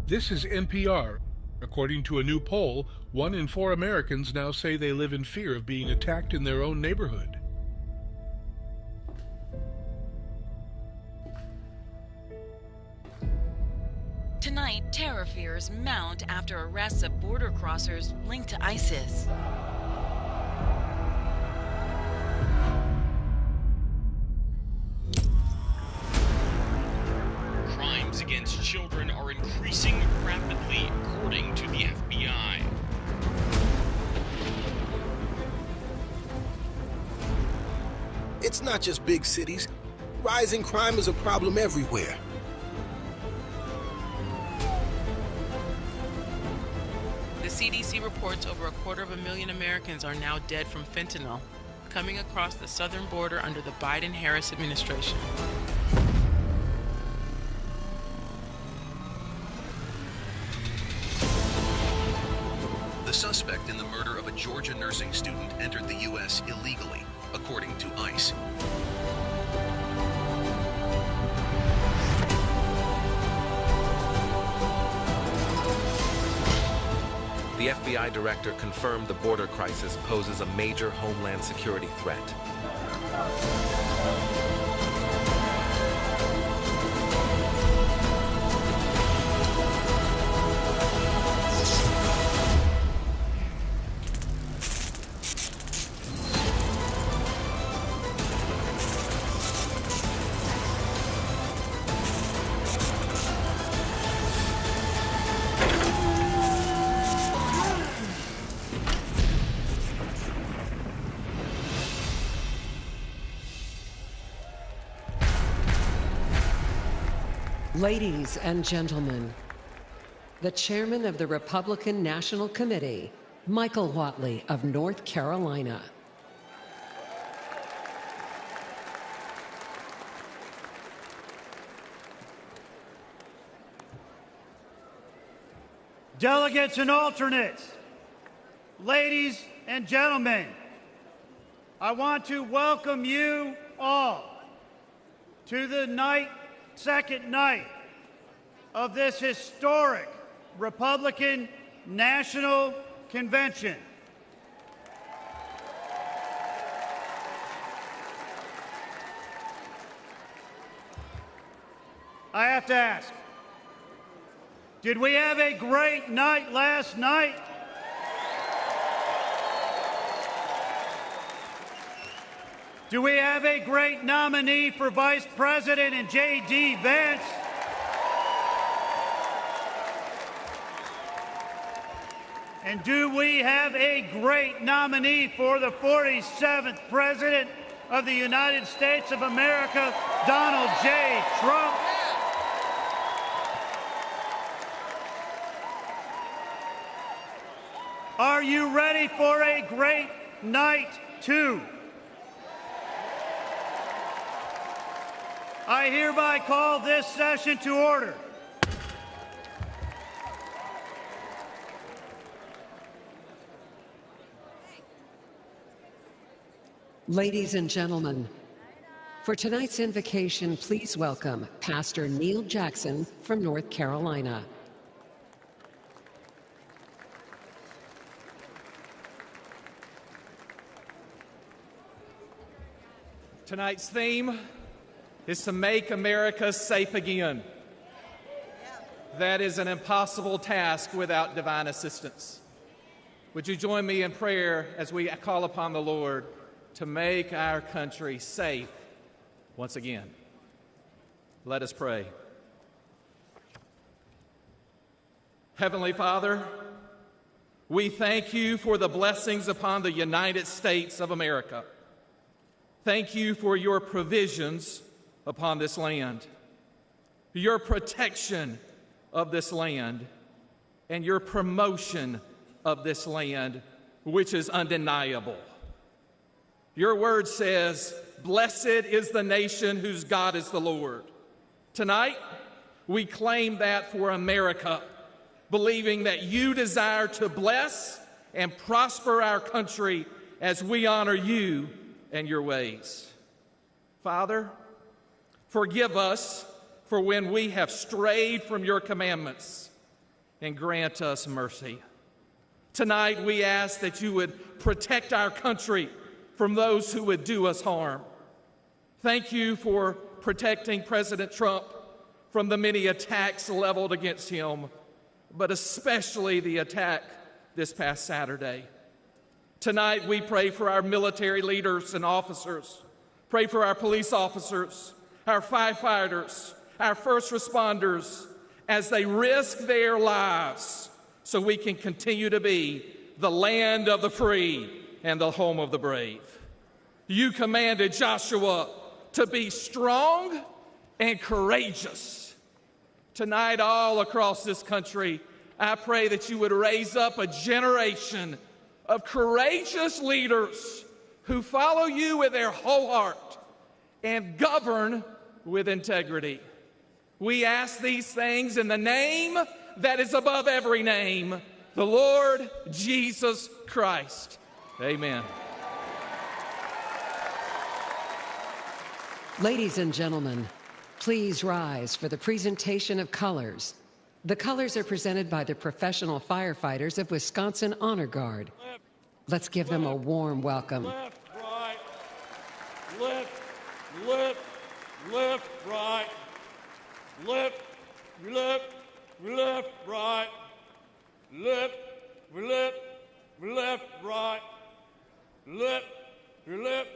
This is NPR. According to a new poll, 1 in 4 Americans now say they live in fear of being attacked in their own neighborhood. Tonight, terror fears mount after arrests of border crossers linked to ISIS. Crimes against children are increasing rapidly, according to the FBI. It's not just big cities. Rising crime is a problem everywhere. The CDC reports over 250,000 Americans are now dead from fentanyl, coming across the southern border under the Biden-Harris administration. The suspect in the murder of a Georgia nursing student entered the U.S. illegally, according to ICE. The FBI director confirmed the border crisis poses a major homeland security threat. Ladies and gentlemen, the chairman of the Republican National Committee, Michael Whatley of North Carolina. Delegates and alternates, ladies and gentlemen, I want to welcome you all to the second night of this historic Republican National Convention. I have to ask, did we have a great night last night? Do we have a great nominee for Vice President in J.D. Vance? And do we have a great nominee for the 47th President of the United States of America, Donald J. Trump? Are you ready for a great night, too? I hereby call this session to order. Ladies and gentlemen, for tonight's invocation, please welcome Pastor Neil Jackson from North Carolina. Tonight's theme is to make America safe again. That is an impossible task without divine assistance. Would you join me in prayer as we call upon the Lord to make our country safe once again? Let us pray. Heavenly Father, we thank you for the blessings upon the United States of America. Thank you for your provisions upon this land, your protection of this land, and your promotion of this land, which is undeniable. Your word says, "Blessed is the nation whose God is the Lord." Tonight, we claim that for America, believing that you desire to bless and prosper our country as we honor you and your ways. Father, forgive us for when we have strayed from your commandments. and grant us mercy. Tonight, we ask that you would protect our country from those who would do us harm. Thank you for protecting President Trump from the many attacks leveled against him, but especially the attack this past Saturday. Tonight, we pray for our military leaders and officers. Pray for our police officers, our firefighters, our first responders, as they risk their lives so we can continue to be the land of the free and the home of the brave. You commanded Joshua to be strong and courageous. Tonight, all across this country, I pray that you would raise up a generation of courageous leaders who follow you with their whole heart and govern with integrity. We ask these things in the name that is above every name, the Lord Jesus Christ. Amen. Ladies and gentlemen, please rise for the presentation of colors. The colors are presented by the professional firefighters of Wisconsin Honor Guard. Let's give them a warm welcome. Left, right, left, left, left, right, left, left, left, right, left, left, left, right, left, left,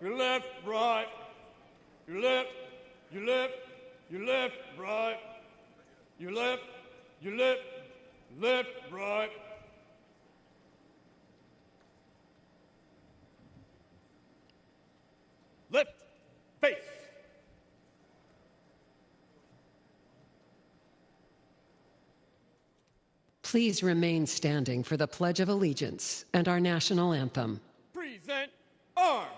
left, right, left, you left, you left, right, you left, left, right. Left, face. Please remain standing for the Pledge of Allegiance and our national anthem. Present arms.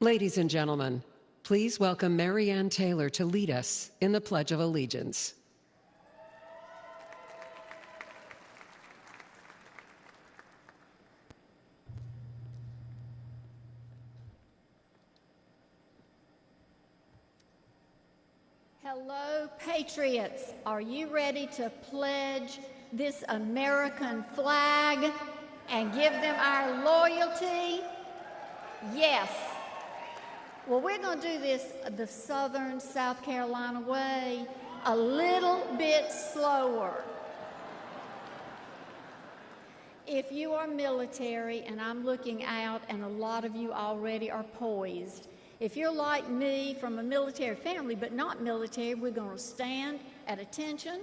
Ladies and gentlemen, please welcome Mary Ann Taylor to lead us in the Pledge of Allegiance. Hello, patriots. Are you ready to pledge this American flag and give them our loyalty? Yes. Well, we're going to do this the Southern South Carolina way, a little bit slower. If you are military, and I'm looking out, and a lot of you already are poised, if you're like me from a military family but not military, we're going to stand at attention,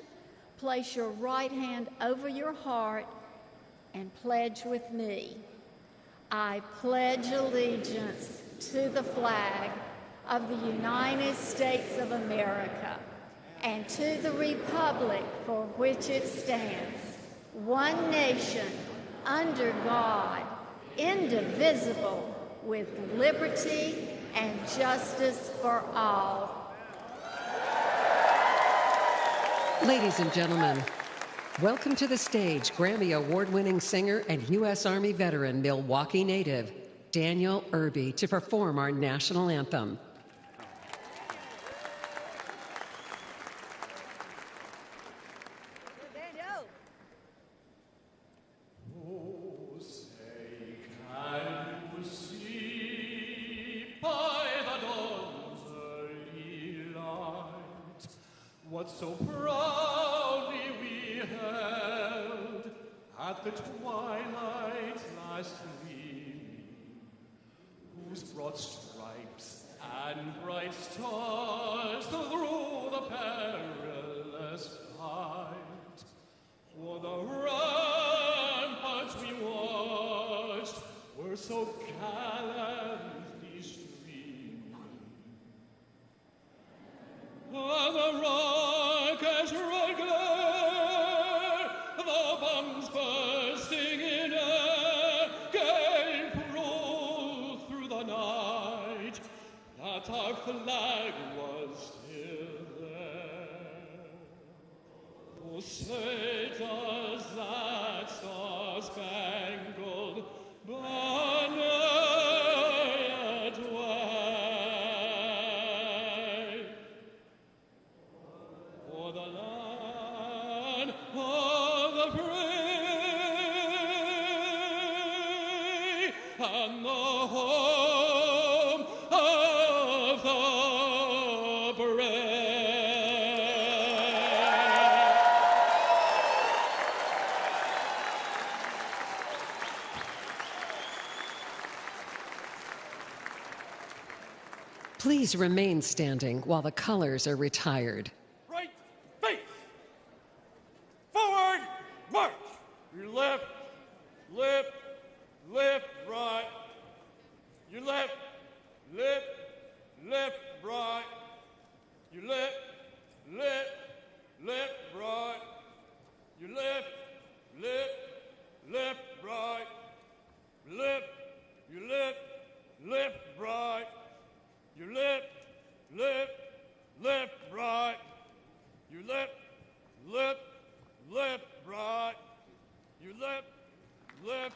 place your right hand over your heart, and pledge with me. I pledge allegiance to the flag of the United States of America and to the republic for which it stands, one nation, under God, indivisible, with liberty and justice for all. Ladies and gentlemen, welcome to the stage Grammy Award-winning singer and U.S. Army veteran, Milwaukee native, Daniel Irby, to perform our national anthem. What so proudly we held at the twilight last evening, whose broad stripes and bright stars through the perilous fight, for the ramparts we watched were so gallantly streaming. The rockets regular, the bombs bursting in air, gave proof through the night that our flag was still there. Oh, say does that star-spangled spangled banner yet wave. For the land of the free and the home of the brave. Please remain standing while the colors are retired. Right face. Forward march. Your left, left, right. Your left, right. Your left, right. Your left, right. Your left, right. Your left, right. Your left, right. Your left.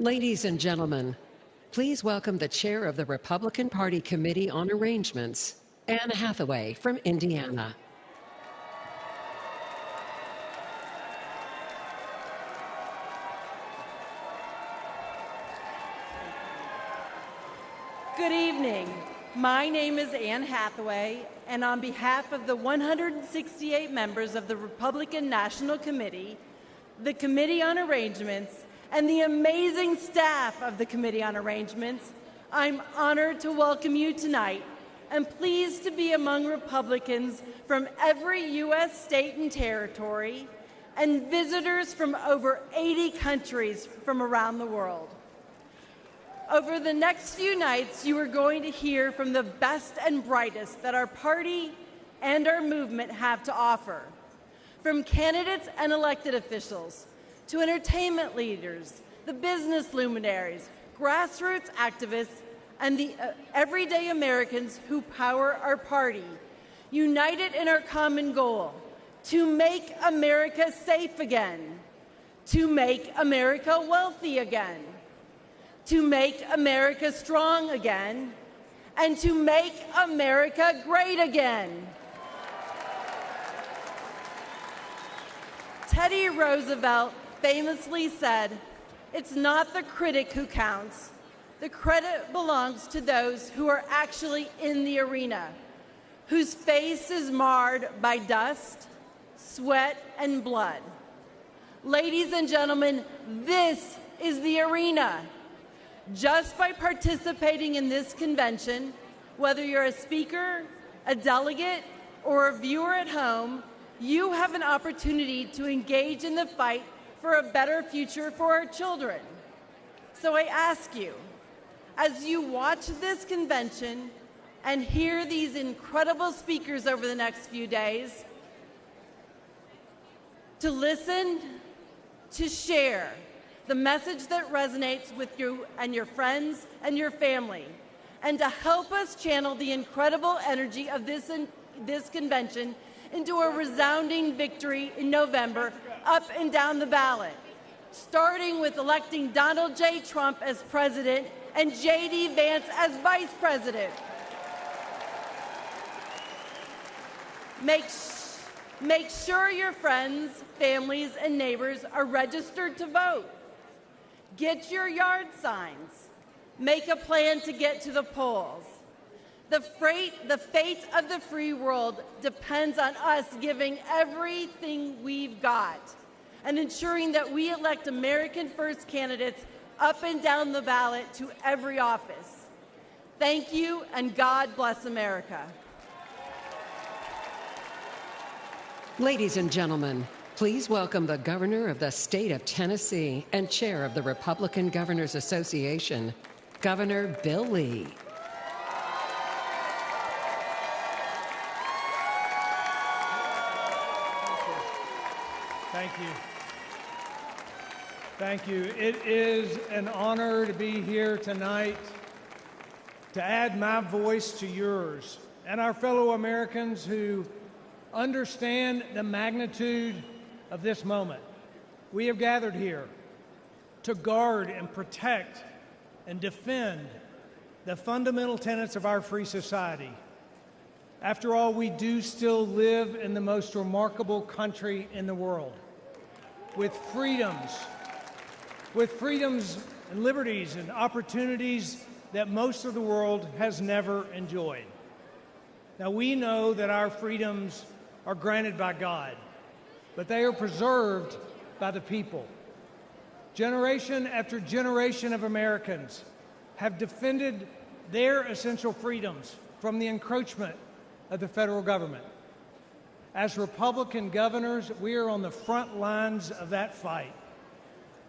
Ladies and gentlemen, please welcome the chair of the Republican Party Committee on Arrangements, Anne Hathaway from Indiana. Good evening. My name is Anne Hathaway, and on behalf of the 168 members of the Republican National Committee, the Committee on Arrangements, and the amazing staff of the Committee on Arrangements, I'm honored to welcome you tonight and pleased to be among Republicans from every U.S. state and territory and visitors from over 80 countries from around the world. Over the next few nights, you are going to hear from the best and brightest that our party and our movement have to offer, from candidates and elected officials, to entertainment leaders, the business luminaries, grassroots activists, and the everyday Americans who power our party, united in our common goal, to make America safe again, to make America wealthy again, to make America strong again, and to make America great again. Teddy Roosevelt famously said, "It's not the critic who counts. The credit belongs to those who are actually in the arena, whose face is marred by dust, sweat, and blood." Ladies and gentlemen, this is the arena. Just by participating in this convention, whether you're a speaker, a delegate, or a viewer at home, you have an opportunity to engage in the fight for a better future for our children. So I ask you, as you watch this convention and hear these incredible speakers over the next few days, to listen, to share the message that resonates with you and your friends and your family, and to help us channel the incredible energy of this into a resounding victory in November, up and down the ballot. starting with electing Donald J. Trump as president and J.D. Vance as vice president. Make sure your friends, families, and neighbors are registered to vote. Get your yard signs. Make a plan to get to the polls. The fate of the free world depends on us giving everything we've got and ensuring that we elect American first candidates up and down the ballot to every office. Thank you, and God bless America. Ladies and gentlemen, please welcome the Governor of the State of Tennessee and Chair of the Republican Governors Association, Governor Bill Lee. Thank you. Thank you. It is an honor to be here tonight to add my voice to yours and our fellow Americans who understand the magnitude of this moment. We have gathered here to guard and protect and defend the fundamental tenets of our free society. After all, we do still live in the most remarkable country in the world, with freedoms and liberties and opportunities that most of the world has never enjoyed. Now, we know that our freedoms are granted by God, but they are preserved by the people. Generation after generation of Americans have defended their essential freedoms from the encroachment of the federal government. As Republican governors, we are on the front lines of that fight,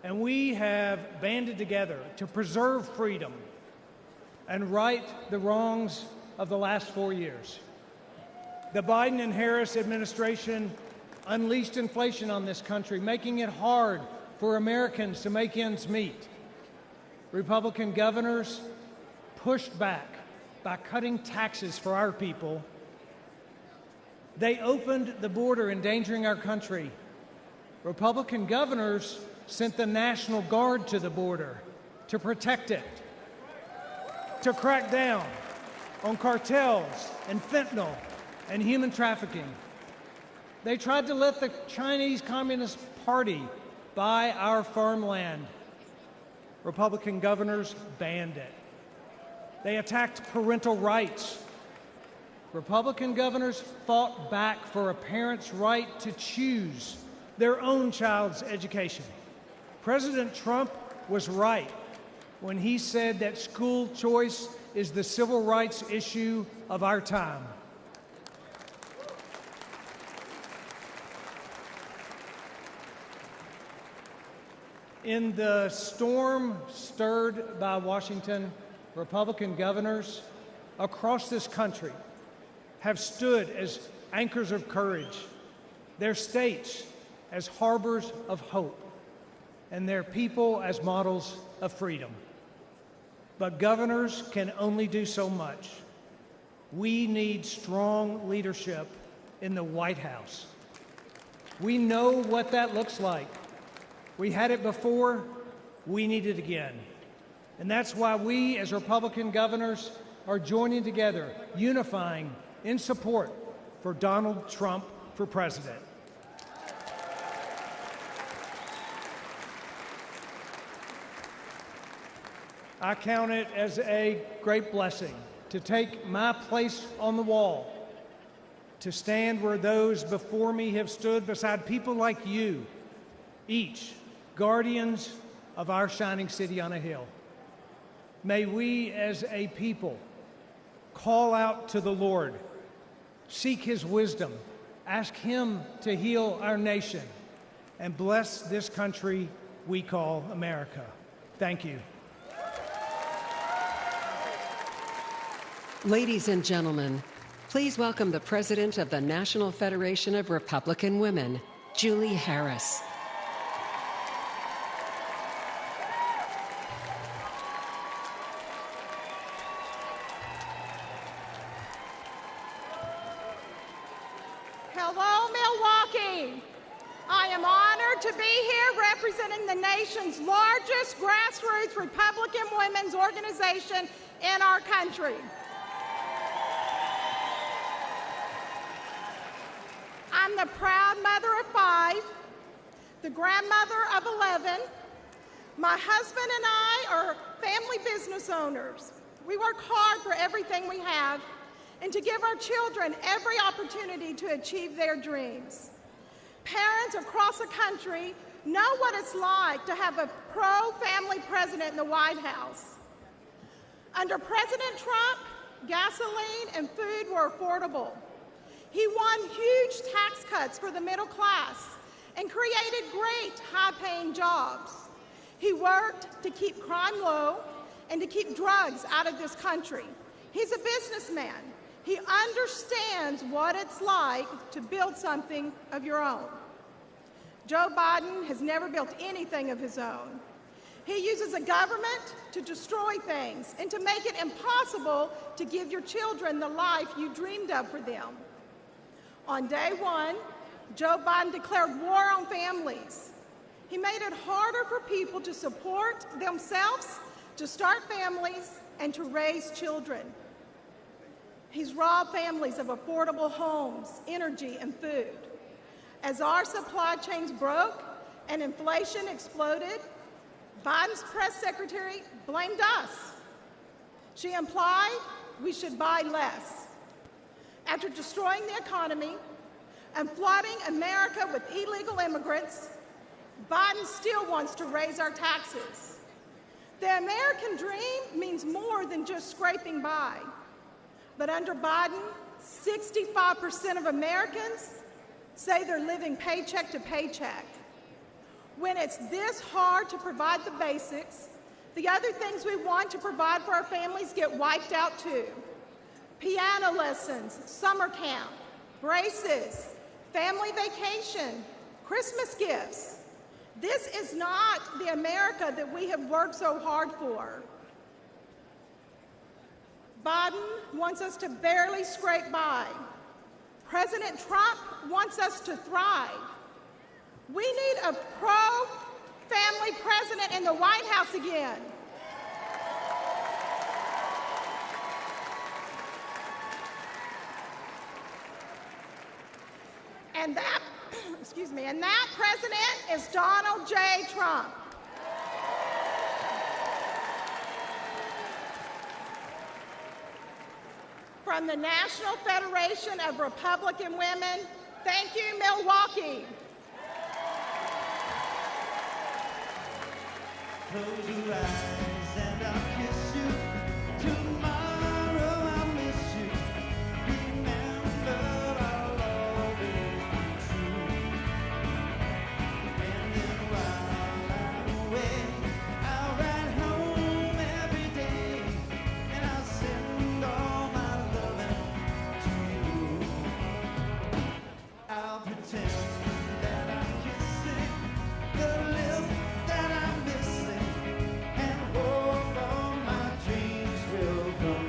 and we have banded together to preserve freedom and right the wrongs of the last 4 years. The Biden and Harris administration unleashed inflation on this country, making it hard for Americans to make ends meet. Republican governors pushed back by cutting taxes for our people. They opened the border, endangering our country. Republican governors sent the National Guard to the border to protect it, to crack down on cartels and fentanyl and human trafficking. They tried to let the Chinese Communist Party buy our farmland. Republican governors banned it. They attacked parental rights. Republican governors fought back for a parent's right to choose their own child's education. President Trump was right when he said that school choice is the civil rights issue of our time. In the storm stirred by Washington, Republican governors across this country have stood as anchors of courage, their states as harbors of hope, and their people as models of freedom. But governors can only do so much. We need strong leadership in the White House. We know what that looks like. We had it before, we need it again. And that's why we, as Republican governors, are joining together, unifying in support for Donald Trump for president. I count it as a great blessing to take my place on the wall, to stand where those before me have stood beside people like you, each guardians of our shining city on a hill. May we as a people call out to the Lord, seek his wisdom, ask him to heal our nation, and bless this country we call America. Thank you. Ladies and gentlemen, please welcome the President of the National Federation of Republican Women, Julie Harris. Hello, Milwaukee. I am honored honored to be here representing the nation's largest grassroots Republican women's organization in our country. I'm the proud mother of 5, the grandmother of 11. My husband and I are family business owners. We work hard for everything we have and to give our children every opportunity to achieve their dreams. Parents across the country know what it's like to have a pro-family president in the White House. Under President Trump, gasoline and food were affordable. He won huge tax cuts for the middle class and created great high-paying jobs. He worked to keep crime low and to keep drugs out of this country. He's a businessman. He understands what it's like to build something of your own. Joe Biden has never built anything of his own. He uses a government to destroy things and to make it impossible to give your children the life you dreamed of for them. On day 1, Joe Biden declared war on families. He made it harder for people to support themselves, to start families, and to raise children. He's robbed families of affordable homes, energy, and food. As our supply chains broke and inflation exploded, Biden's press secretary blamed us. She implied we should buy less. After destroying the economy and flooding America with illegal immigrants, Biden still wants to raise our taxes. The American dream means more than just scraping by. But under Biden, 65% of Americans say they're living paycheck to paycheck. When it's this hard to provide the basics, the other things we want to provide for our families get wiped out too. Piano lessons, summer camp, braces, family vacation, Christmas gifts. This is not the America that we have worked so hard for. Biden wants us to barely scrape by. President Trump wants us to thrive. We need a pro-family president in the White House again. And that, and that president is Donald J. Trump. From the National Federation of Republican Women, thank you, Milwaukee. Close your eyes and I'll kiss you. Tomorrow I'll miss you. Remember I'll always be true. And then while I'm away, I'll ride home every day. And I'll send all my loving to you. I'll pretend that I'm kissing the lips that I'm missing. And hope all my dreams will come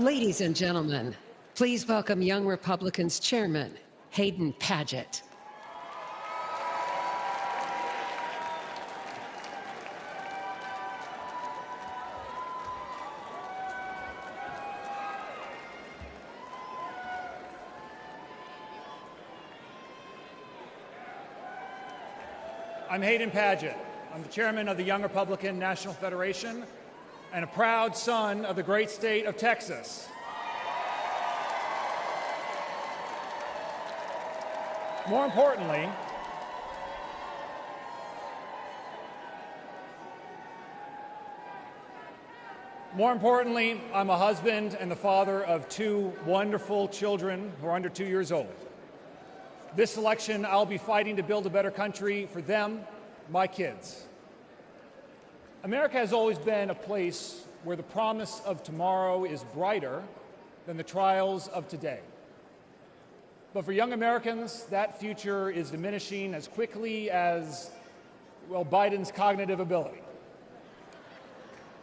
Ladies and gentlemen, please welcome Young Republicans Chairman Hayden Padgett. I'm Hayden Padgett. I'm the chairman of the Young Republican National Federation and a proud son of the great state of Texas. More importantly, I'm a husband and the father of two wonderful children who are under 2 years old. This election, I'll be fighting to build a better country for them, my kids. America has always been a place where the promise of tomorrow is brighter than the trials of today. But for young Americans, that future is diminishing as quickly as, well, Biden's cognitive ability.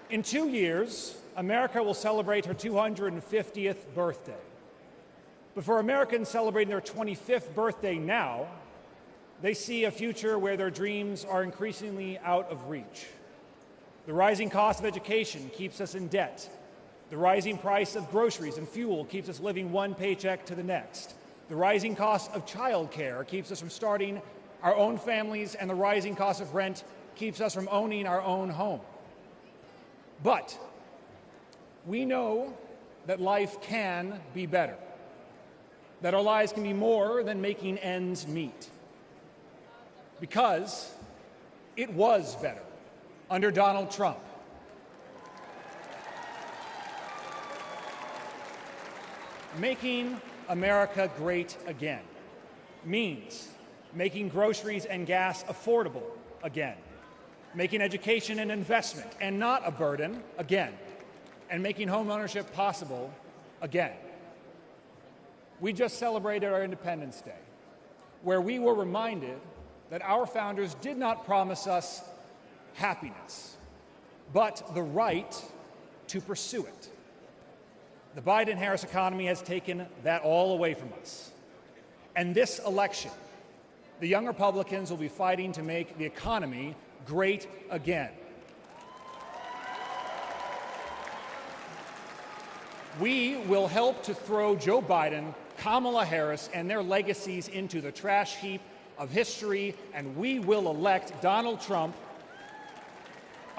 In 2 years, America will celebrate her 250th birthday. But for Americans celebrating their 25th birthday now, they see a future where their dreams are increasingly out of reach. The rising cost of education keeps us in debt. The rising price of groceries and fuel keeps us living one paycheck to the next. The rising cost of childcare keeps us from starting our own families, and the rising cost of rent keeps us from owning our own home. But we know that life can be better, that our lives can be more than making ends meet. Because it was better under Donald Trump. Making America great again means making groceries and gas affordable again, making education an investment and not a burden again, and making home ownership possible again. We just celebrated our Independence Day, where we were reminded that our founders did not promise us happiness, but the right to pursue it. The Biden-Harris economy has taken that all away from us. And this election, the young Republicans will be fighting to make the economy great again. We will help to throw Joe Biden, Kamala Harris, and their legacies into the trash heap of history, and we will elect Donald Trump,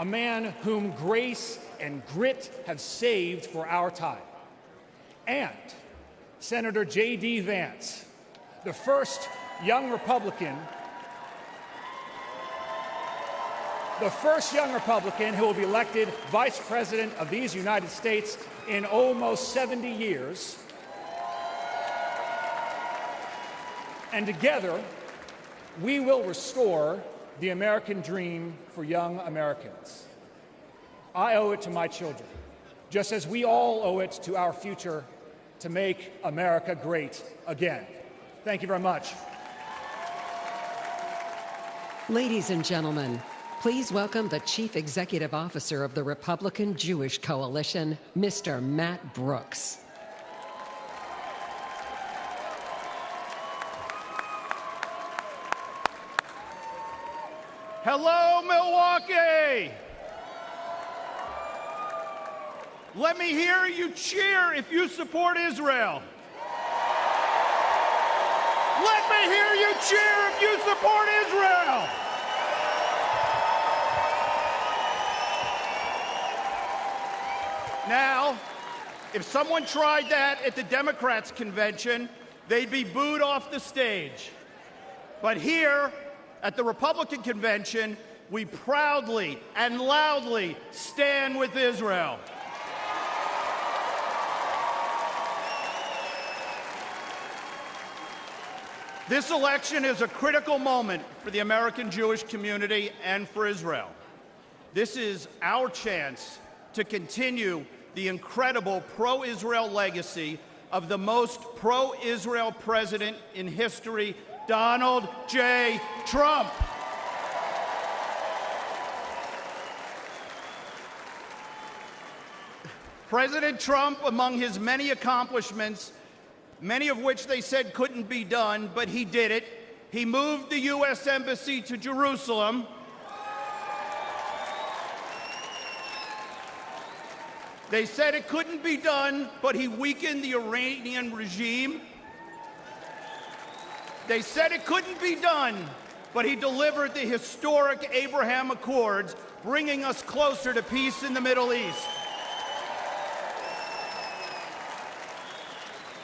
a man whom grace and grit have saved for our time, and Senator J.D. Vance, the first young Republican who will be elected Vice President of these United States in almost 70 years. And together, we will restore the American dream for young Americans. I owe it to my children, just as we all owe it to our future, to make America great again. Thank you very much. Ladies and gentlemen, please welcome the Chief Executive Officer of the Republican Jewish Coalition, Mr. Matt Brooks. Hello, Milwaukee! Let me hear you cheer if you support Israel. Let me hear you cheer if you support Israel. Now, if someone tried that at the Democrats' convention, they'd be booed off the stage. But here, at the Republican convention, we proudly and loudly stand with Israel. This election is a critical moment for the American Jewish community and for Israel. This is our chance to continue the incredible pro-Israel legacy of the most pro-Israel president in history, Donald J. Trump. President Trump, among his many accomplishments, many of which they said couldn't be done, but he did it. He moved the U.S. Embassy to Jerusalem. They said it couldn't be done, but he weakened the Iranian regime. They said it couldn't be done, but he delivered the historic Abraham Accords, bringing us closer to peace in the Middle East.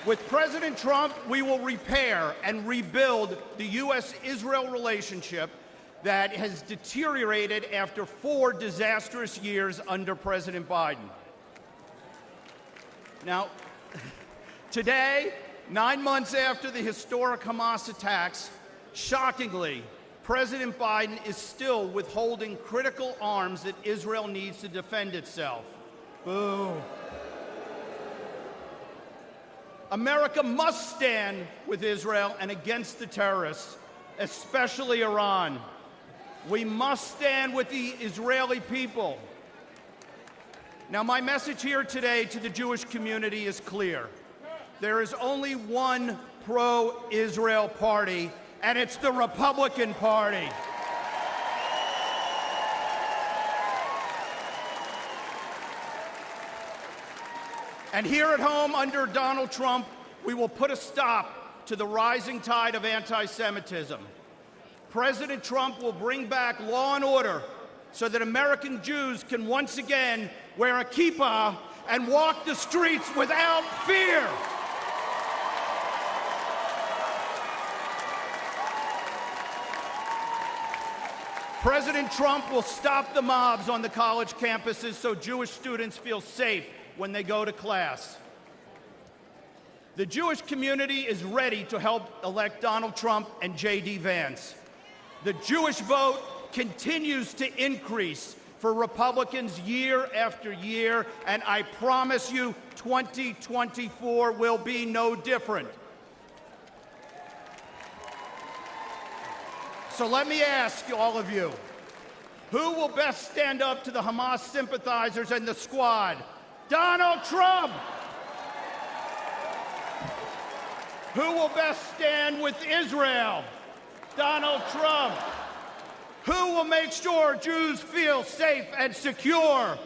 With President Trump, we will repair and rebuild the U.S.-Israel relationship that has deteriorated after 4 disastrous years under President Biden. Now, today, 9 months after the historic Hamas attacks, shockingly, President Biden is still withholding critical arms that Israel needs to defend itself. Boo. America must stand with Israel and against the terrorists, especially Iran. We must stand with the Israeli people. Now, my message here today to the Jewish community is clear. There is only one pro-Israel party, and it's the Republican Party. And here at home, under Donald Trump, we will put a stop to the rising tide of anti-Semitism. President Trump will bring back law and order so that American Jews can once again wear a kippah and walk the streets without fear. President Trump will stop the mobs on the college campuses so Jewish students feel safe when they go to class. The Jewish community is ready to help elect Donald Trump and J.D. Vance. The Jewish vote continues to increase for Republicans year after year, and I promise you 2024 will be no different. So let me ask all of you, who will best stand up to the Hamas sympathizers and the squad? Donald Trump! Who will best stand with Israel? Donald Trump! Who will make sure Jews feel safe and secure?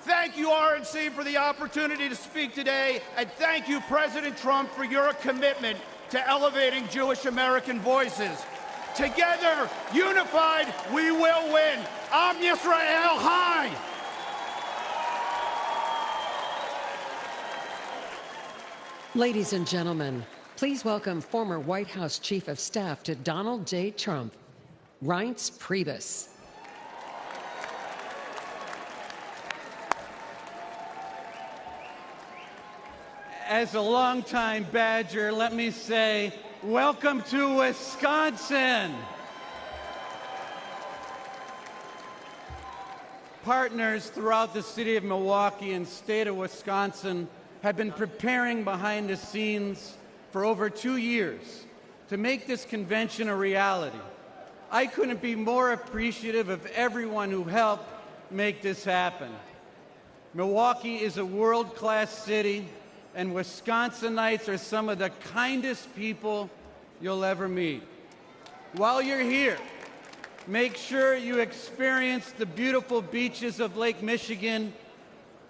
Thank you, RNC, for the opportunity to speak today, and thank you, President Trump, for your commitment to elevating Jewish American voices. Together, unified, we will win. Am Yisrael Chai! Ladies and gentlemen, please welcome former White House Chief of Staff to Donald J. Trump, Reince Priebus. As a longtime Badger, let me say, welcome to Wisconsin. Partners throughout the city of Milwaukee and state of Wisconsin have been preparing behind the scenes for over 2 years to make this convention a reality. I couldn't be more appreciative of everyone who helped make this happen. Milwaukee is a world-class city, and Wisconsinites are some of the kindest people you'll ever meet. While you're here, make sure you experience the beautiful beaches of Lake Michigan.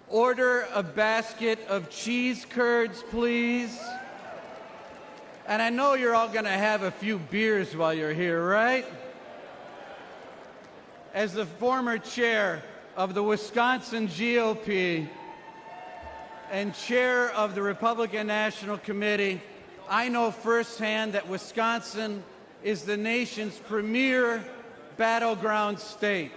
Order a basket of cheese curds, please. And I know you're all going to have a few beers while you're here, right? As the former chair of the Wisconsin GOP and chair of the Republican National Committee, I know firsthand that Wisconsin is the nation's premier battleground state.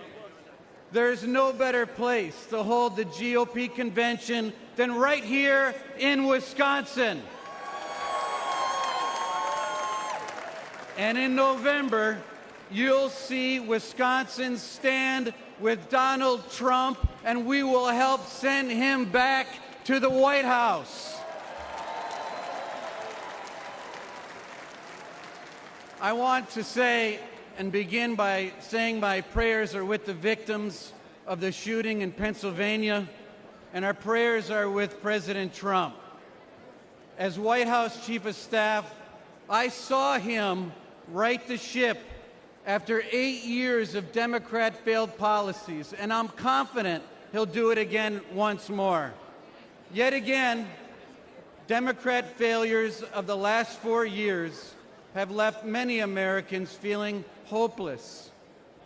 There's no better place to hold the GOP convention than right here in Wisconsin. And in November, you'll see Wisconsin stand with Donald Trump, and we will help send him back to the White House. I want to say and begin by saying my prayers are with the victims of the shooting in Pennsylvania, and our prayers are with President Trump. As White House Chief of Staff, I saw him right the ship after 8 years of Democrat failed policies, and I'm confident he'll do it again once more. Yet again, Democrat failures of the last 4 years have left many Americans feeling hopeless,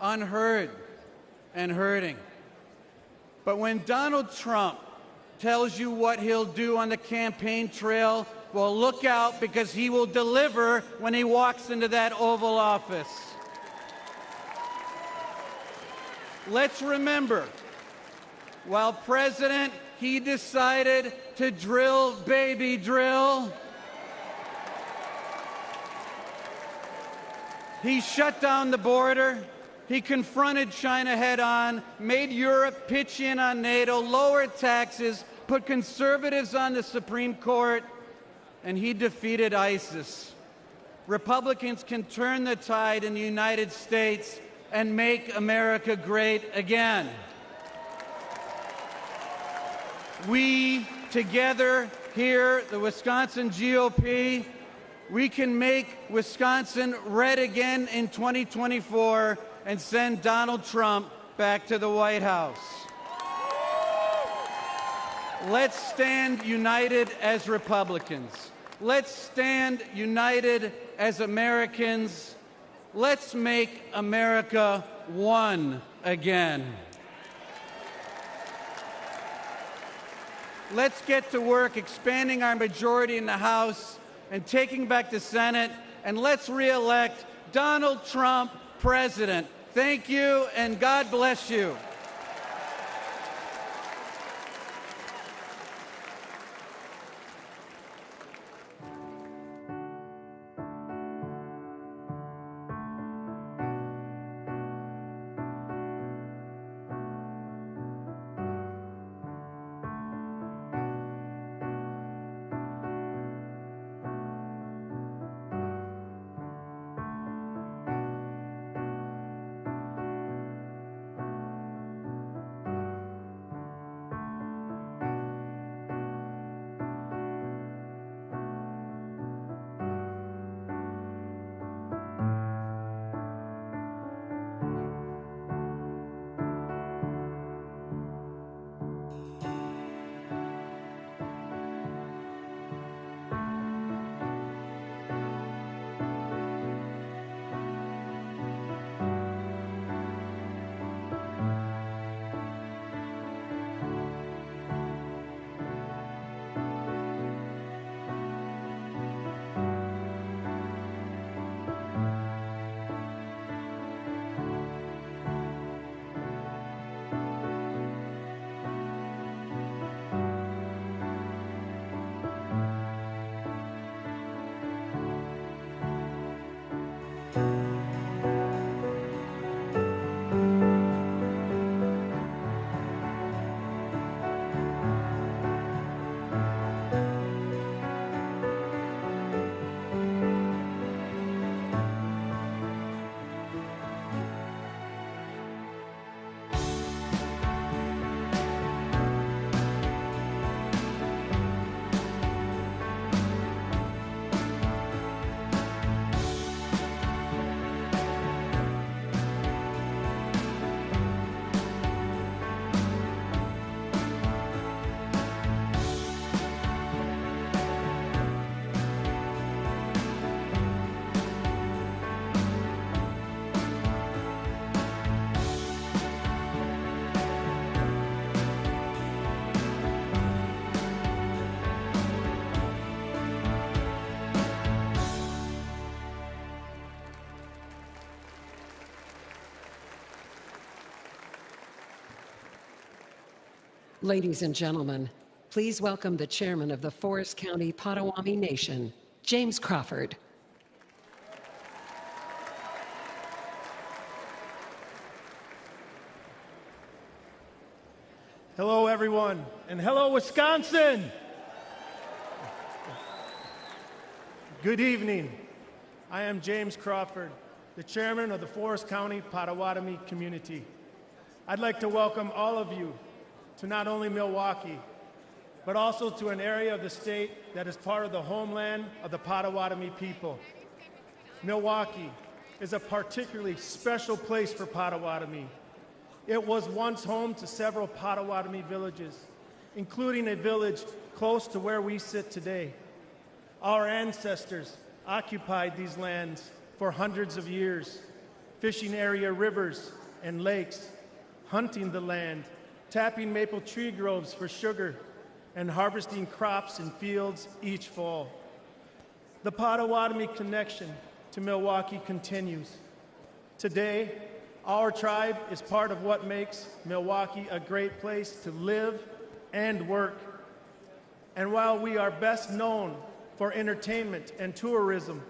unheard, and hurting. But when Donald Trump tells you what he'll do on the campaign trail, well, look out, because he will deliver when he walks into that Oval Office. Let's remember, while president, he decided to drill, baby, drill. He shut down the border. He confronted China head-on, made Europe pitch in on NATO, lowered taxes, put conservatives on the Supreme Court, and he defeated ISIS. Republicans can turn the tide in the United States and make America great again. We, together here, the Wisconsin GOP, we can make Wisconsin red again in 2024 and send Donald Trump back to the White House. Let's stand united as Republicans. Let's stand united as Americans. Let's make America one again. Let's get to work expanding our majority in the House and taking back the Senate, and let's re-elect Donald Trump president. Thank you, and God bless you. Ladies and gentlemen, please welcome the chairman of the Forest County Potawatomi Nation, James Crawford. Hello, everyone, and hello, Wisconsin. Good evening. I am James Crawford, the chairman of the Forest County Potawatomi community. I'd like to welcome all of you to not only Milwaukee, but also to an area of the state that is part of the homeland of the Potawatomi people. Milwaukee is a particularly special place for Potawatomi. It was once home to several Potawatomi villages, including a village close to where we sit today. Our ancestors occupied these lands for hundreds of years, fishing area rivers and lakes, hunting the land, tapping maple tree groves for sugar, and harvesting crops in fields each fall. The Potawatomi connection to Milwaukee continues. Today, our tribe is part of what makes Milwaukee a great place to live and work. And while we are best known for entertainment and tourism,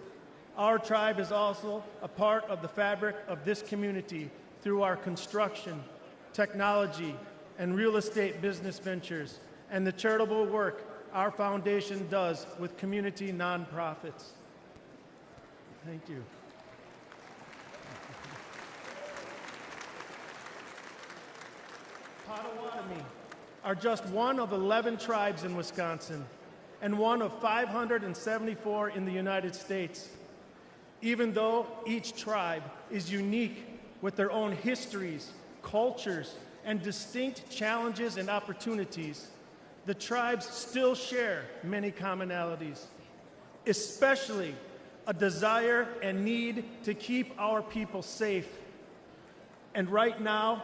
our tribe is also a part of the fabric of this community through our construction, technology, and real estate business ventures, and the charitable work our foundation does with community nonprofits. Thank you. Potawatomi are just one of 11 tribes in Wisconsin and one of 574 in the United States. Even though each tribe is unique with their own histories, cultures, and distinct challenges and opportunities, the tribes still share many commonalities, especially a desire and need to keep our people safe. And right now,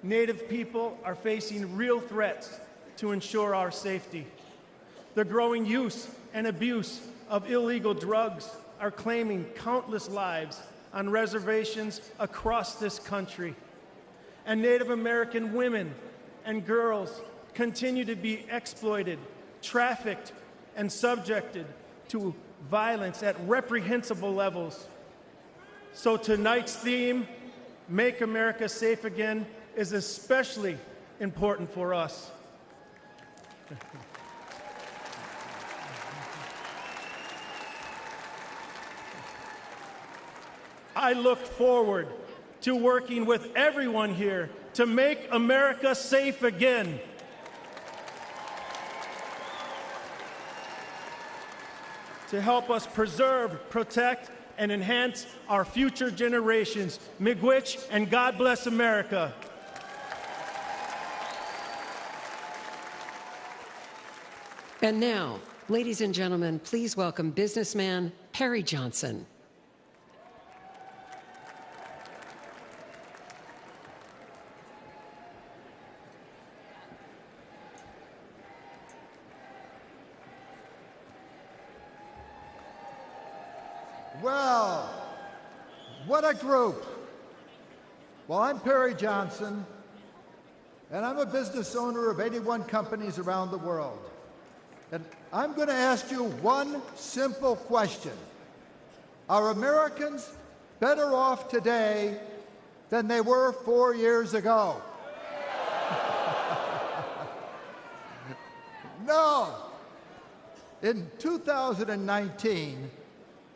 Native people are facing real threats to ensure our safety. The growing use and abuse of illegal drugs are claiming countless lives on reservations across this country. And Native American women and girls continue to be exploited, trafficked, and subjected to violence at reprehensible levels. So tonight's theme, Make America Safe Again, is especially important for us. I look forward to working with everyone here to make America safe again. To help us preserve, protect, and enhance our future generations. Miigwech, and God bless America. And now, ladies and gentlemen, please welcome businessman Harry Johnson. Well, what a group. Well, I'm Perry Johnson, and I'm a business owner of 81 companies around the world. And I'm going to ask you one simple question. Are Americans better off today than they were 4 years ago? No. In 2019,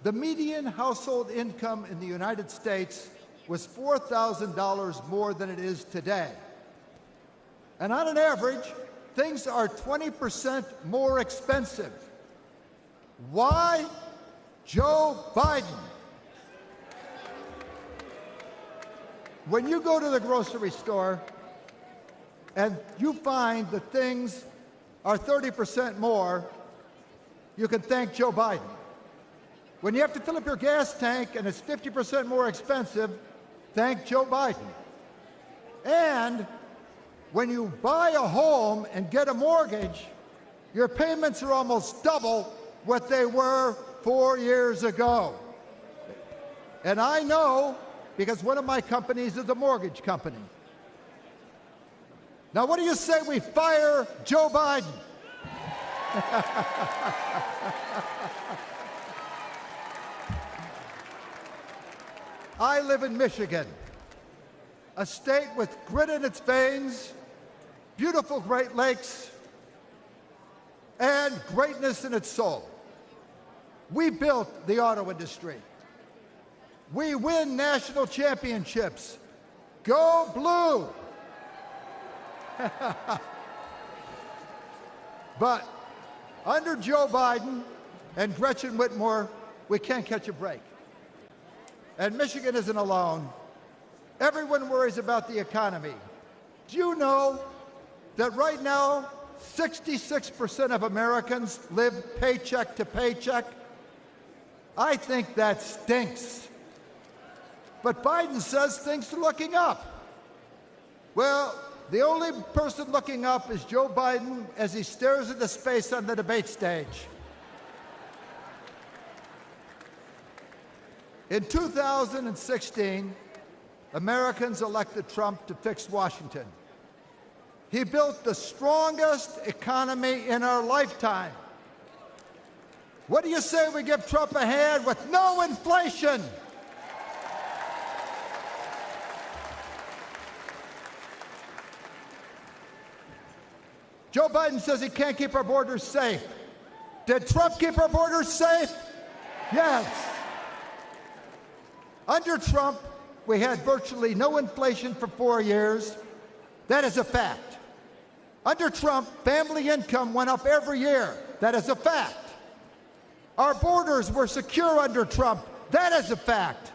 the median household income in the United States was $4,000 more than it is today. And on an average, things are 20% more expensive. Why? Joe Biden. When you go to the grocery store and you find that things are 30% more, you can thank Joe Biden. When you have to fill up your gas tank and it's 50% more expensive, thank Joe Biden. And when you buy a home and get a mortgage, your payments are almost double what they were 4 years ago. And I know because one of my companies is a mortgage company. Now, what do you say we fire Joe Biden? I live in Michigan, a state with grit in its veins, beautiful Great Lakes, and greatness in its soul. We built the auto industry. We win national championships. Go Blue! But under Joe Biden and Gretchen Whitmer, we can't catch a break. And Michigan isn't alone. Everyone worries about the economy. Do you know that right now, 66% of Americans live paycheck to paycheck? I think that stinks. But Biden says things are looking up. Well, the only person looking up is Joe Biden as he stares into space on the debate stage. In 2016, Americans elected Trump to fix Washington. He built the strongest economy in our lifetime. What do you say we give Trump a hand with no inflation? Joe Biden says he can't keep our borders safe. Did Trump keep our borders safe? Yes. Under Trump, we had virtually no inflation for 4 years. That is a fact. Under Trump, family income went up every year. That is a fact. Our borders were secure under Trump. That is a fact.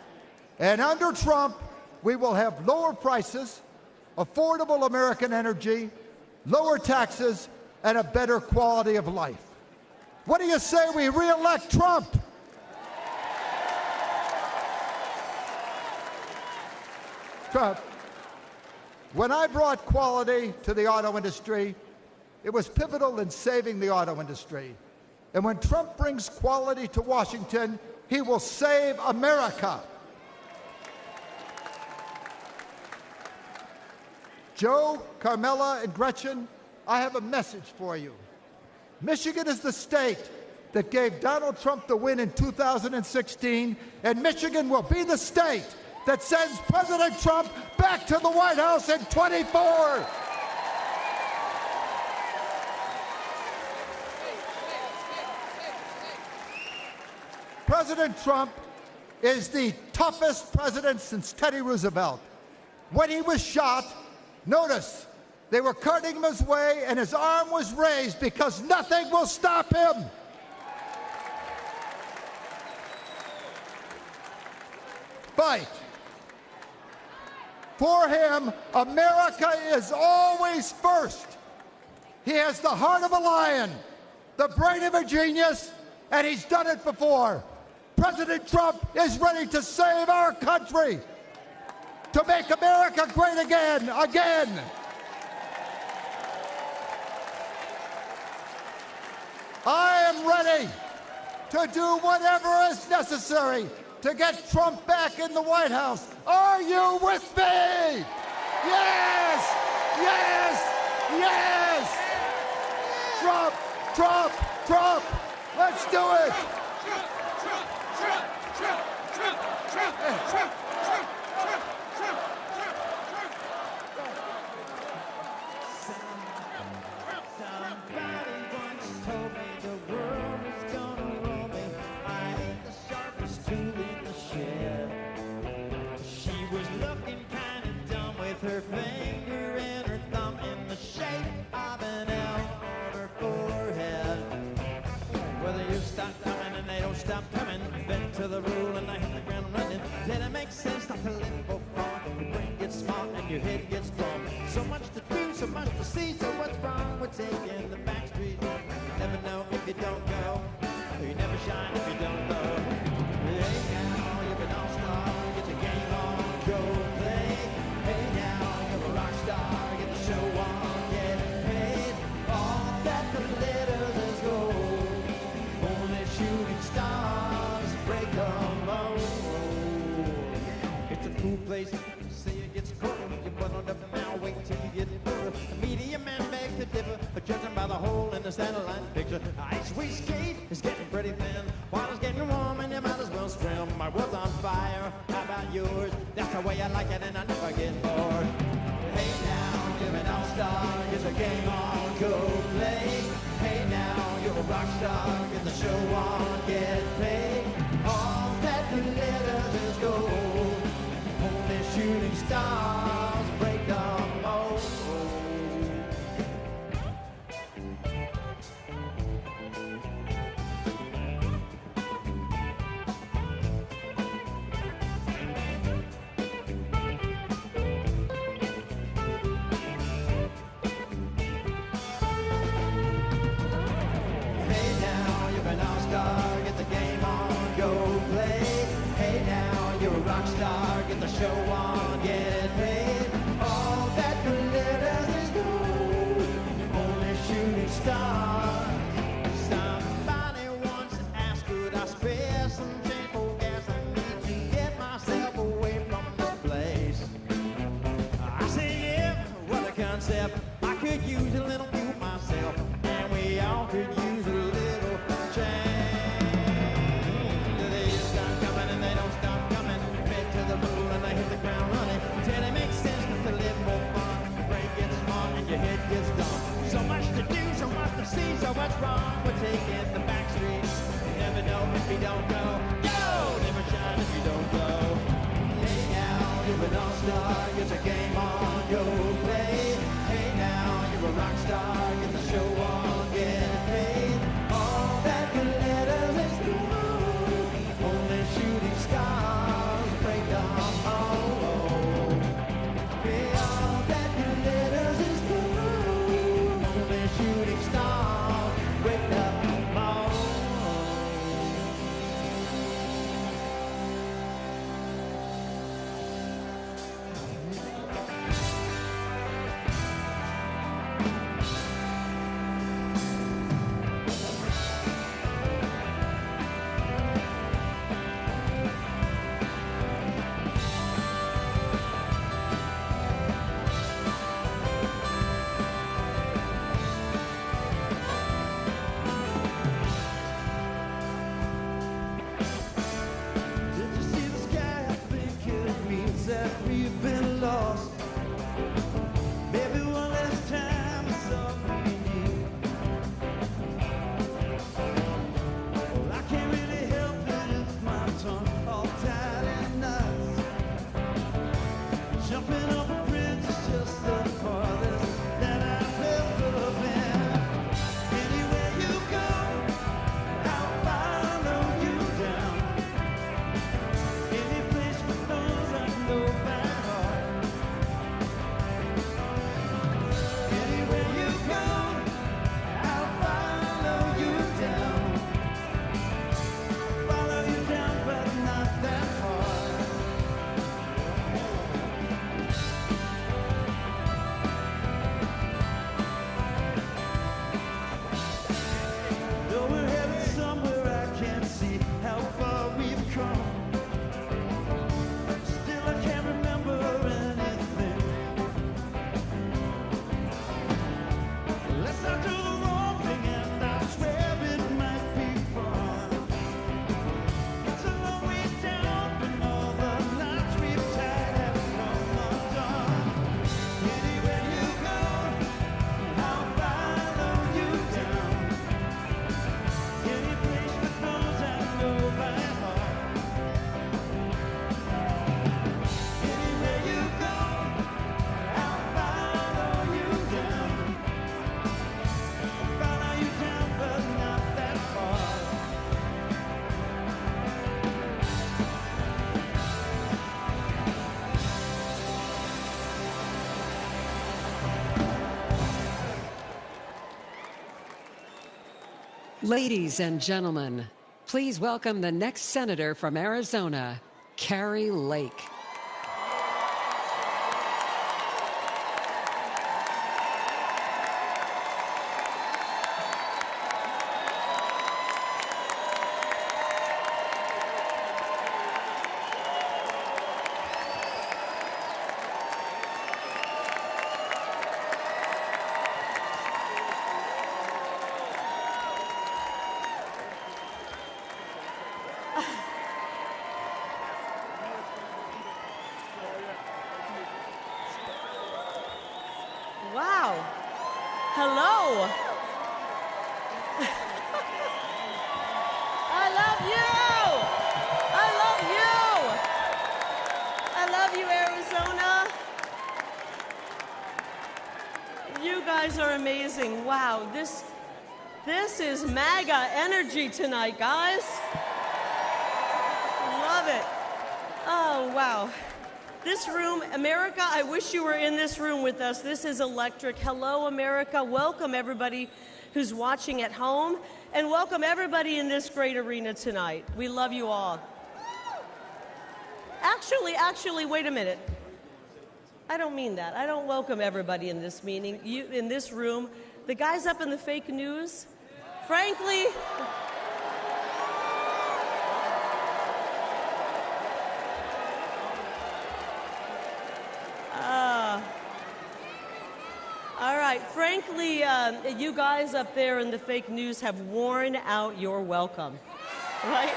And under Trump, we will have lower prices, affordable American energy, lower taxes, and a better quality of life. What do you say we re-elect Trump? Trump, when I brought quality to the auto industry, it was pivotal in saving the auto industry. And when Trump brings quality to Washington, he will save America. Joe, Carmela, and Gretchen, I have a message for you. Michigan is the state that gave Donald Trump the win in 2016, and Michigan will be the state that sends President Trump back to the White House in 24. President Trump is the toughest president since Teddy Roosevelt. When he was shot, notice, they were carting him his way and his arm was raised because nothing will stop him. Fight. For him, America is always first. He has the heart of a lion, the brain of a genius, and he's done it before. President Trump is ready to save our country, to make America great again. I am ready to do whatever is necessary to get Trump back in the White House. Are you with me? Yes! Yes! Yes! Trump! Trump! Trump! Let's do it! Her finger and her thumb in the shape of an L on her forehead. Whether you stop coming and they don't stop coming, bend to the rule and I hit the ground running. Did it make sense not to live before? Your brain gets smart and your head gets dumb. So much to do, so much to see. So what's wrong with taking the back street? You never know if you don't go, or you never shine if you don't know. Hey now, you've been all-star, get your game on, go play. Hey now, you're a rock star, get the show on, get paid. All that glitters is gold. Only shooting stars break the mold. It's a cool place, say it gets cold. You bundled up now, wait till you get older. The media man begs to differ, but judging by the hole in the satellite picture, the ice we skate is getting pretty thin. Water's getting warm and you might as well swim. My world's on fire, how about yours? That's the way I like it and I never get bored. Hey now, you're an all-star, get the game on, go play. Hey now, you're a rock star, get the show on, get paid. All that glitters is gold. Only shooting stars break the mold. show on getting paid. All that glitters is gold, only shooting stars. Somebody once asked, could I spare some change for gas? I need to get myself away from this place. I say, yeah, what a concept. I could use a little fuel myself, and we all could use a little change. They just start coming and they don't stop coming. Head to the moon and they hit the ground running. Till it makes sense to live more fun. Your brain gets smart and your head gets dumb. So much to do, so much to see, so what's wrong with taking the back streets? You never know if you don't go. Go! Never shine if you don't go. Hey now, you're an all-star, get the game on, go play. Hey now, you're a rock star, get the show on, get paid. All that glitters is gold, only shooting stars break down. Oh, hey, all that glitters is gold, only shooting stars break down. Ladies and gentlemen, please welcome the next senator from Arizona, Kari Lake. Wow. Hello. I love you. I love you, Arizona. You guys are amazing. Wow, this is MAGA energy tonight, guys. Love it. Oh, wow. This room, America, I wish you were in this room with us. This is electric. Hello, America. Welcome, everybody who's watching at home, and welcome everybody in this great arena tonight. We love you all. Actually, wait a minute. I don't mean that. I don't welcome everybody in this meeting, in this room. The guys up in the fake news, frankly, all right, frankly, you guys up there in the fake news have worn out your welcome, right?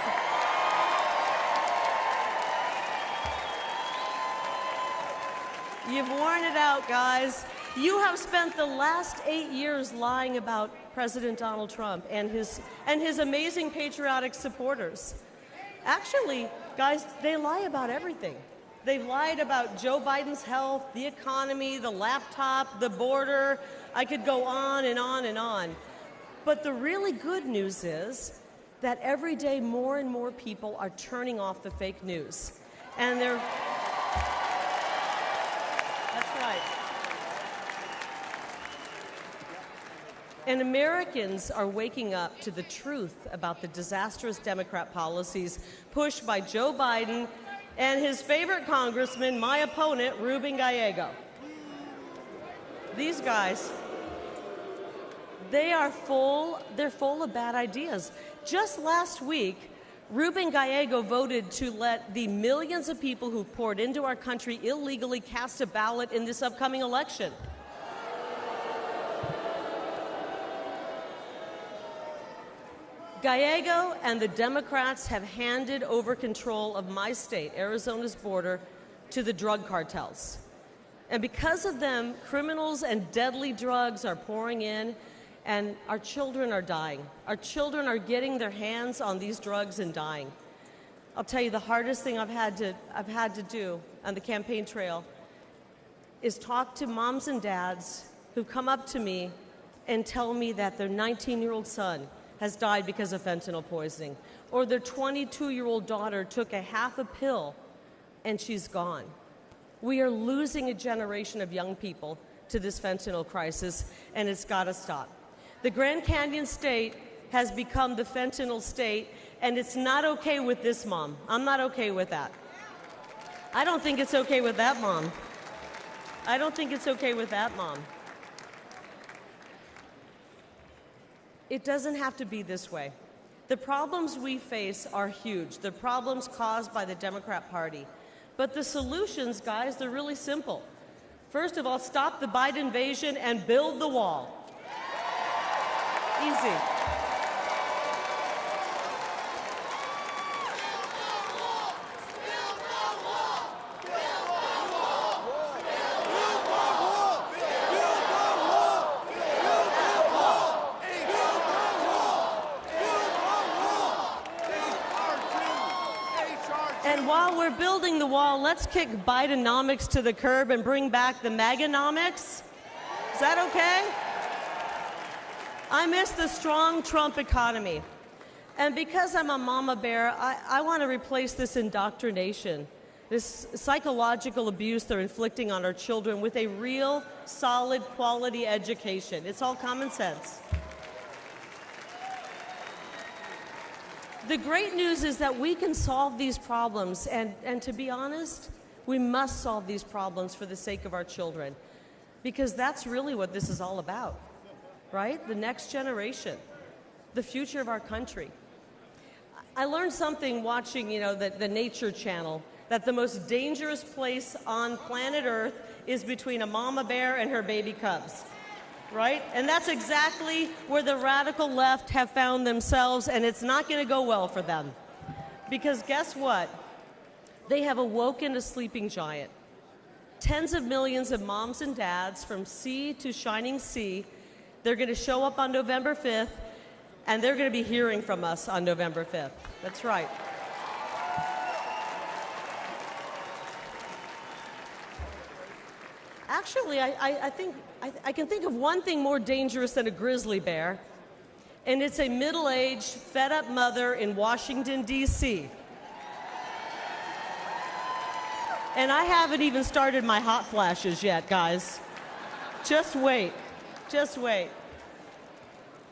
You've worn it out, guys. You have spent the last 8 years lying about President Donald Trump and his amazing patriotic supporters. Actually, guys, they lie about everything. They've lied about Joe Biden's health, the economy, the laptop, the border. I could go on and on and on. But the really good news is that every day more and more people are turning off the fake news. And they're... That's right. And Americans are waking up to the truth about the disastrous Democrat policies pushed by Joe Biden and his favorite congressman, my opponent, Rubio Gallego. These guys, they're full of bad ideas. Just last week, Rubio Gallego voted to let the millions of people who poured into our country illegally cast a ballot in this upcoming election. Gallego and the Democrats have handed over control of my state, Arizona's border, to the drug cartels. And because of them, criminals and deadly drugs are pouring in, and our children are dying. Our children are getting their hands on these drugs and dying. I'll tell you, the hardest thing I've had to do on the campaign trail is talk to moms and dads who've come up to me and tell me that their 19-year-old son has died because of fentanyl poisoning, or their 22-year-old daughter took a half a pill and she's gone. We are losing a generation of young people to this fentanyl crisis, and it's got to stop. The Grand Canyon state has become the fentanyl state, and it's not okay with this mom. I'm not okay with that. I don't think it's okay with that mom. I don't think it's okay with that mom. It doesn't have to be this way. The problems we face are huge, the problems caused by the Democrat Party. But the solutions, guys, they're really simple. First of all, stop the Biden invasion and build the wall. Easy. And while we're building the wall, let's kick Bidenomics to the curb and bring back the MAGAnomics. Is that okay? I miss the strong Trump economy. And because I'm a mama bear, I want to replace this indoctrination, this psychological abuse they're inflicting on our children with a real, solid, quality education. It's all common sense. The great news is that we can solve these problems, and to be honest, we must solve these problems for the sake of our children, because that's really what this is all about, right? The next generation, the future of our country. I learned something watching, the Nature Channel, that the most dangerous place on planet Earth is between a mama bear and her baby cubs. Right? And that's exactly where the radical left have found themselves, and it's not going to go well for them. Because guess what? They have awoken a sleeping giant. Tens of millions of moms and dads from sea to shining sea, they're going to show up on November 5th, and they're going to be hearing from us on November 5th. That's right. Actually, I can think of one thing more dangerous than a grizzly bear, and it's a middle-aged, fed-up mother in Washington, D.C. And I haven't even started my hot flashes yet, guys. Just wait. Just wait.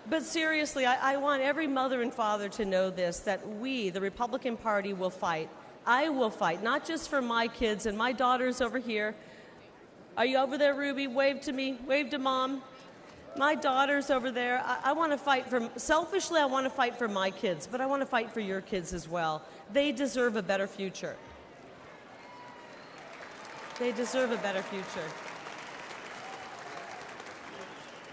But seriously, I want every mother and father to know this, that we, the Republican Party, will fight I will fight, not just for my kids and my daughters over here. Are you over there, Ruby? Wave to me. Wave to Mom. My daughter's over there. I want to fight for, selfishly, I want to fight for my kids, but I want to fight for your kids as well. They deserve a better future. They deserve a better future.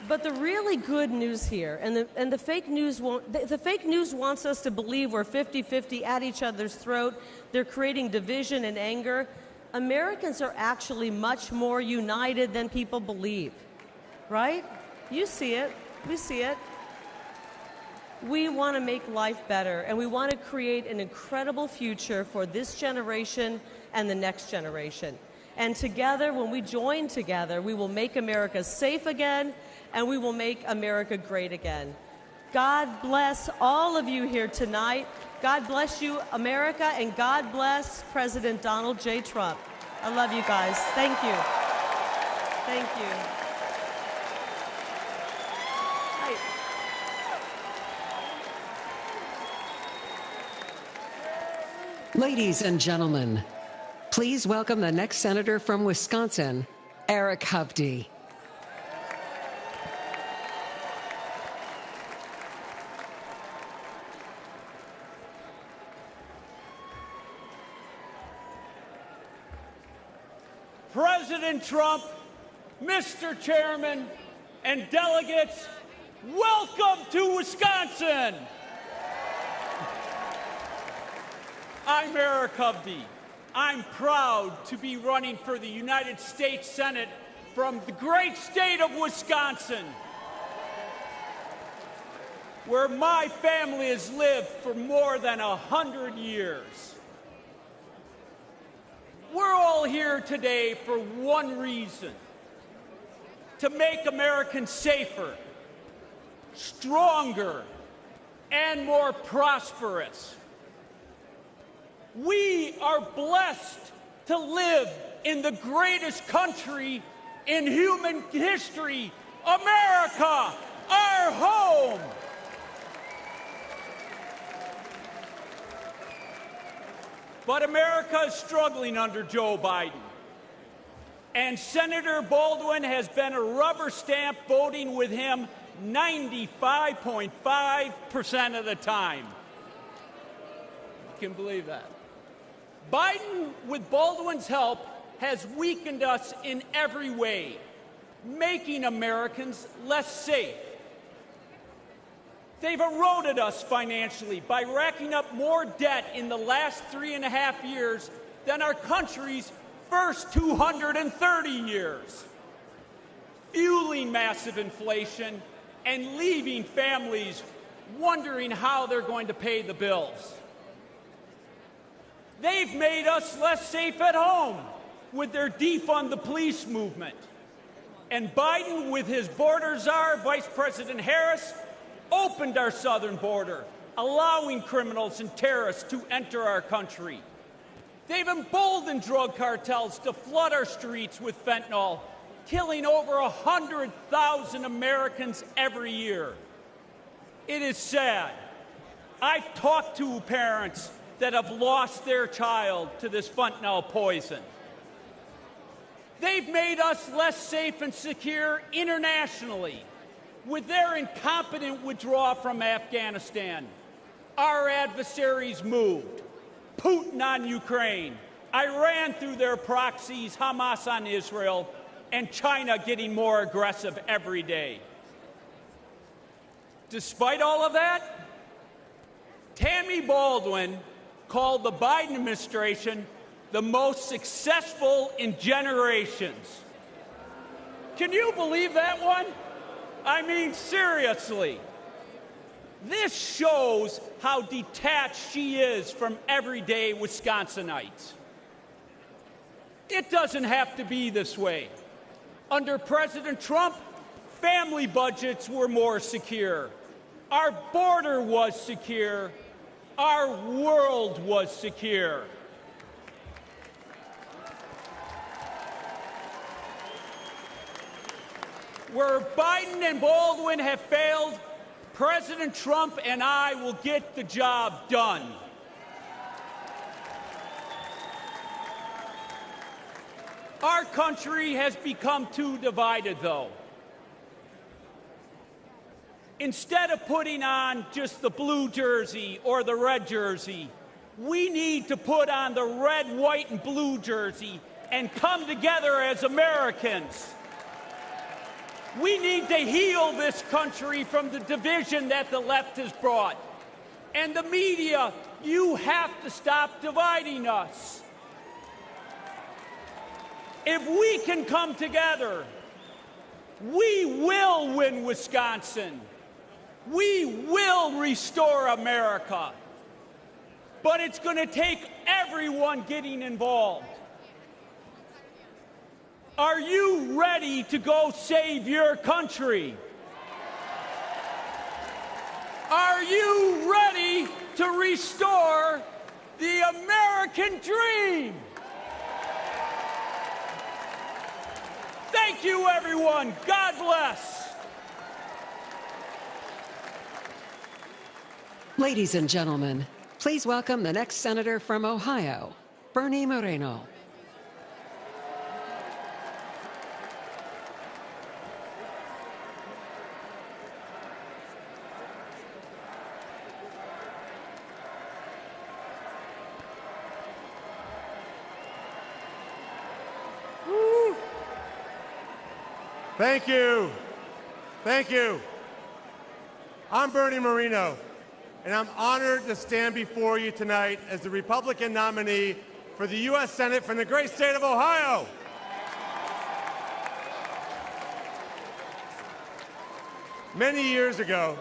But the really good news here, and the fake news the fake news wants us to believe we're 50-50 at each other's throat. They're creating division and anger. Americans are actually much more united than people believe, right? You see it. We see it. We want to make life better, and we want to create an incredible future for this generation and the next generation. And together, when we join together, we will make America safe again, and we will make America great again. God bless all of you here tonight. God bless you, America, and God bless President Donald J. Trump. I love you guys. Thank you. Thank you. Ladies and gentlemen, please welcome the next senator from Wisconsin, Eric Hovde. President Trump, Mr. Chairman, and delegates, welcome to Wisconsin. I'm Eric Hovde. I'm proud to be running for the United States Senate from the great state of Wisconsin, where my family has lived for more than 100 years. We're all here today for one reason: to make Americans safer, stronger, and more prosperous. We are blessed to live in the greatest country in human history, America, our home. But America is struggling under Joe Biden. And Senator Baldwin has been a rubber stamp voting with him 95.5% of the time. You can believe that. Biden, with Baldwin's help, has weakened us in every way, making Americans less safe. They've eroded us financially by racking up more debt in the last 3.5 years than our country's first 230 years, fueling massive inflation and leaving families wondering how they're going to pay the bills. They've made us less safe at home with their defund the police movement. And Biden, with his border czar, Vice President Harris, opened our southern border, allowing criminals and terrorists to enter our country. They've emboldened drug cartels to flood our streets with fentanyl, killing over 100,000 Americans every year. It is sad. I've talked to parents that have lost their child to this fentanyl poison. They've made us less safe and secure internationally with their incompetent withdrawal from Afghanistan. Our adversaries moved. Putin on Ukraine, Iran through their proxies, Hamas on Israel, and China getting more aggressive every day. Despite all of that, Tammy Baldwin called the Biden administration the most successful in generations. Can you believe that one? I mean, seriously. This shows how detached she is from everyday Wisconsinites. It doesn't have to be this way. Under President Trump, family budgets were more secure. Our border was secure. Our world was secure. Where Biden and Baldwin have failed, President Trump and I will get the job done. Our country has become too divided, though. Instead of putting on just the blue jersey or the red jersey, we need to put on the red, white, and blue jersey and come together as Americans. We need to heal this country from the division that the left has brought. And the media, you have to stop dividing us. If we can come together, we will win Wisconsin. We will restore America. But it's going to take everyone getting involved. Are you ready to go save your country? Are you ready to restore the American dream? Thank you, everyone. God bless. Ladies and gentlemen, please welcome the next senator from Ohio, Bernie Moreno. Thank you. Thank you. I'm Bernie Moreno, and I'm honored to stand before you tonight as the Republican nominee for the U.S. Senate from the great state of Ohio. Many years ago,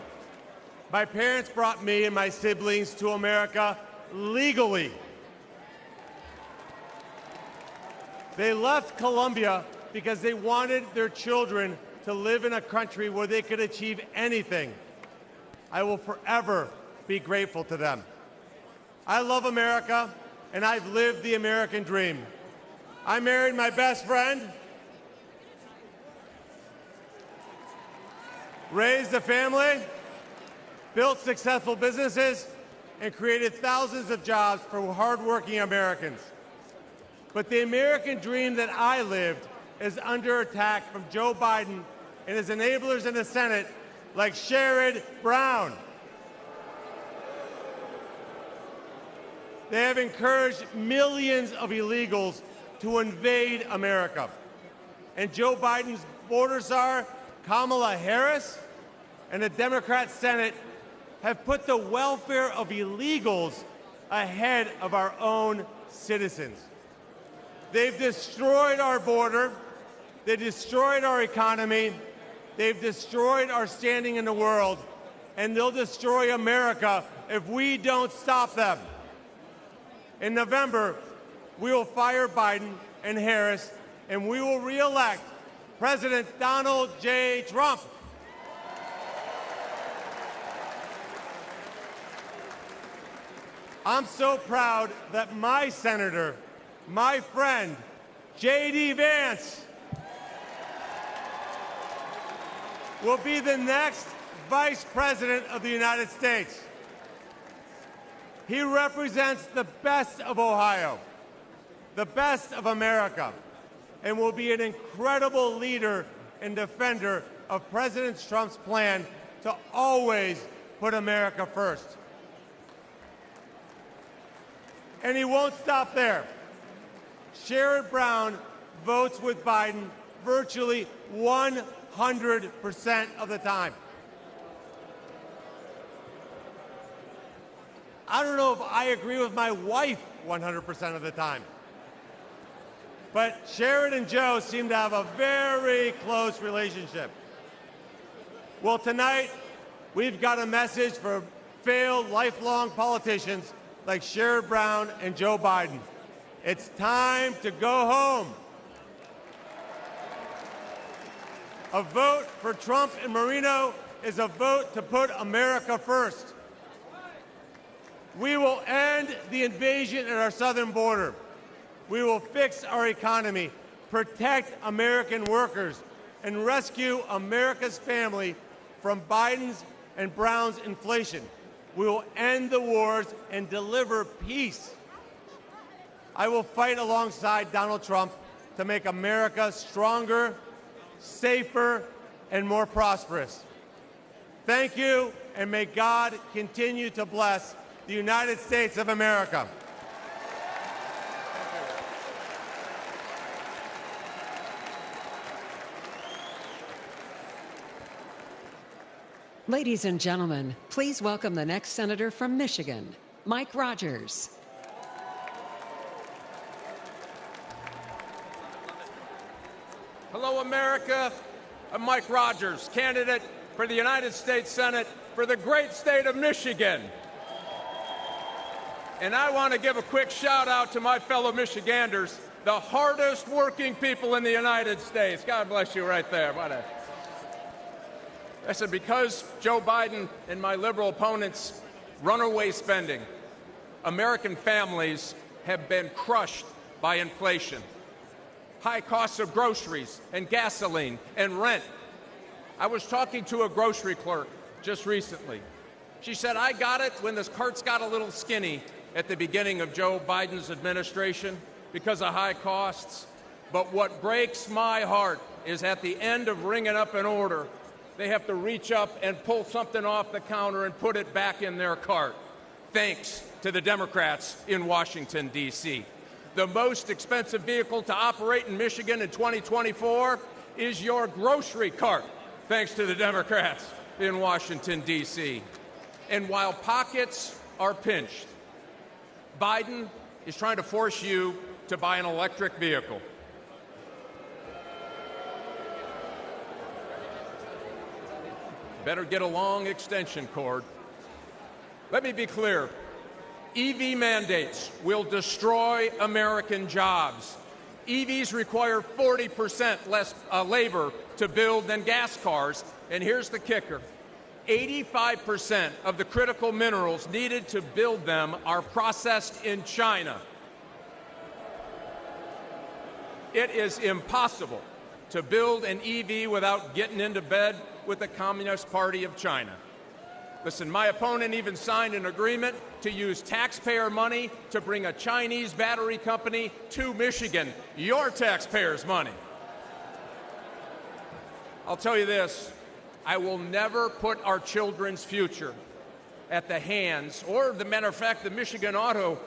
my parents brought me and my siblings to America legally. They left Colombia because they wanted their children to live in a country where they could achieve anything. I will forever be grateful to them. I love America, and I've lived the American dream. I married my best friend, raised a family, built successful businesses, and created thousands of jobs for hardworking Americans. But the American dream that I lived is under attack from Joe Biden and his enablers in the Senate like Sherrod Brown. They have encouraged millions of illegals to invade America. And Joe Biden's border czar, Kamala Harris, and the Democrat Senate have put the welfare of illegals ahead of our own citizens. They've destroyed our border. They destroyed our economy. They've destroyed our standing in the world. And they'll destroy America if we don't stop them. In November, we will fire Biden and Harris, and we will re-elect President Donald J. Trump. I'm so proud that my senator, my friend, J.D. Vance, will be the next Vice President of the United States. He represents the best of Ohio, the best of America, and will be an incredible leader and defender of President Trump's plan to always put America first. And he won't stop there. Sherrod Brown votes with Biden virtually 100% of the time. I don't know if I agree with my wife 100% of the time. But Sherrod and Joe seem to have a very close relationship. Well, tonight, we've got a message for failed lifelong politicians like Sherrod Brown and Joe Biden. It's time to go home. A vote for Trump and Moreno is a vote to put America first. We will end the invasion at our southern border. We will fix our economy, protect American workers, and rescue America's family from Biden's and Brown's inflation. We will end the wars and deliver peace. I will fight alongside Donald Trump to make America stronger, safer, and more prosperous. Thank you, and may God continue to bless the United States of America. Ladies and gentlemen, please welcome the next senator from Michigan, Mike Rogers. Hello, America. I'm Mike Rogers, candidate for the United States Senate for the great state of Michigan. And I want to give a quick shout out to my fellow Michiganders, the hardest working people in the United States. God bless you right there. I said, because Joe Biden and my liberal opponents' runaway spending, American families have been crushed by inflation. High costs of groceries and gasoline and rent. I was talking to a grocery clerk just recently. She said, I got it when this carts got a little skinny at the beginning of Joe Biden's administration because of high costs. But what breaks my heart is at the end of ringing up an order, they have to reach up and pull something off the counter and put it back in their cart, thanks to the Democrats in Washington, D.C. The most expensive vehicle to operate in Michigan in 2024 is your grocery cart, thanks to the Democrats in Washington, D.C. And while pockets are pinched, Biden is trying to force you to buy an electric vehicle. Better get a long extension cord. Let me be clear. EV mandates will destroy American jobs. EVs require 40% less labor to build than gas cars. And here's the kicker. 85% of the critical minerals needed to build them are processed in China. It is impossible to build an EV without getting into bed with the Communist Party of China. Listen, my opponent even signed an agreement to use taxpayer money to bring a Chinese battery company to Michigan, your taxpayers' money. I'll tell you this, I will never put our children's future at the hands, or the matter of fact, the Michigan auto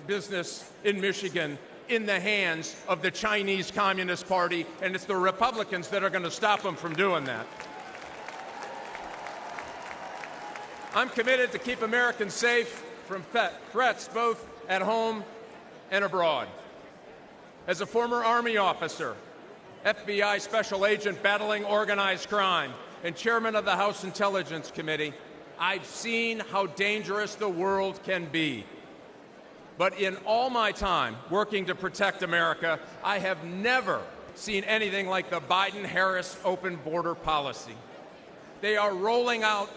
business in Michigan, in the hands of the Chinese Communist Party, and it's the Republicans that are going to stop them from doing that. I'm committed to keep Americans safe from threats both at home and abroad. As a former Army officer, FBI special agent battling organized crime, and chairman of the House Intelligence Committee, I've seen how dangerous the world can be. But in all my time working to protect America, I have never seen anything like the Biden-Harris open border policy. They are rolling out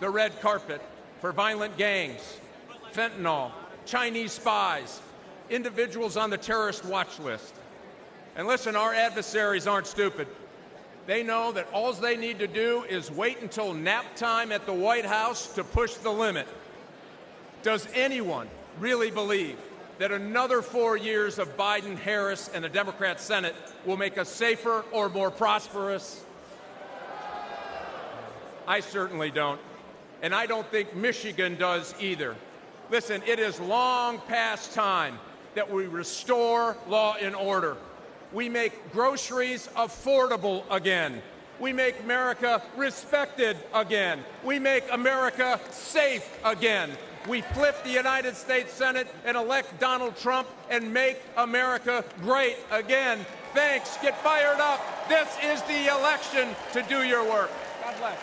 the red carpet for violent gangs, fentanyl, Chinese spies, individuals on the terrorist watch list. And listen, our adversaries aren't stupid. They know that all they need to do is wait until nap time at the White House to push the limit. Does anyone really believe that another 4 years of Biden, Harris, and the Democrat Senate will make us safer or more prosperous? I certainly don't. And I don't think Michigan does either. Listen, it is long past time that we restore law and order. We make groceries affordable again. We make America respected again. We make America safe again. We flip the United States Senate and elect Donald Trump and make America great again. Thanks. Get fired up. This is the election to do your work. God bless.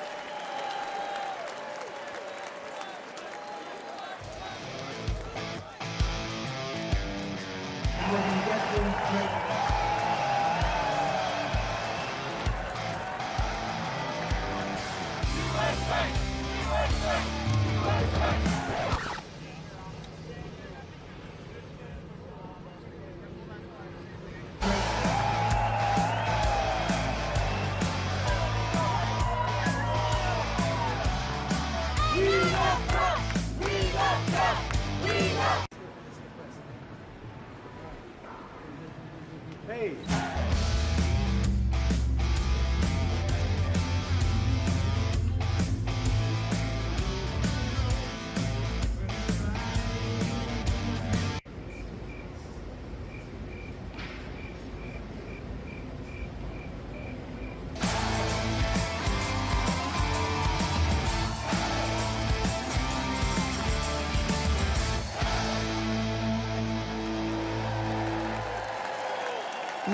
Hey, Milwaukee.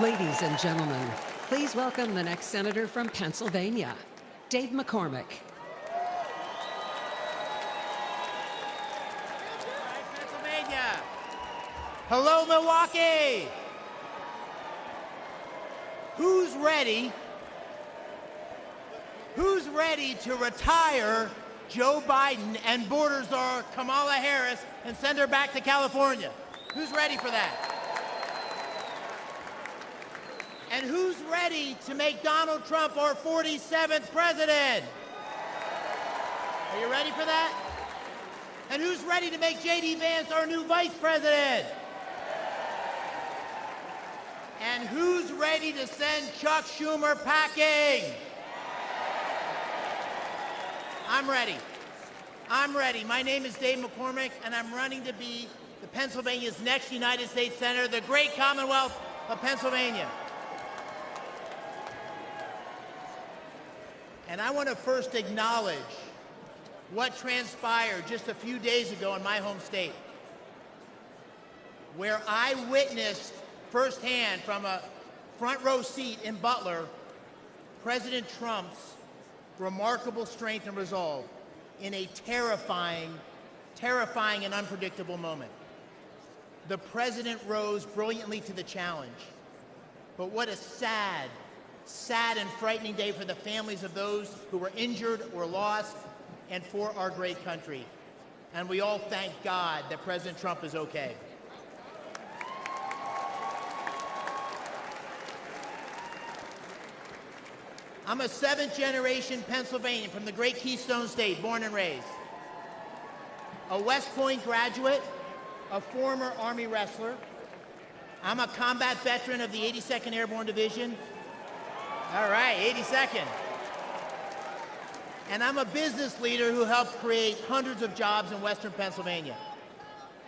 Ladies and gentlemen, please welcome the next senator from Pennsylvania, Dave McCormick. Pennsylvania. Hello, Milwaukee. Who's ready? Who's ready to retire Joe Biden and border czar Kamala Harris and send her back to California? Who's ready for that? And who's ready to make Donald Trump our 47th president? Are you ready for that? And who's ready to make J.D. Vance our new vice president? And who's ready to send Chuck Schumer packing? I'm ready. I'm ready. My name is Dave McCormick, and I'm running to be the Pennsylvania's next United States Senator, the great Commonwealth of Pennsylvania. And I want to first acknowledge what transpired just a few days ago in my home state, where I witnessed firsthand from a front row seat in Butler, President Trump's remarkable strength and resolve in a terrifying and unpredictable moment. The president rose brilliantly to the challenge. But what a sad and frightening day for the families of those who were injured or lost, and for our great country. And we all thank God that President Trump is okay. I'm a seventh-generation Pennsylvanian from the great Keystone State, born and raised. A West Point graduate, a former Army wrestler. I'm a combat veteran of the 82nd Airborne Division. All right, 82nd. And I'm a business leader who helped create hundreds of jobs in Western Pennsylvania.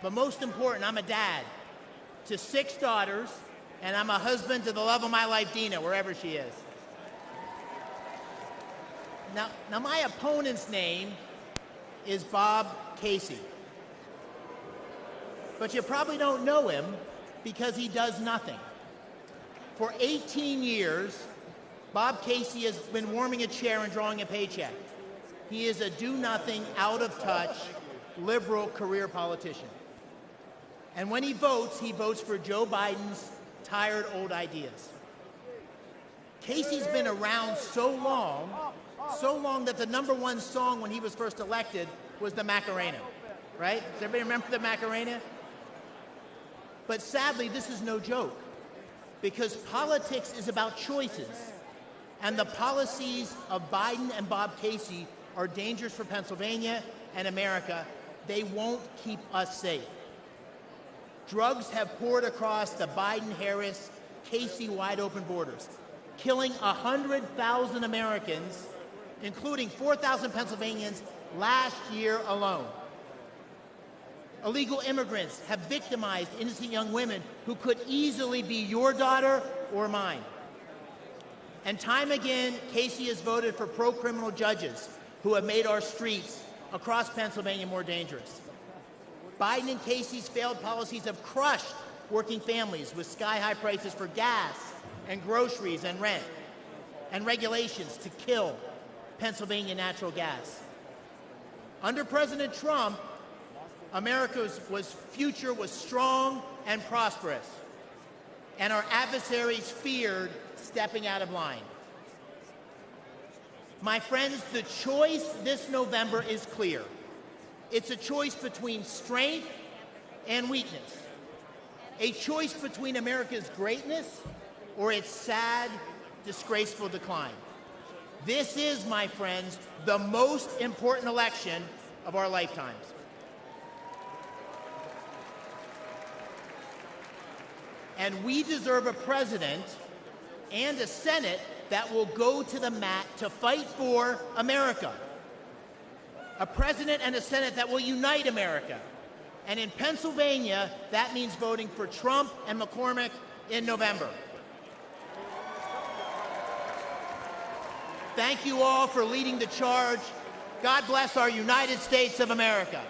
But most important, I'm a dad to 6 daughters, and I'm a husband to the love of my life, Dina, wherever she is. Now my opponent's name is Bob Casey. But you probably don't know him because he does nothing. For 18 years, Bob Casey has been warming a chair and drawing a paycheck. He is a do-nothing, out-of-touch, liberal career politician. And when he votes for Joe Biden's tired old ideas. Casey's been around so long that the #1 song when he was first elected was the Macarena, right? Does everybody remember the Macarena? But sadly, this is no joke, because politics is about choices. And the policies of Biden and Bob Casey are dangerous for Pennsylvania and America. They won't keep us safe. Drugs have poured across the Biden-Harris, Casey wide-open borders, killing 100,000 Americans, including 4,000 Pennsylvanians last year alone. Illegal immigrants have victimized innocent young women who could easily be your daughter or mine. And time again, Casey has voted for pro-criminal judges who have made our streets across Pennsylvania more dangerous. Biden and Casey's failed policies have crushed working families with sky-high prices for gas and groceries and rent, and regulations to kill Pennsylvania natural gas. Under President Trump, America's future was strong and prosperous, and our adversaries feared stepping out of line. My friends, the choice this November is clear. It's a choice between strength and weakness, a choice between America's greatness or its sad, disgraceful decline. This is, my friends, the most important election of our lifetimes. And we deserve a president and a Senate that will go to the mat to fight for America. A president and a Senate that will unite America. And in Pennsylvania, that means voting for Trump and McCormick in November. Thank you all for leading the charge. God bless our United States of America.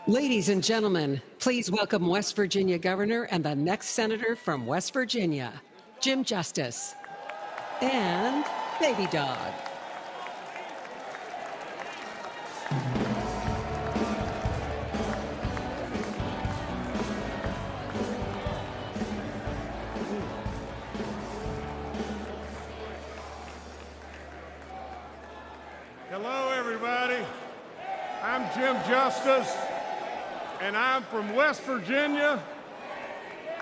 Ladies and gentlemen, please welcome West Virginia Governor and the next Senator from West Virginia, Jim Justice, and Baby Dog. Hello, everybody. I'm Jim Justice, and I'm from West Virginia,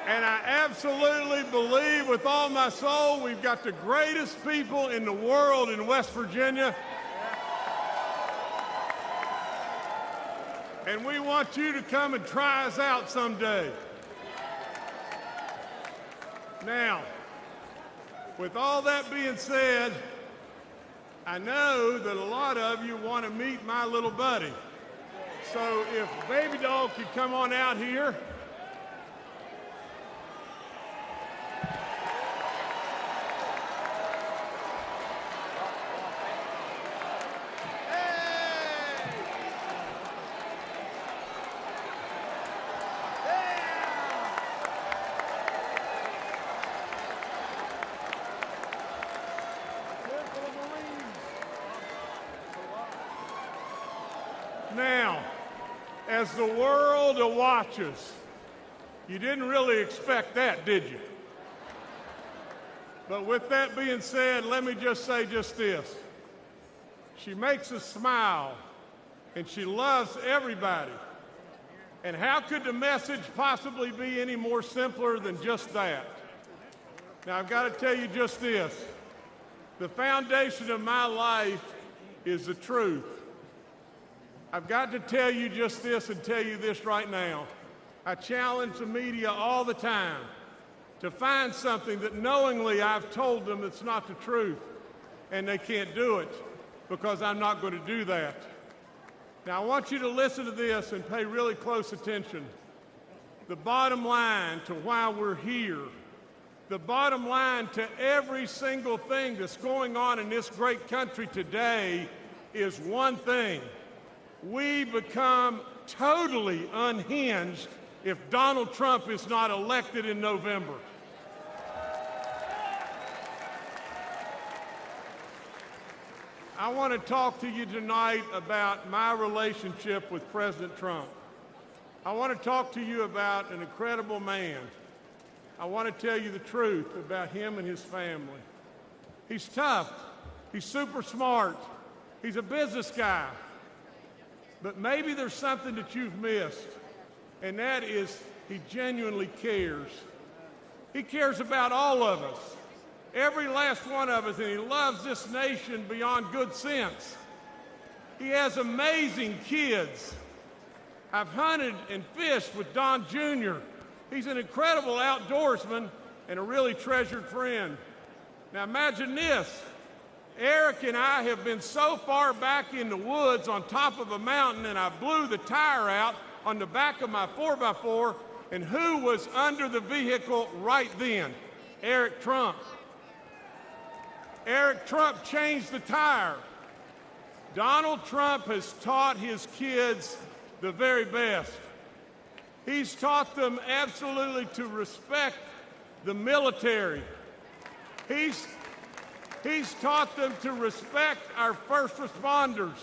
and I absolutely believe with all my soul we've got the greatest people in the world in West Virginia. And we want you to come and try us out someday. Now, with all that being said, I know that a lot of you want to meet my little buddy. So if Baby Dog could come on out here. Now, as the world watches, you didn't really expect that, did you? But with that being said, let me just say just this. She makes us smile, and she loves everybody. And how could the message possibly be any more simpler than just that? Now, I've got to tell you just this. The foundation of my life is the truth. I've got to tell you just this and tell you this right now. I challenge the media all the time to find something that knowingly I've told them it's not the truth, and they can't do it because I'm not going to do that. Now, I want you to listen to this and pay really close attention. The bottom line to why we're here, the bottom line to every single thing that's going on in this great country today is one thing. We become totally unhinged if Donald Trump is not elected in November. I want to talk to you tonight about my relationship with President Trump. I want to talk to you about an incredible man. I want to tell you the truth about him and his family. He's tough. He's super smart. He's a business guy. But maybe there's something that you've missed, and that is he genuinely cares. He cares about all of us, every last one of us, and he loves this nation beyond good sense. He has amazing kids. I've hunted and fished with Don Jr. He's an incredible outdoorsman and a really treasured friend. Now imagine this. Eric and I have been so far back in the woods on top of a mountain, and I blew the tire out on the back of my 4x4, and who was under the vehicle right then? Eric Trump. Eric Trump changed the tire. Donald Trump has taught his kids the very best. He's taught them absolutely to respect the military. He's taught them to respect our first responders.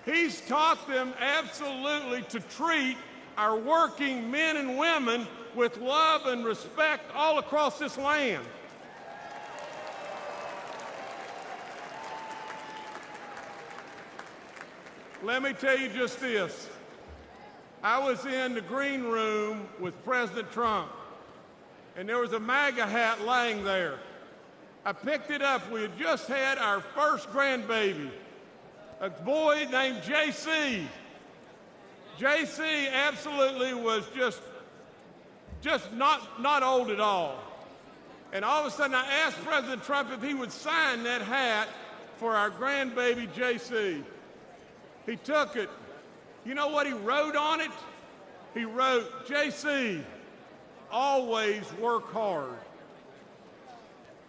He's taught them absolutely to treat our working men and women with love and respect all across this land. Let me tell you just this. I was in the green room with President Trump, and there was a MAGA hat laying there. I picked it up. We had just had our first grandbaby, a boy named JC. JC absolutely was just not old at all. And all of a sudden I asked President Trump if he would sign that hat for our grandbaby JC. He took it. You know what he wrote on it? He wrote, JC, always work hard.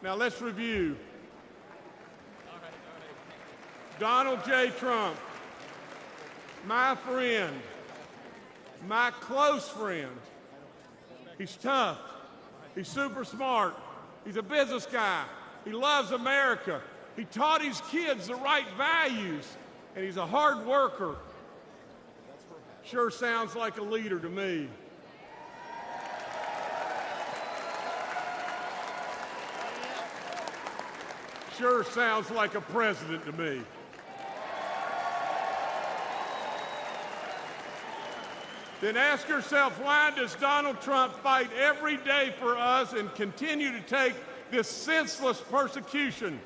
Now let's review. Donald J. Trump, my friend, my close friend. He's tough. He's super smart. He's a business guy. He loves America. He taught his kids the right values, and he's a hard worker. Sure sounds like a leader to me. Sure sounds like a president to me. Then ask yourself, why does Donald Trump fight every day for us and continue to take this senseless persecution?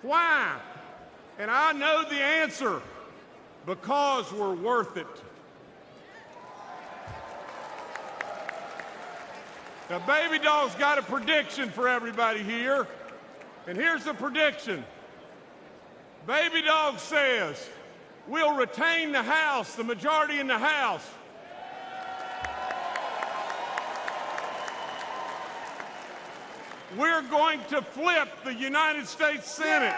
Why? And I know the answer. Because we're worth it. Now, Baby Doll's got a prediction for everybody here. And here's the prediction. Baby Dog says, we'll retain the House, the majority in the House. We're going to flip the United States Senate.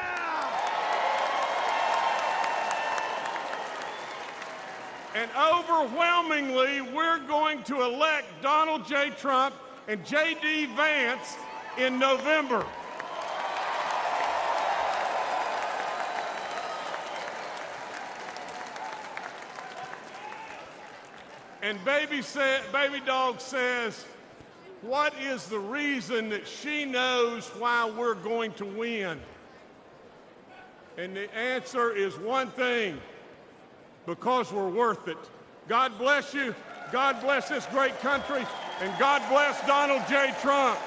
And overwhelmingly, we're going to elect Donald J. Trump and J.D. Vance in November. And baby dog says, what is the reason that she knows why we're going to win? And the answer is one thing: because we're worth it. God bless you. God bless this great country. And God bless Donald J. Trump.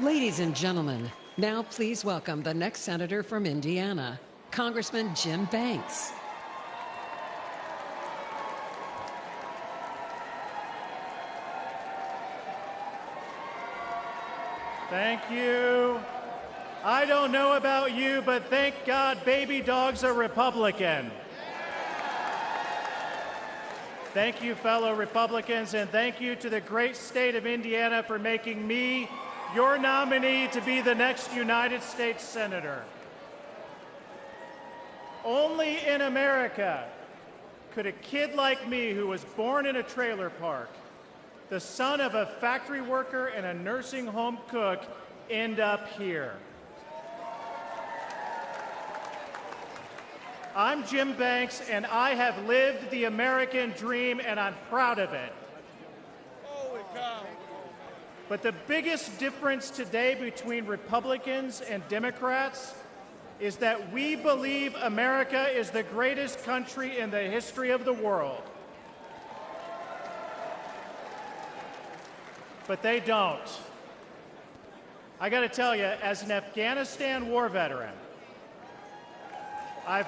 Ladies and gentlemen, now please welcome the next senator from Indiana, Congressman Jim Banks. Thank you. I don't know about you, but thank God baby dogs are Republican. Thank you, fellow Republicans, and thank you to the great state of Indiana for making me your nominee to be the next United States Senator. Only in America could a kid like me, who was born in a trailer park, the son of a factory worker and a nursing home cook, end up here. I'm Jim Banks, and I have lived the American dream, and I'm proud of it. Holy cow. But the biggest difference today between Republicans and Democrats is that we believe America is the greatest country in the history of the world. But they don't. I got to tell you, as an Afghanistan war veteran, I've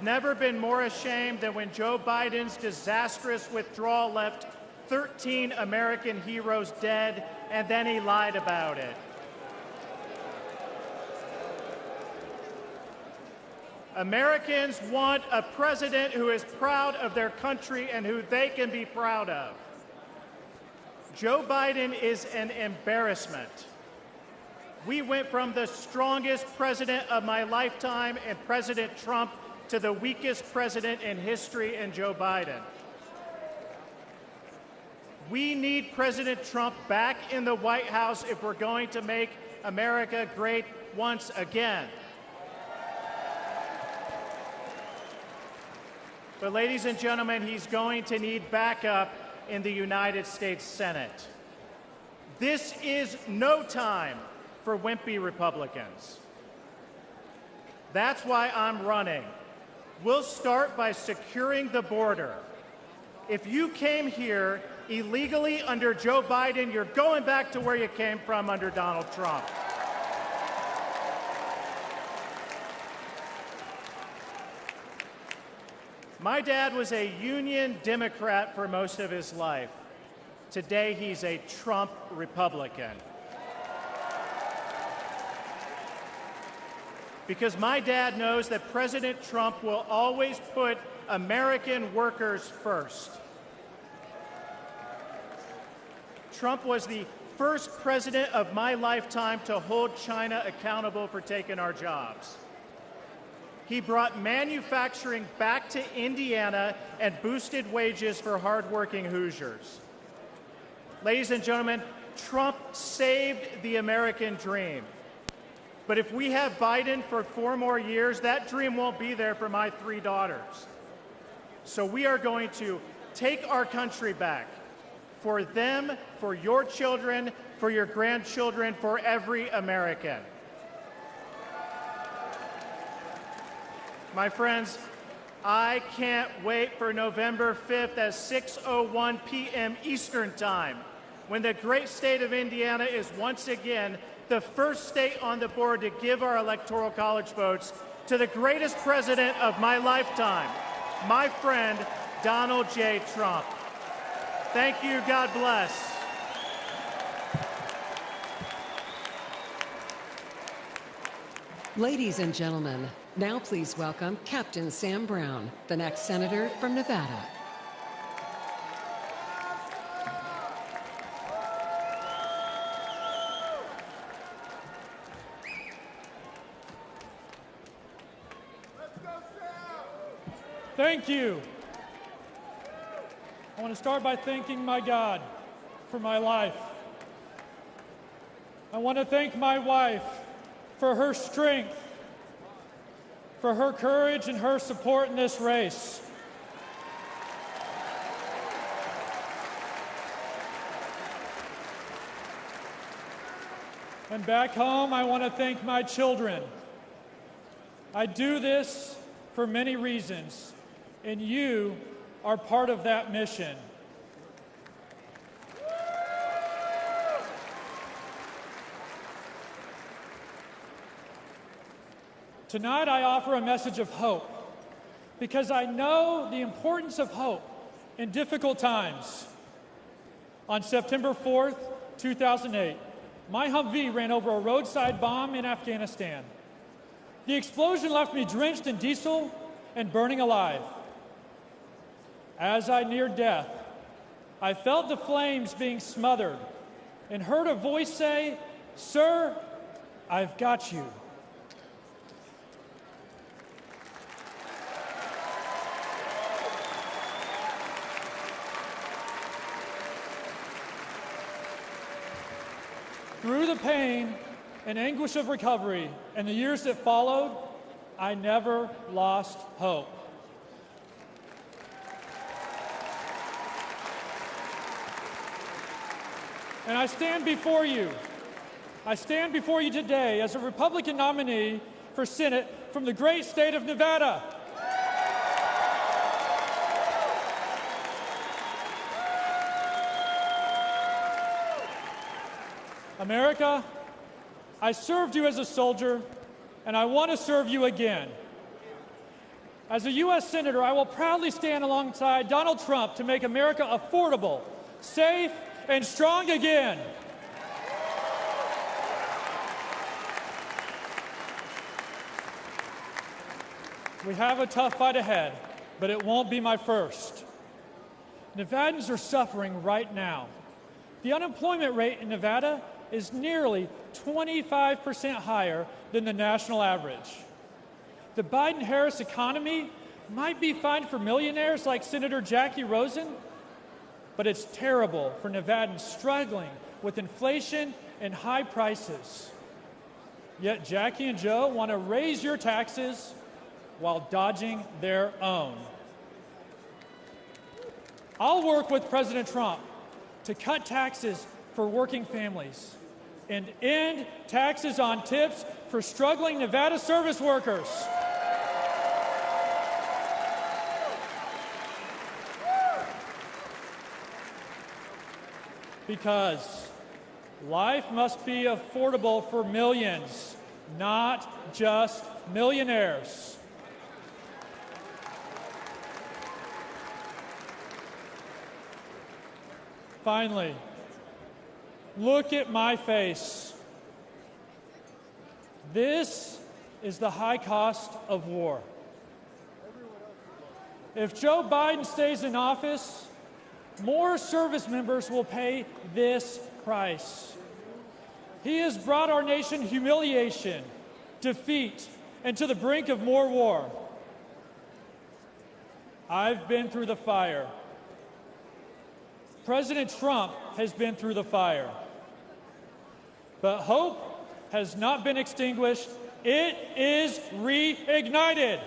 never been more ashamed than when Joe Biden's disastrous withdrawal left 13 American heroes dead, and then he lied about it. Americans want a president who is proud of their country and who they can be proud of. Joe Biden is an embarrassment. We went from the strongest president of my lifetime in President Trump to the weakest president in history in Joe Biden. We need President Trump back in the White House if we're going to make America great once again. But ladies and gentlemen, he's going to need backup in the United States Senate. This is no time for wimpy Republicans. That's why I'm running. We'll start by securing the border. If you came here illegally under Joe Biden, you're going back to where you came from under Donald Trump. My dad was a Union Democrat for most of his life. Today, he's a Trump Republican. Because my dad knows that President Trump will always put American workers first. Trump was the first president of my lifetime to hold China accountable for taking our jobs. He brought manufacturing back to Indiana and boosted wages for hardworking Hoosiers. Ladies and gentlemen, Trump saved the American dream. But if we have Biden for 4 more years, that dream won't be there for my 3 daughters. So we are going to take our country back for them, for your children, for your grandchildren, for every American. My friends, I can't wait for November 5th at 6:01 p.m. Eastern Time, when the great state of Indiana is once again the first state on the board to give our Electoral College votes to the greatest president of my lifetime, my friend, Donald J. Trump. Thank you. God bless. Ladies and gentlemen, now please welcome Captain Sam Brown, the next senator from Nevada. Thank you. I want to start by thanking my God for my life. I want to thank my wife for her strength, for her courage and her support in this race. And back home, I want to thank my children. I do this for many reasons, and you are part of that mission. Tonight, I offer a message of hope, because I know the importance of hope in difficult times. On September 4th, 2008, my Humvee ran over a roadside bomb in Afghanistan. The explosion left me drenched in diesel and burning alive. As I neared death, I felt the flames being smothered and heard a voice say, "Sir, I've got you." Through the pain and anguish of recovery and the years that followed, I never lost hope. And I stand before you. I stand before you today as a Republican nominee for Senate from the great state of Nevada. America, I served you as a soldier, and I want to serve you again. As a U.S. Senator, I will proudly stand alongside Donald Trump to make America affordable, safe, and strong again. We have a tough fight ahead, but it won't be my first. Nevadans are suffering right now. The unemployment rate in Nevada is nearly 25% higher than the national average. The Biden-Harris economy might be fine for millionaires like Senator Jackie Rosen, but it's terrible for Nevadans struggling with inflation and high prices. Yet Jackie and Joe want to raise your taxes while dodging their own. I'll work with President Trump to cut taxes for working families, and end taxes on tips for struggling Nevada service workers. Because life must be affordable for millions, not just millionaires. Finally, look at my face. This is the high cost of war. If Joe Biden stays in office, more service members will pay this price. He has brought our nation humiliation, defeat, and to the brink of more war. I've been through the fire. President Trump has been through the fire. But hope has not been extinguished. It is reignited.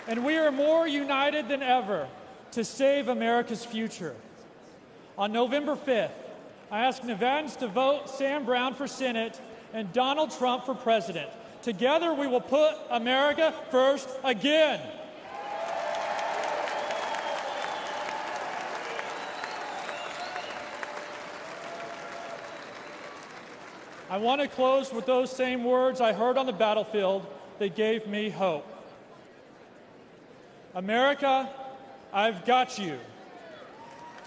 And we are more united than ever to save America's future. On November 5th, I asked Nevadans to vote Sam Brown for Senate and Donald Trump for President. Together, we will put America first again. I want to close with those same words I heard on the battlefield that gave me hope. America, I've got you.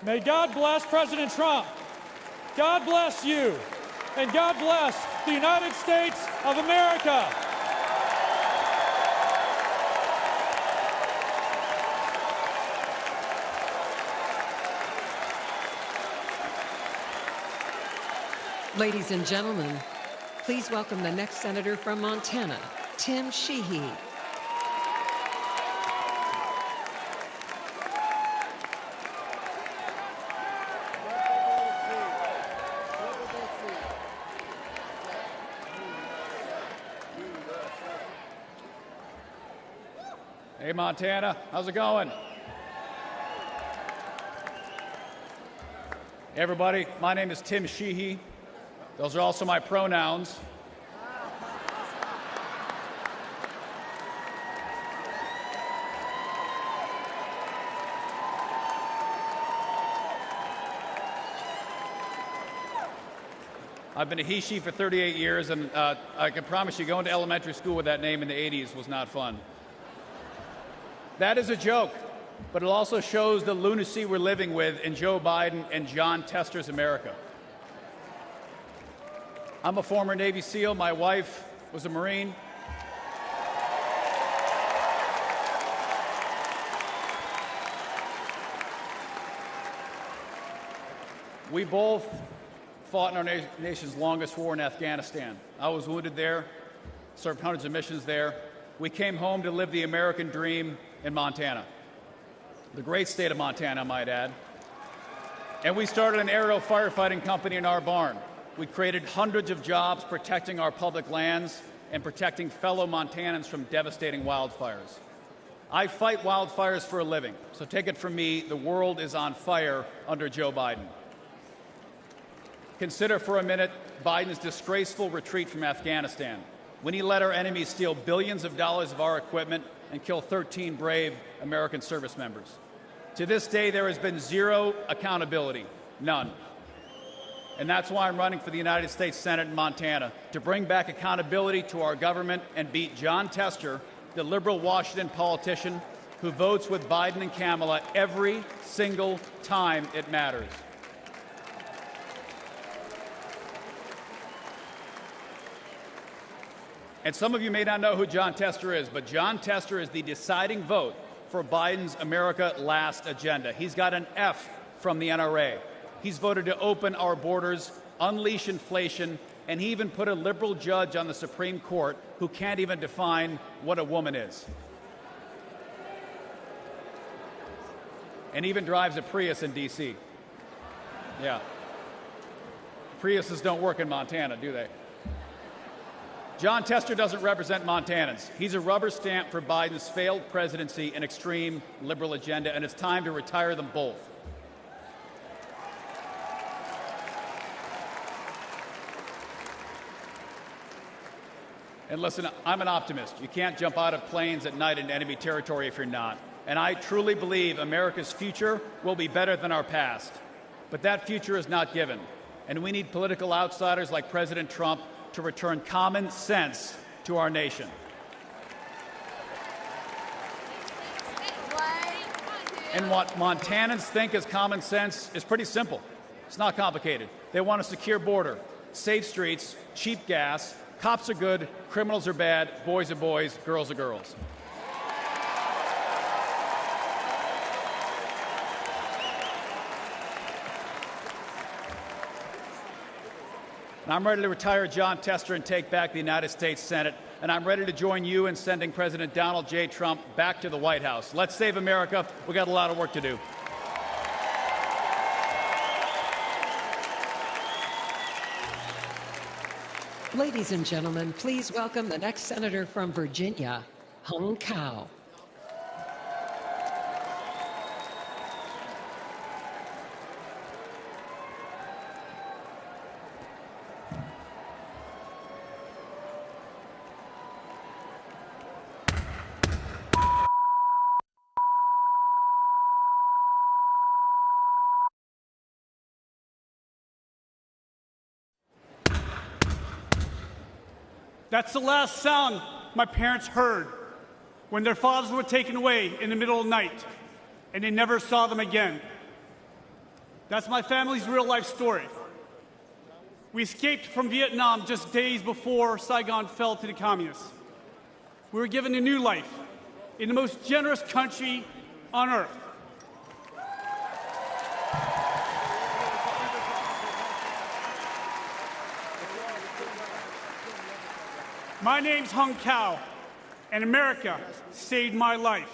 May God bless President Trump. God bless you. And God bless the United States of America. Ladies and gentlemen, please welcome the next senator from Montana, Tim Sheehy. Hey, Montana, how's it going? Hey, everybody, my name is Tim Sheehy. Those are also my pronouns. I've been a he-she for 38 years, and I can promise you going to elementary school with that name in the 80s was not fun. That is a joke, but it also shows the lunacy we're living with in Joe Biden and John Tester's America. I'm a former Navy SEAL. My wife was a Marine. We both fought in our nation's longest war in Afghanistan. I was wounded there, served hundreds of missions there. We came home to live the American dream in Montana, the great state of Montana, I might add. And we started an aerial firefighting company in our barn. We created hundreds of jobs protecting our public lands and protecting fellow Montanans from devastating wildfires. I fight wildfires for a living, so take it from me, the world is on fire under Joe Biden. Consider for a minute Biden's disgraceful retreat from Afghanistan, when he let our enemies steal billions of dollars of our equipment and kill 13 brave American service members. To this day, there has been zero accountability, none. And that's why I'm running for the United States Senate in Montana, to bring back accountability to our government and beat John Tester, the liberal Washington politician who votes with Biden and Kamala every single time it matters. And some of you may not know who John Tester is, but John Tester is the deciding vote for Biden's America Last agenda. He's got an F from the NRA. He's voted to open our borders, unleash inflation, and he even put a liberal judge on the Supreme Court who can't even define what a woman is. And even drives a Prius in D.C. Yeah. Priuses don't work in Montana, do they? John Tester doesn't represent Montanans. He's a rubber stamp for Biden's failed presidency and extreme liberal agenda, and it's time to retire them both. And listen, I'm an optimist. You can't jump out of planes at night into enemy territory if you're not. And I truly believe America's future will be better than our past. But that future is not given. And we need political outsiders like President Trump to return common sense to our nation. And what Montanans think is common sense is pretty simple. It's not complicated. They want a secure border, safe streets, cheap gas. Cops are good, criminals are bad, boys are boys, girls are girls. And I'm ready to retire John Tester and take back the United States Senate. And I'm ready to join you in sending President Donald J. Trump back to the White House. Let's save America. We've got a lot of work to do. Ladies and gentlemen, please welcome the next senator from Virginia, Hung Cao. That's the last sound my parents heard when their fathers were taken away in the middle of the night, and they never saw them again. That's my family's real-life story. We escaped from Vietnam just days before Saigon fell to the communists. We were given a new life in the most generous country on earth. My name's Hung Cao, and America saved my life.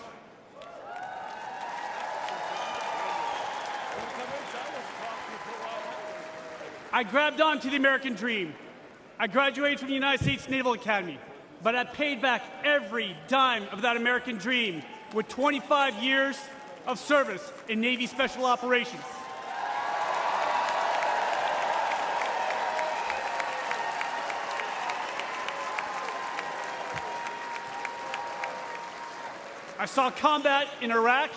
I grabbed onto the American dream. I graduated from the United States Naval Academy, but I paid back every dime of that American dream with 25 years of service in Navy Special Operations. I saw combat in Iraq,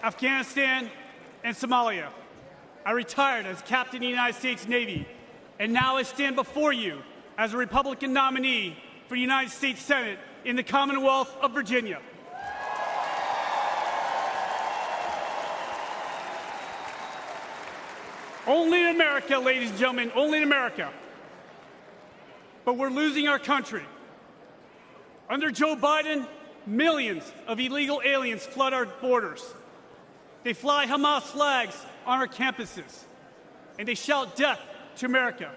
Afghanistan, and Somalia. I retired as captain of the United States Navy, and now I stand before you as a Republican nominee for the United States Senate in the Commonwealth of Virginia. Only in America, ladies and gentlemen, only in America. But we're losing our country. Under Joe Biden, millions of illegal aliens flood our borders. They fly Hamas flags on our campuses, and they shout death to America.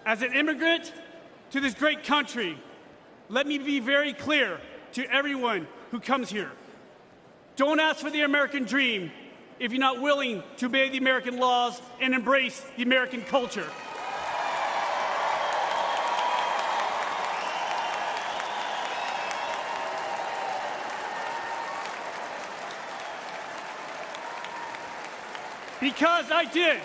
As an immigrant to this great country, let me be very clear to everyone who comes here. Don't ask for the American dream if you're not willing to obey the American laws and embrace the American culture. Because I did.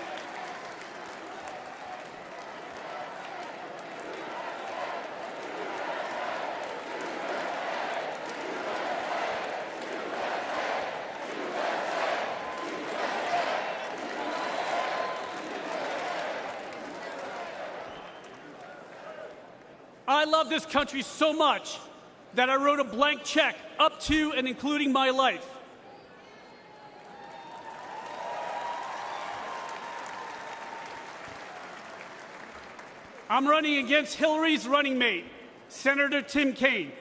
I love this country so much that I wrote a blank check up to and including my life. I'm running against Hillary's running mate, Senator Tim Kaine.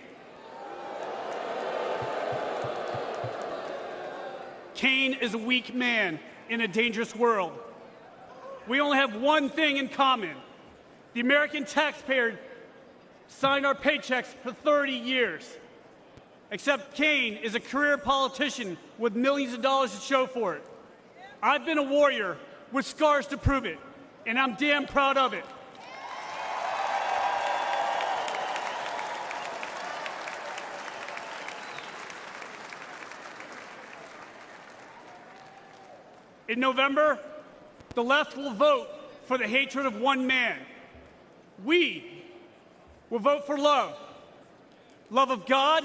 Kaine is a weak man in a dangerous world. We only have one thing in common. The American taxpayer signed our paychecks for 30 years. Except Kaine is a career politician with millions of dollars to show for it. I've been a warrior with scars to prove it, and I'm damn proud of it. In November, the left will vote for the hatred of one man. We will vote for love. Love of God,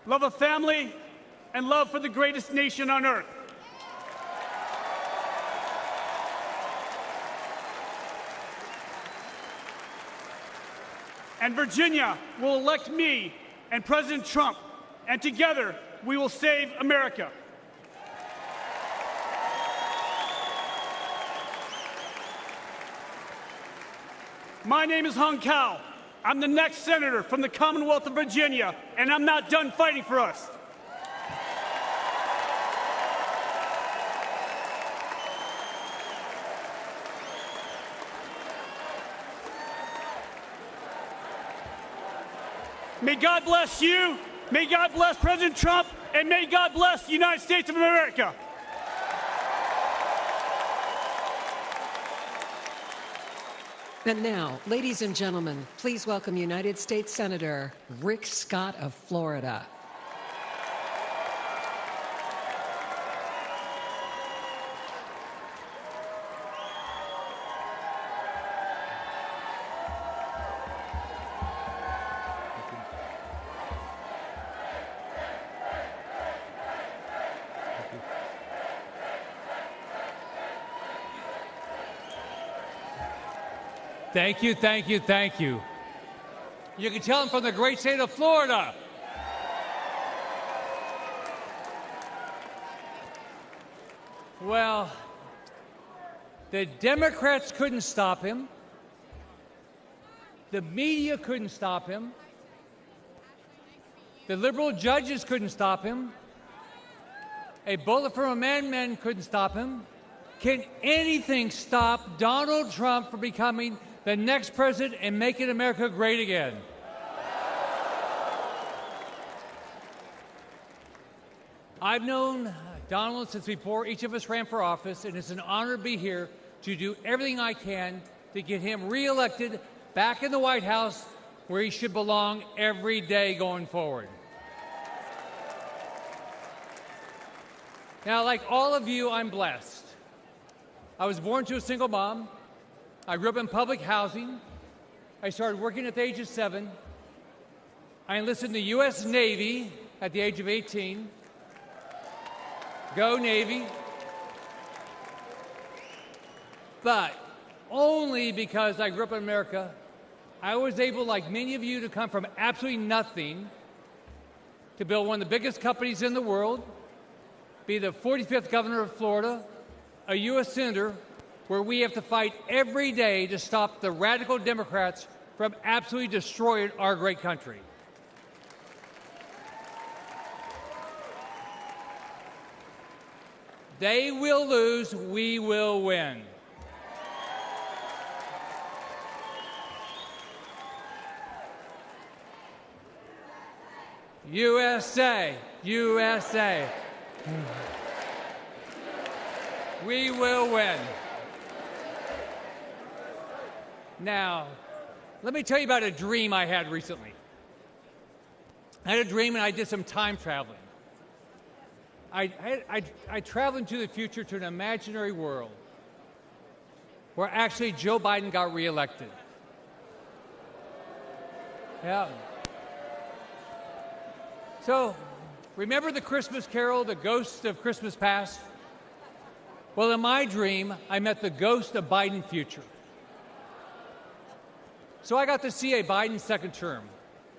love of family, and love for the greatest nation on earth. And Virginia will elect me and President Trump, and together we will save America. My name is Hung Cao. I'm the next senator from the Commonwealth of Virginia, and I'm not done fighting for us. May God bless you, may God bless President Trump, and may God bless the United States of America. And now, ladies and gentlemen, please welcome United States Senator Rick Scott of Florida. Thank you, thank you, thank you. You can tell I'm from the great state of Florida. Well, the Democrats couldn't stop him. The media couldn't stop him. The liberal judges couldn't stop him. A bullet from a madman couldn't stop him. Can anything stop Donald Trump from becoming the next president and making America great again? I've known Donald since before each of us ran for office, and it's an honor to be here to do everything I can to get him reelected back in the White House where he should belong every day going forward. Now, like all of you, I'm blessed. I was born to a single mom. I grew up in public housing. I started working at the age of 7. I enlisted in the U.S. Navy at the age of 18. Go Navy. But only because I grew up in America, I was able, like many of you, to come from absolutely nothing to build one of the biggest companies in the world, be the 45th governor of Florida, a U.S. senator, where we have to fight every day to stop the radical Democrats from absolutely destroying our great country. They will lose, we will win. USA, USA. We will win. Now, let me tell you about a dream I had recently. I had a dream and I did some time traveling. I traveled into the future to an imaginary world where actually Joe Biden got reelected. Yeah. So, remember the Christmas Carol, the ghost of Christmas past? Well, in my dream, I met the ghost of Biden future. So I got to see a Biden second term.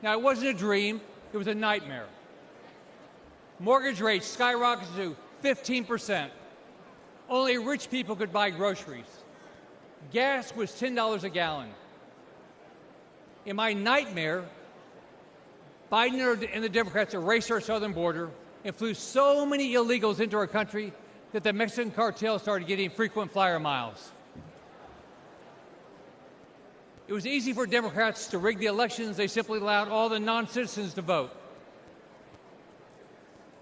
Now, it wasn't a dream, it was a nightmare. Mortgage rates skyrocketed to 15%. Only rich people could buy groceries. Gas was $10 a gallon. In my nightmare, Biden and the Democrats erased our southern border and flew so many illegals into our country that the Mexican cartel started getting frequent flyer miles. It was easy for Democrats to rig the elections. They simply allowed all the non-citizens to vote.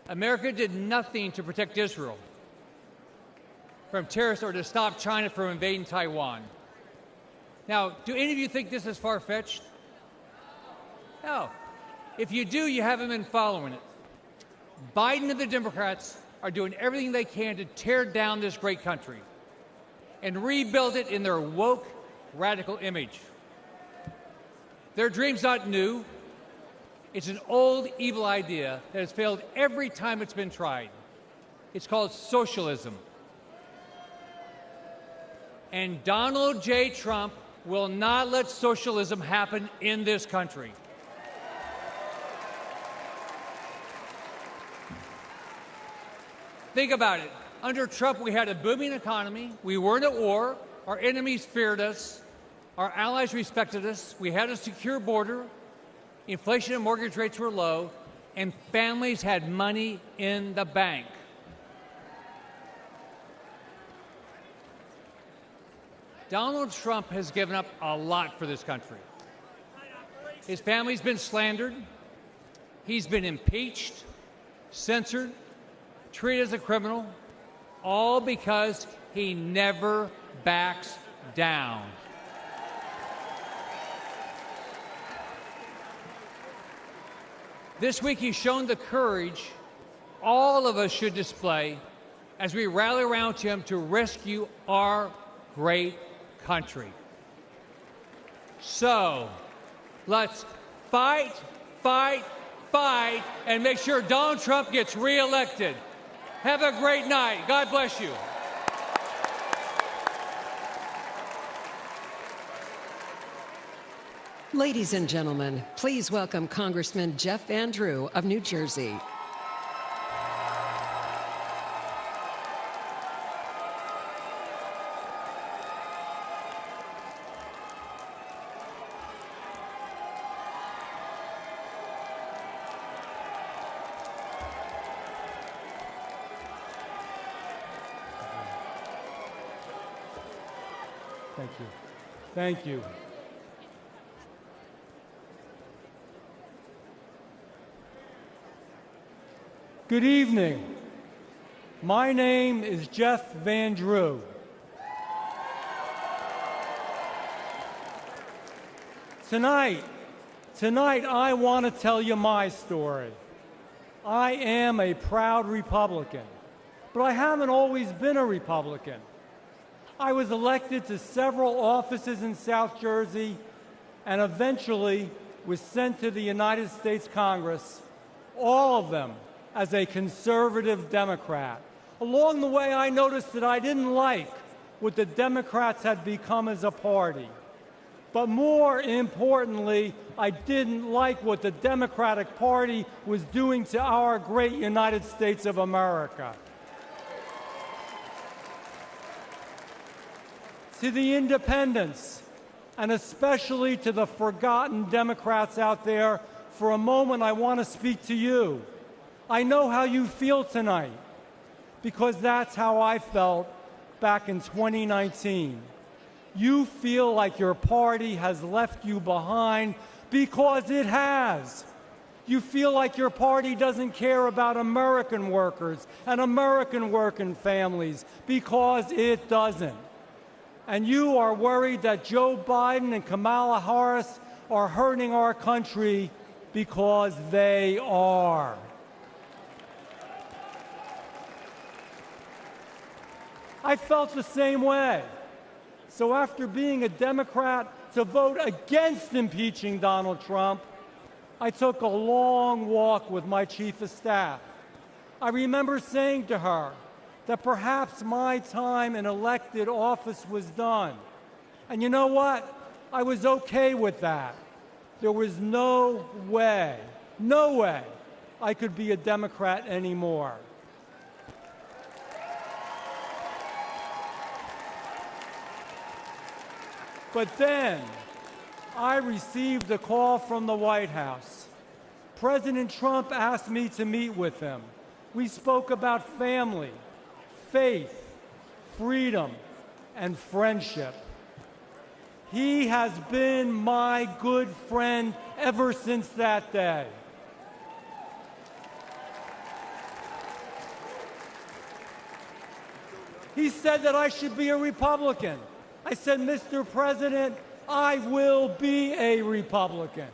America did nothing to protect Israel from terrorists or to stop China from invading Taiwan. Now, do any of you think this is far-fetched? No. If you do, you haven't been following it. Biden and the Democrats are doing everything they can to tear down this great country and rebuild it in their woke, radical image. Their dream's not new. It's an old, evil idea that has failed every time it's been tried. It's called socialism. And Donald J. Trump will not let socialism happen in this country. Think about it. Under Trump, we had a booming economy. We weren't at war. Our enemies feared us. Our allies respected us. We had a secure border. Inflation and mortgage rates were low. And families had money in the bank. Donald Trump has given up a lot for this country. His family's been slandered. He's been impeached, censored, treated as a criminal, all because he never backs down. This week, he's shown the courage all of us should display as we rally around him to rescue our great country. So, let's fight, fight, fight, and make sure Donald Trump gets reelected. Have a great night. God bless you. Ladies and gentlemen, please welcome Congressman Jeff Van Drew of New Jersey. Thank you. Thank you. Good evening. My name is Jeff Van Drew. Tonight I want to tell you my story. I am a proud Republican, but I haven't always been a Republican. I was elected to several offices in South Jersey and eventually was sent to the United States Congress, all of them as a conservative Democrat. Along the way, I noticed that I didn't like what the Democrats had become as a party. But more importantly, I didn't like what the Democratic Party was doing to our great United States of America. To the independents, and especially to the forgotten Democrats out there, for a moment I want to speak to you. I know how you feel tonight, because that's how I felt back in 2019. You feel like your party has left you behind, because it has. You feel like your party doesn't care about American workers and American working families, because it doesn't. And you are worried that Joe Biden and Kamala Harris are hurting our country, because they are. I felt the same way. So after being a Democrat to vote against impeaching Donald Trump, I took a long walk with my chief of staff. I remember saying to her that perhaps my time in elected office was done. And you know what? I was okay with that. There was no way I could be a Democrat anymore. But then I received a call from the White House. President Trump asked me to meet with him. We spoke about family, faith, freedom, and friendship. He has been my good friend ever since that day. He said that I should be a Republican. I said, Mr. President, I will be a Republican.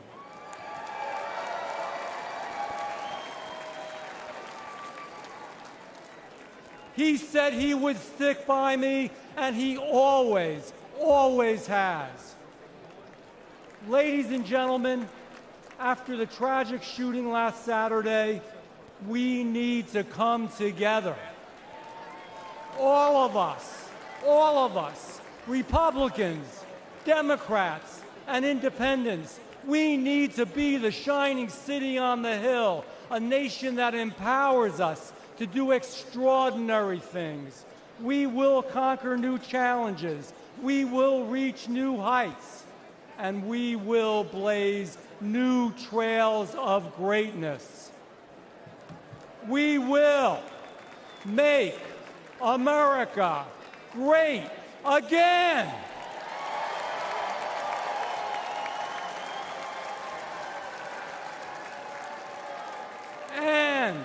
He said he would stick by me, and he always, always has. Ladies and gentlemen, after the tragic shooting last Saturday, we need to come together. All of us, Republicans, Democrats, and independents, we need to be the shining city on the hill, a nation that empowers us to do extraordinary things. We will conquer new challenges. We will reach new heights. And we will blaze new trails of greatness. We will make America great again. And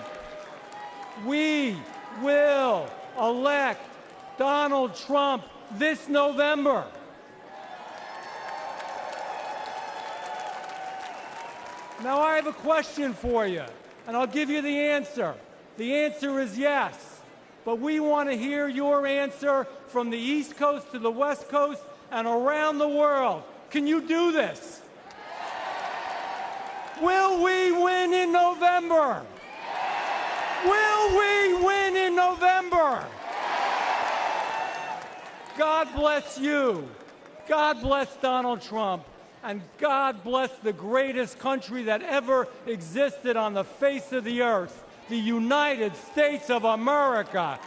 we will elect Donald Trump this November. Now, I have a question for you, and I'll give you the answer. The answer is yes, but we want to hear your answer from the East Coast to the West Coast and around the world. Can you do this? Will we win in November? Will we win in November? God bless you. God bless Donald Trump. And God bless the greatest country that ever existed on the face of the earth, the United States of America.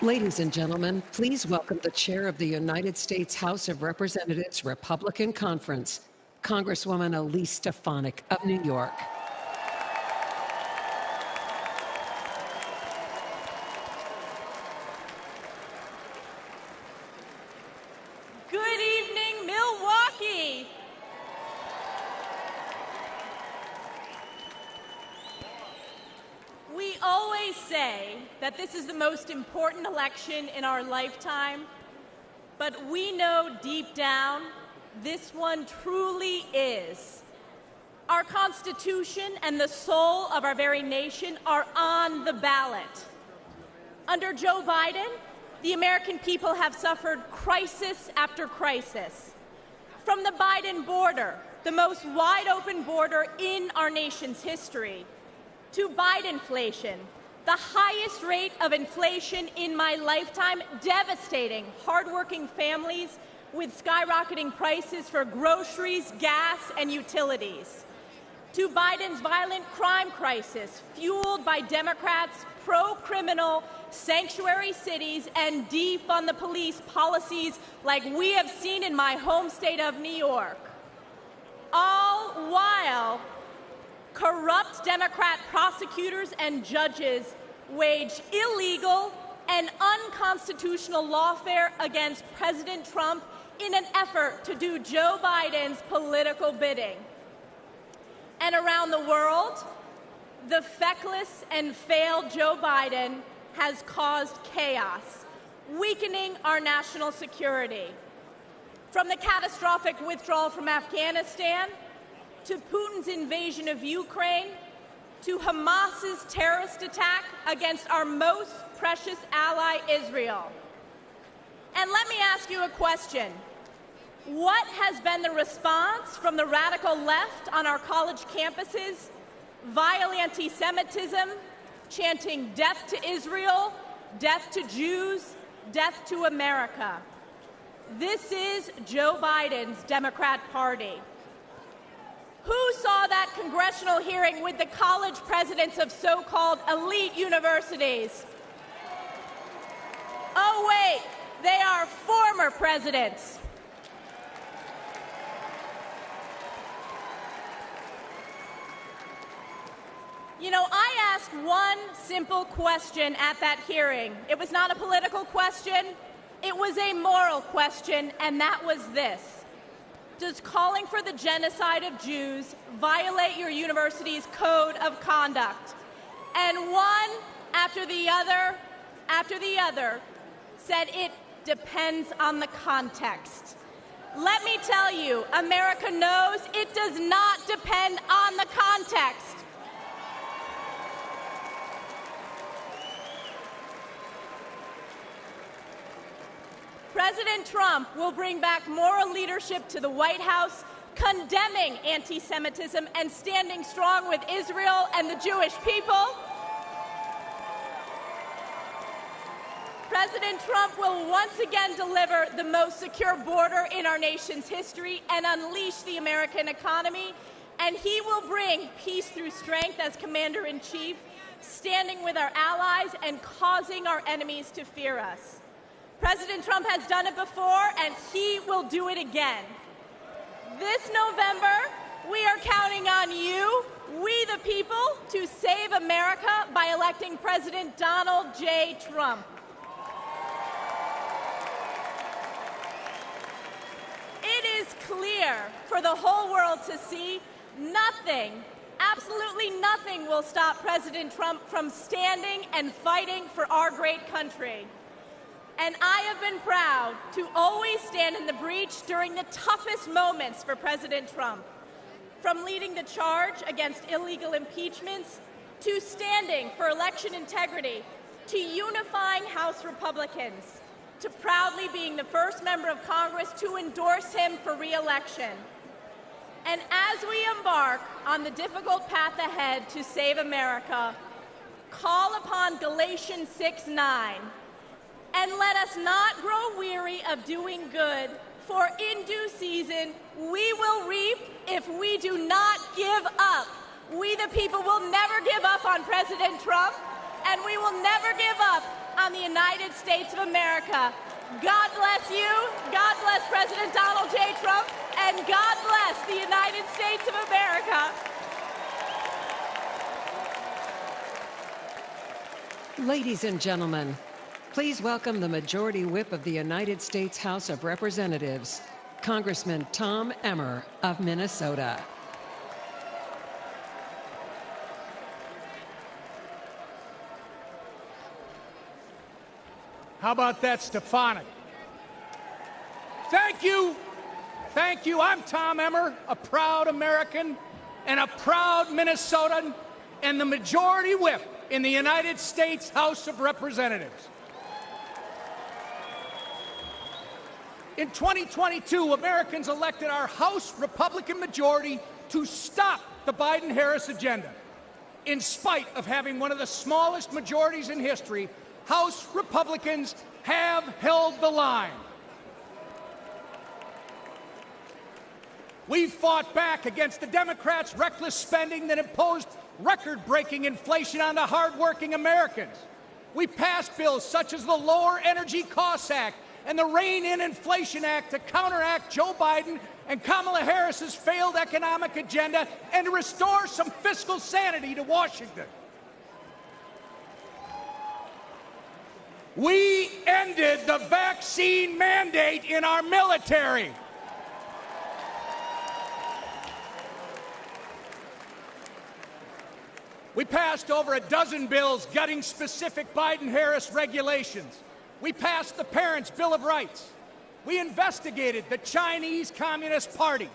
Ladies and gentlemen, please welcome the chair of the United States House of Representatives Republican Conference, Congresswoman Elise Stefanik of New York. Good evening, Milwaukee. We always say that this is the most important election in our lifetime, but we know deep down this one truly is. Our Constitution and the soul of our very nation are on the ballot. Under Joe Biden, the American people have suffered crisis after crisis. From the Biden border, the most wide-open border in our nation's history, to Bidenflation, the highest rate of inflation in my lifetime, devastating hardworking families with skyrocketing prices for groceries, gas, and utilities, to Biden's violent crime crisis, fueled by Democrats' pro-criminal sanctuary cities and defund the police policies like we have seen in my home state of New York. All while corrupt Democrat prosecutors and judges wage illegal and unconstitutional lawfare against President Trump in an effort to do Joe Biden's political bidding. And around the world, the feckless and failed Joe Biden has caused chaos, weakening our national security. From the catastrophic withdrawal from Afghanistan, to Putin's invasion of Ukraine, to Hamas's terrorist attack against our most precious ally, Israel. And let me ask you a question. What has been the response from the radical left on our college campuses? Vile anti-Semitism, chanting death to Israel, death to Jews, death to America. This is Joe Biden's Democrat Party. Who saw that congressional hearing with the college presidents of so-called elite universities? Oh, wait, they are former presidents. You know, I asked one simple question at that hearing. It was not a political question. It was a moral question, and that was this. Does calling for the genocide of Jews violate your university's code of conduct? And one after the other said it depends on the context. Let me tell you, America knows it does not depend on the context. President Trump will bring back moral leadership to the White House, condemning anti-Semitism and standing strong with Israel and the Jewish people. President Trump will once again deliver the most secure border in our nation's history and unleash the American economy. And he will bring peace through strength as Commander-in-Chief, standing with our allies and causing our enemies to fear us. President Trump has done it before, and he will do it again. This November, we are counting on you, we the people, to save America by electing President Donald J. Trump. It is clear for the whole world to see nothing, absolutely nothing will stop President Trump from standing and fighting for our great country. And I have been proud to always stand in the breach during the toughest moments for President Trump, from leading the charge against illegal impeachments to standing for election integrity to unifying House Republicans to proudly being the first member of Congress to endorse him for re-election. And as we embark on the difficult path ahead to save America, call upon Galatians 6:9, and let us not grow weary of doing good, for in due season we will reap if we do not give up. We the people will never give up on President Trump, and we will never give up on the United States of America. God bless you, God bless President Donald J. Trump, and God bless the United States of America. Ladies and gentlemen, please welcome the Majority Whip of the United States House of Representatives, Congressman Tom Emmer of Minnesota. How about that, Stefanik? Thank you. Thank you. I'm Tom Emmer, a proud American and a proud Minnesotan, and the Majority Whip in the United States House of Representatives. In 2022, Americans elected our House Republican majority to stop the Biden-Harris agenda. In spite of having one of the smallest majorities in history, House Republicans have held the line. We fought back against the Democrats' reckless spending that imposed record-breaking inflation on the hardworking Americans. We passed bills such as the Lower Energy Costs Act and the Rein-in Inflation Act to counteract Joe Biden and Kamala Harris's failed economic agenda and to restore some fiscal sanity to Washington. We ended the vaccine mandate in our military. We passed over a dozen bills gutting specific Biden-Harris regulations. We passed the Parents' Bill of Rights. We investigated the Chinese Communist Party.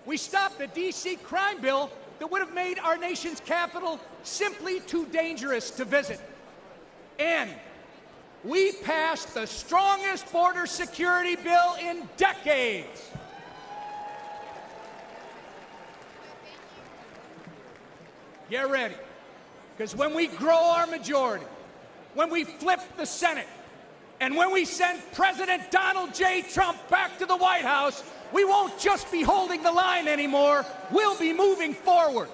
We stopped the D.C. crime bill that would have made our nation's capital simply too dangerous to visit. And we passed the strongest border security bill in decades. Get ready, because when we grow our majority, when we flip the Senate, and when we send President Donald J. Trump back to the White House, we won't just be holding the line anymore, we'll be moving forward.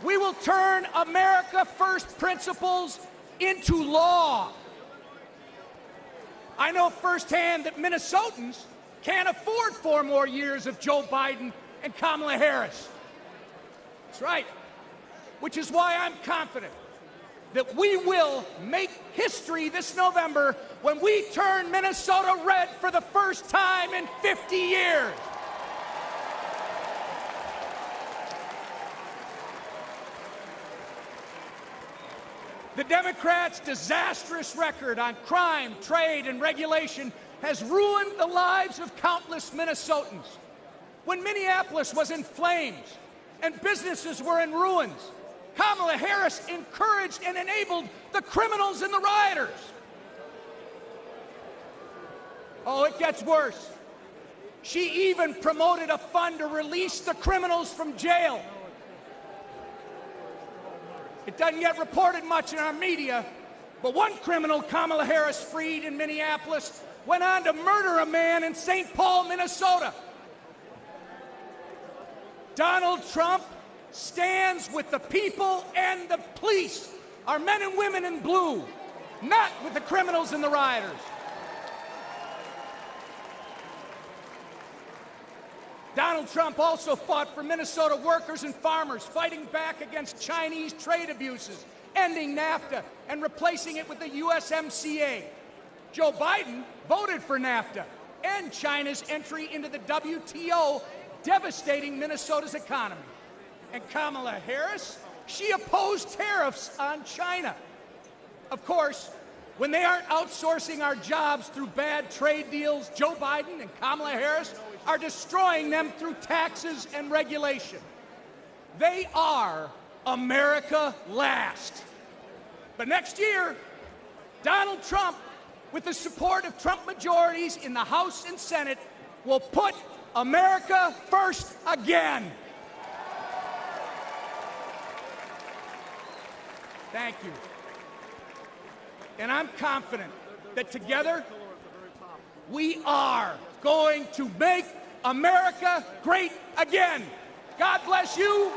We will turn America First principles into law. I know firsthand that Minnesotans can't afford 4 more years of Joe Biden and Kamala Harris. That's right. Which is why I'm confident that we will make history this November when we turn Minnesota red for the first time in 50 years. The Democrats' disastrous record on crime, trade, and regulation has ruined the lives of countless Minnesotans. When Minneapolis was in flames and businesses were in ruins, Kamala Harris encouraged and enabled the criminals and the rioters. Oh, it gets worse. She even promoted a fund to release the criminals from jail. It doesn't get reported much in our media, but one criminal Kamala Harris freed in Minneapolis went on to murder a man in St. Paul, Minnesota. Donald Trump stands with the people and the police, our men and women in blue, not with the criminals and the rioters. Donald Trump also fought for Minnesota workers and farmers, fighting back against Chinese trade abuses, ending NAFTA, and replacing it with the USMCA. Joe Biden voted for NAFTA and China's entry into the WTO, devastating Minnesota's economy. And Kamala Harris, she opposed tariffs on China. Of course, when they aren't outsourcing our jobs through bad trade deals, Joe Biden and Kamala Harris are destroying them through taxes and regulation. They are America last. But next year, Donald Trump, with the support of Trump majorities in the House and Senate, will put America first again. Thank you. And I'm confident that together we are going to make America great again. God bless you.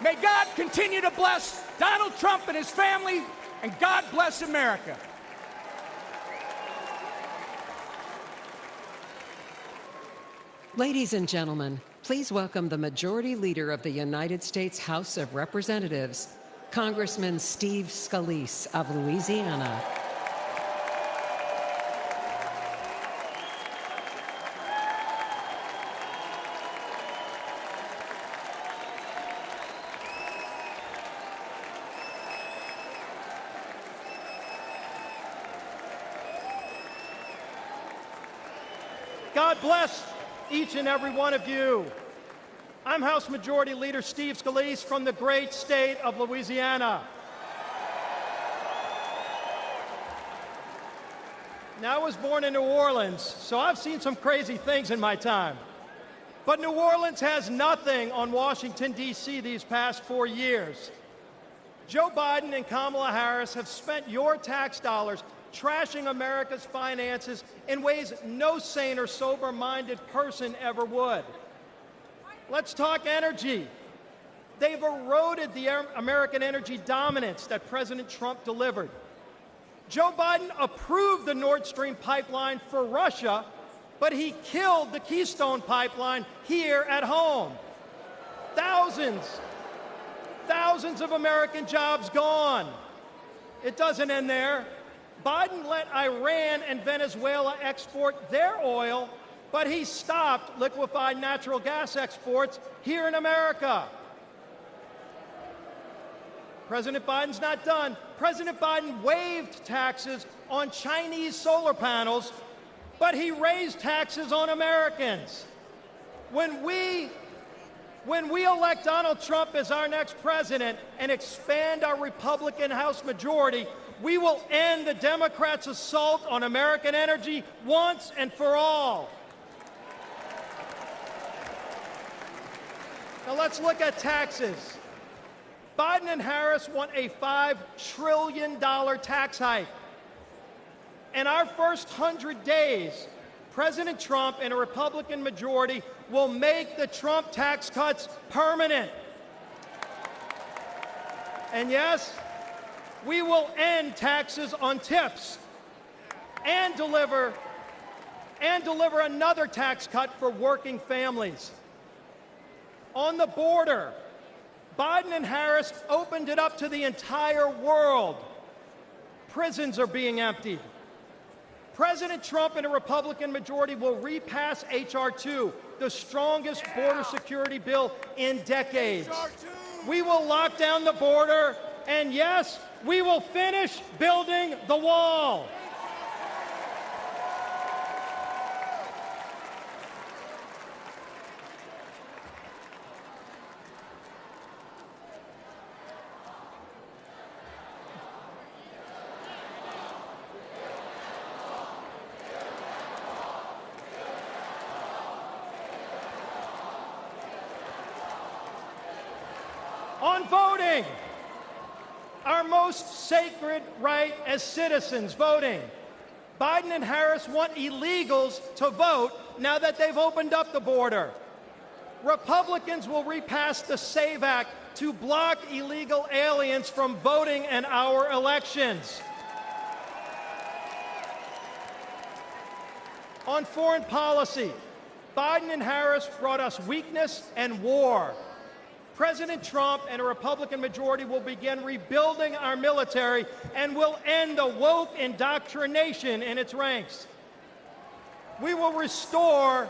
May God continue to bless Donald Trump and his family, and God bless America. Ladies and gentlemen, please welcome the Majority Leader of the United States House of Representatives, Congressman Steve Scalise of Louisiana. God bless each and every one of you. I'm House Majority Leader Steve Scalise from the great state of Louisiana. Now, I was born in New Orleans, so I've seen some crazy things in my time. But New Orleans has nothing on Washington, D.C. these past 4 years. Joe Biden and Kamala Harris have spent your tax dollars trashing America's finances in ways no sane or sober-minded person ever would. Let's talk energy. They've eroded the American energy dominance that President Trump delivered. Joe Biden approved the Nord Stream pipeline for Russia, but he killed the Keystone pipeline here at home. Thousands of American jobs gone. It doesn't end there. Biden let Iran and Venezuela export their oil, but he stopped liquefied natural gas exports here in America. President Biden's not done. President Biden waived taxes on Chinese solar panels, but he raised taxes on Americans. When we elect Donald Trump as our next president and expand our Republican House majority, we will end the Democrats' assault on American energy once and for all. Now let's look at taxes. Biden and Harris want a $5 trillion tax hike. In our first 100 days, President Trump and a Republican majority will make the Trump tax cuts permanent. And yes, we will end taxes on tips and deliver another tax cut for working families. On the border, Biden and Harris opened it up to the entire world. Prisons are being emptied. President Trump and a Republican majority will repass H.R. 2, the strongest border security bill in decades. We will lock down the border, and yes, we will finish building the wall. On voting, our most sacred right as citizens, voting. Biden and Harris want illegals to vote now that they've opened up the border. Republicans will repass the SAVE Act to block illegal aliens from voting in our elections. On foreign policy, Biden and Harris brought us weakness and war. President Trump and a Republican majority will begin rebuilding our military and will end the woke indoctrination in its ranks. We will restore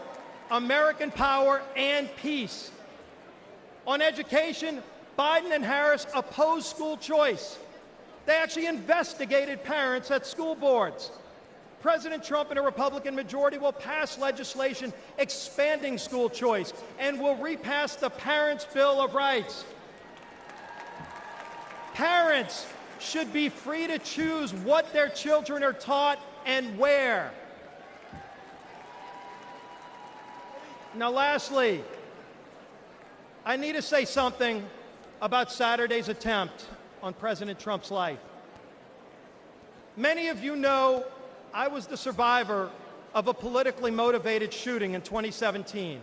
American power and peace. On education, Biden and Harris opposed school choice. They actually investigated parents at school boards. President Trump and a Republican majority will pass legislation expanding school choice and will repass the Parents' Bill of Rights. Parents should be free to choose what their children are taught and where. Now, lastly, I need to say something about Saturday's attempt on President Trump's life. Many of you know I was the survivor of a politically motivated shooting in 2017.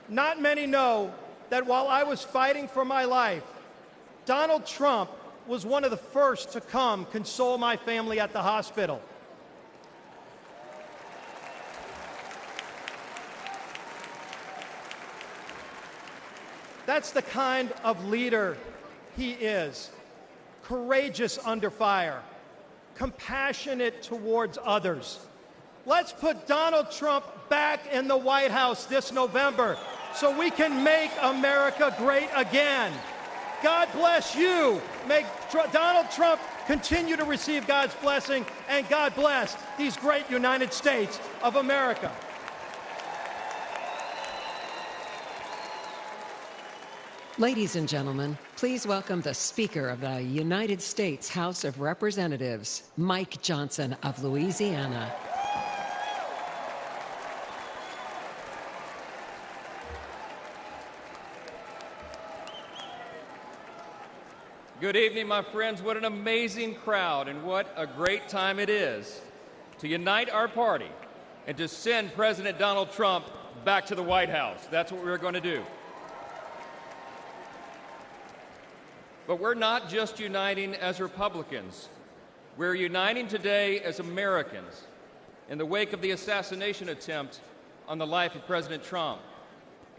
Not many know that while I was fighting for my life, Donald Trump was one of the first to come console my family at the hospital. That's the kind of leader he is. Courageous under fire, compassionate towards others. Let's put Donald Trump back in the White House this November so we can make America great again. God bless you. May Donald Trump continue to receive God's blessing, and God bless these great United States of America. Ladies and gentlemen, please welcome the Speaker of the United States House of Representatives, Mike Johnson of Louisiana. Good evening, my friends. What an amazing crowd, and what a great time it is to unite our party and to send President Donald Trump back to the White House. That's what we're going to do. But we're not just uniting as Republicans. We're uniting today as Americans in the wake of the assassination attempt on the life of President Trump.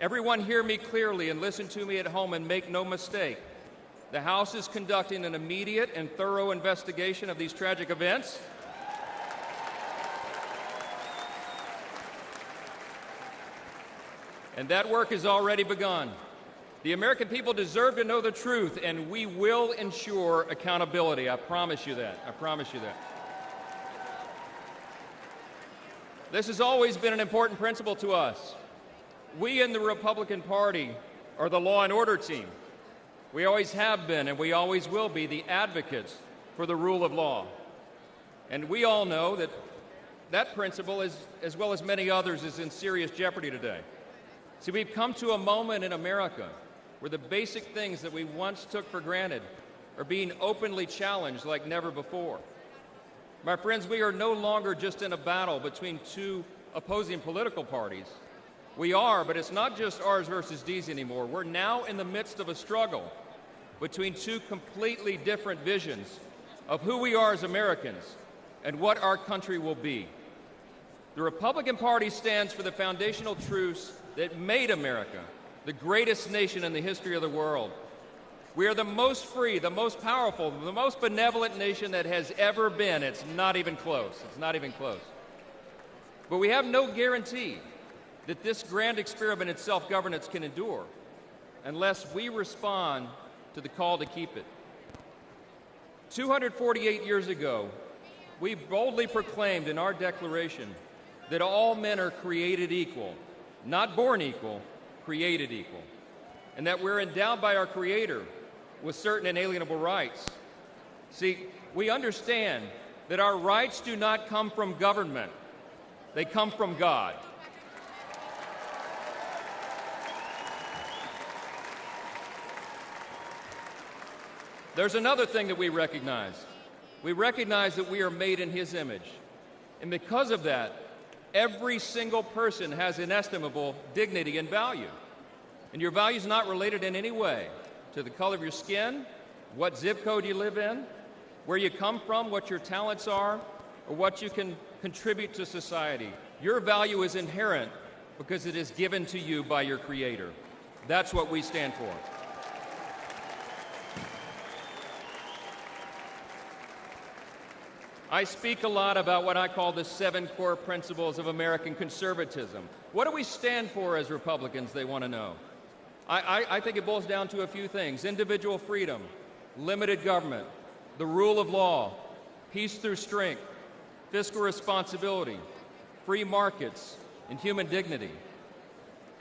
Everyone hear me clearly and listen to me at home and make no mistake. The House is conducting an immediate and thorough investigation of these tragic events. And that work has already begun. The American people deserve to know the truth, and we will ensure accountability. I promise you that. I promise you that. This has always been an important principle to us. We in the Republican Party are the law and order team. We always have been, and we always will be, the advocates for the rule of law. And we all know that that principle, as well as many others, is in serious jeopardy today. See, we've come to a moment in America where the basic things that we once took for granted are being openly challenged like never before. My friends, we are no longer just in a battle between two opposing political parties. We are, but it's not just ours versus these anymore. We're now in the midst of a struggle between two completely different visions of who we are as Americans and what our country will be. The Republican Party stands for the foundational truths that made America the greatest nation in the history of the world. We are the most free, the most powerful, the most benevolent nation that has ever been. It's not even close. It's not even close. But we have no guarantee that this grand experiment in self-governance can endure unless we respond to the call to keep it. 248 years ago, we boldly proclaimed in our Declaration that all men are created equal, not born equal, created equal, and that we're endowed by our Creator with certain inalienable rights. See, we understand that our rights do not come from government, they come from God. There's another thing that we recognize. We recognize that we are made in his image. And because of that, every single person has inestimable dignity and value. And your value is not related in any way to the color of your skin, what zip code you live in, where you come from, what your talents are, or what you can contribute to society. Your value is inherent because it is given to you by your Creator. That's what we stand for. I speak a lot about what I call the 7 core principles of American conservatism. What do we stand for as Republicans, they want to know? I think it boils down to a few things: individual freedom, limited government, the rule of law, peace through strength, fiscal responsibility, free markets, and human dignity.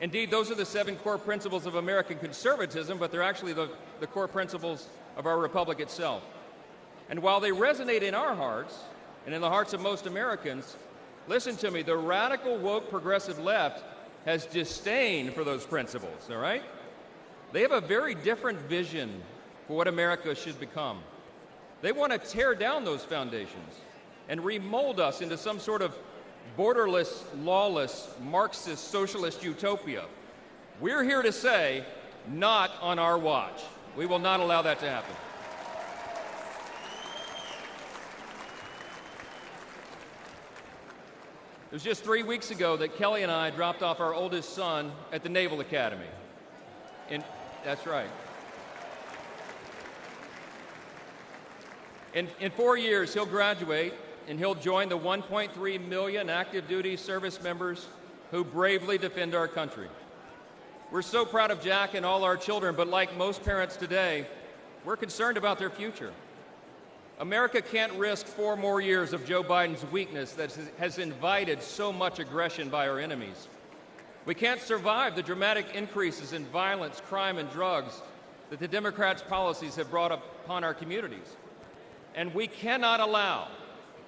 Indeed, those are the 7 core principles of American conservatism, but they're actually the core principles of our republic itself. And while they resonate in our hearts and in the hearts of most Americans, listen to me, the radical, woke, progressive left has disdain for those principles, all right? They have a very different vision for what America should become. They want to tear down those foundations and remold us into some sort of borderless, lawless, Marxist, socialist utopia. We're here to say, not on our watch. We will not allow that to happen. It was just 3 weeks ago that Kelly and I dropped off our oldest son at the Naval Academy. That's right. In 4 years, he'll graduate, and he'll join the 1.3 million active duty service members who bravely defend our country. We're so proud of Jack and all our children, but like most parents today, we're concerned about their future. America can't risk 4 more years of Joe Biden's weakness that has invited so much aggression by our enemies. We can't survive the dramatic increases in violence, crime, and drugs that the Democrats' policies have brought upon our communities. And we cannot allow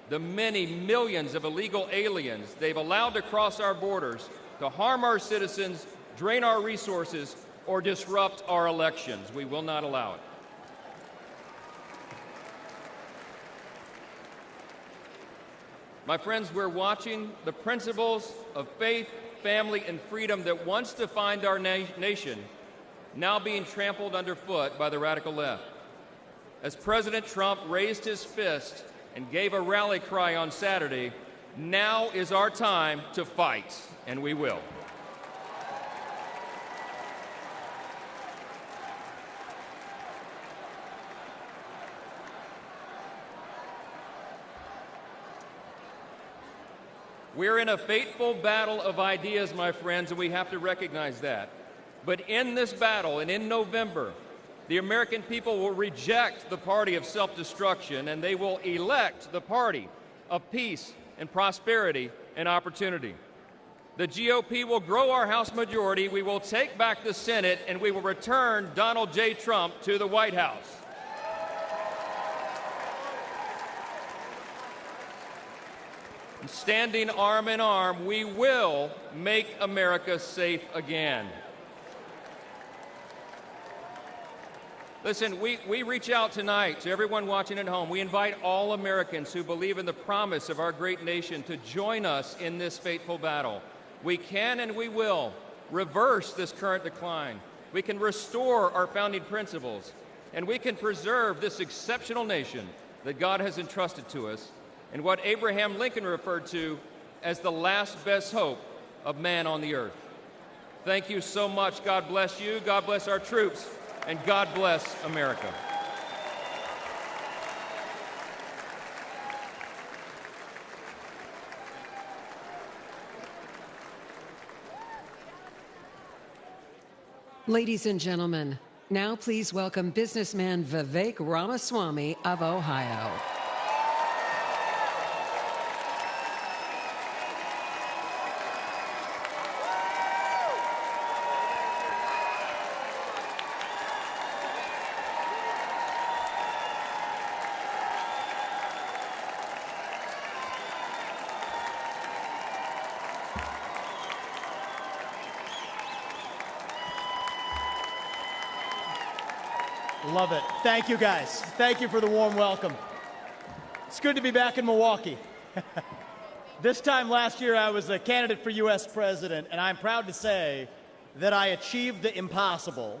the many millions of illegal aliens they've allowed to cross our borders to harm our citizens, drain our resources, or disrupt our elections. We will not allow it. My friends, we're watching the principles of faith, family, and freedom that once defined our nation now being trampled underfoot by the radical left. As President Trump raised his fist and gave a rally cry on Saturday, now is our time to fight, and we will. We're in a fateful battle of ideas, my friends, and we have to recognize that. But in this battle, and in November, the American people will reject the party of self-destruction, and they will elect the party of peace and prosperity and opportunity. The GOP will grow our House majority, we will take back the Senate, and we will return Donald J. Trump to the White House. Standing arm in arm, we will make America safe again. Listen, we reach out tonight to everyone watching at home. We invite all Americans who believe in the promise of our great nation to join us in this fateful battle. We can and we will reverse this current decline. We can restore our founding principles, and we can preserve this exceptional nation that God has entrusted to us, and what Abraham Lincoln referred to as the last best hope of man on the earth. Thank you so much. God bless you, God bless our troops, and God bless America. Ladies and gentlemen, now please welcome businessman Vivek Ramaswamy of Ohio. Love it. Thank you, guys. Thank you for the warm welcome. It's good to be back in Milwaukee. This time last year, I was a candidate for U.S. president, and I'm proud to say that I achieved the impossible,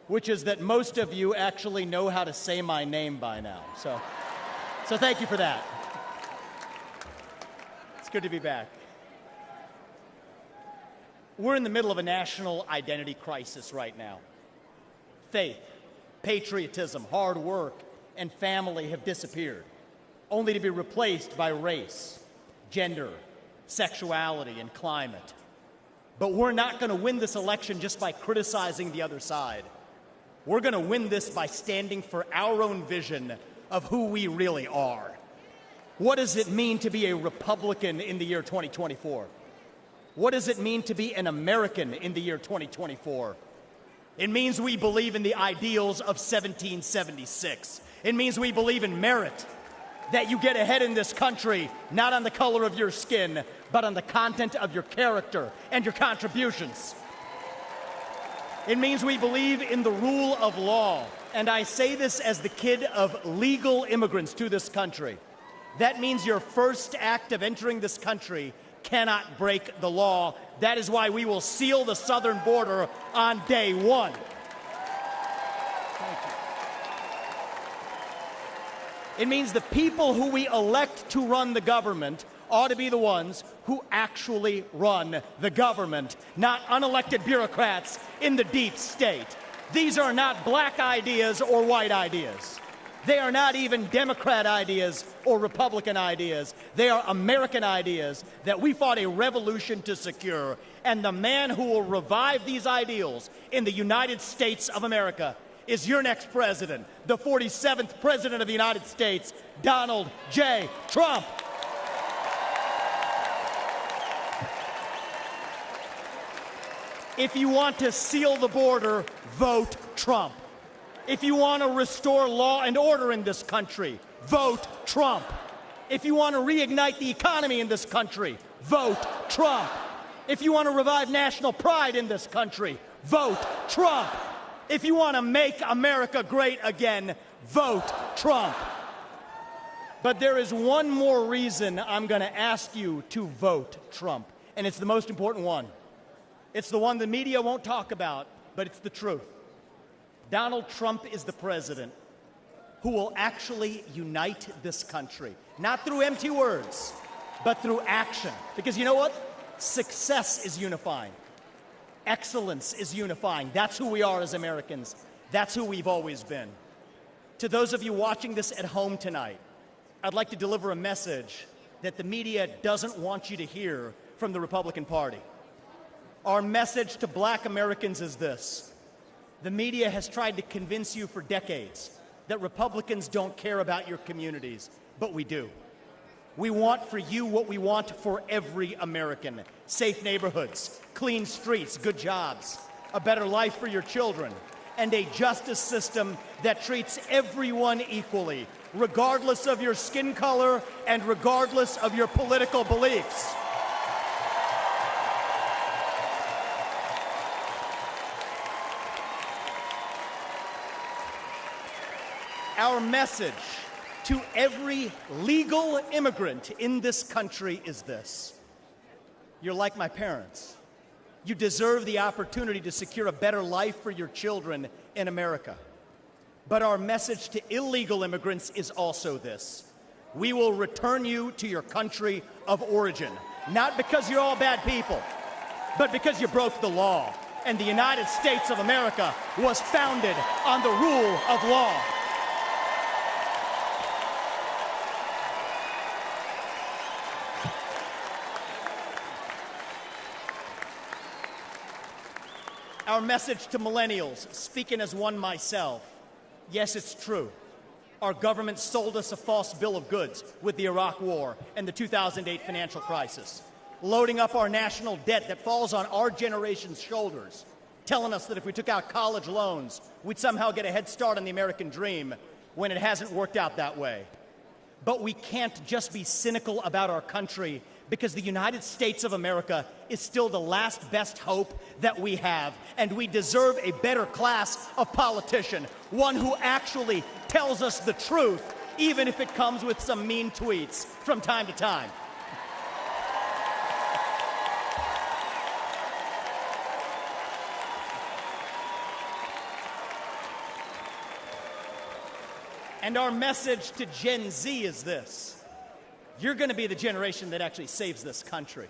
which is that most of you actually know how to say my name by now. So thank you for that. It's good to be back. We're in the middle of a national identity crisis right now. Faith, patriotism, hard work, and family have disappeared, only to be replaced by race, gender, sexuality, and climate. But we're not going to win this election just by criticizing the other side. We're going to win this by standing for our own vision of who we really are. What does it mean to be a Republican in the year 2024? What does it mean to be an American in the year 2024? It means we believe in the ideals of 1776. It means we believe in merit, that you get ahead in this country, not on the color of your skin, but on the content of your character and your contributions. It means we believe in the rule of law, and I say this as the kid of legal immigrants to this country. That means your first act of entering this country cannot break the law. That is why we will seal the southern border on day one. Thank you. It means the people who we elect to run the government ought to be the ones who actually run the government, not unelected bureaucrats in the deep state. These are not black ideas or white ideas. They are not even Democrat ideas or Republican ideas. They are American ideas that we fought a revolution to secure. And the man who will revive these ideals in the United States of America is your next president, the 47th president of the United States, Donald J. Trump. If you want to seal the border, vote Trump. If you want to restore law and order in this country, vote Trump. If you want to reignite the economy in this country, vote Trump. If you want to revive national pride in this country, vote Trump. If you want to make America great again, vote Trump. But there is one more reason I'm going to ask you to vote Trump, and it's the most important one. It's the one the media won't talk about, but it's the truth. Donald Trump is the president who will actually unite this country, not through empty words, but through action. Because you know what? Success is unifying. Excellence is unifying. That's who we are as Americans. That's who we've always been. To those of you watching this at home tonight, I'd like to deliver a message that the media doesn't want you to hear from the Republican Party. Our message to black Americans is this. The media has tried to convince you for decades that Republicans don't care about your communities, but we do. We want for you what we want for every American. Safe neighborhoods, clean streets, good jobs, a better life for your children, and a justice system that treats everyone equally, regardless of your skin color and regardless of your political beliefs. Our message to every legal immigrant in this country is this. You're like my parents. You deserve the opportunity to secure a better life for your children in America. But our message to illegal immigrants is also this. We will return you to your country of origin, not because you're all bad people, but because you broke the law. And the United States of America was founded on the rule of law. Our message to millennials, speaking as one myself, yes, it's true. Our government sold us a false bill of goods with the Iraq War and the 2008 financial crisis, loading up our national debt that falls on our generation's shoulders, telling us that if we took out college loans, we'd somehow get a head start on the American dream when it hasn't worked out that way. But we can't just be cynical about our country because the United States of America is still the last best hope that we have, and we deserve a better class of politician, one who actually tells us the truth, even if it comes with some mean tweets from time to time. And our message to Gen Z is this: you're going to be the generation that actually saves this country.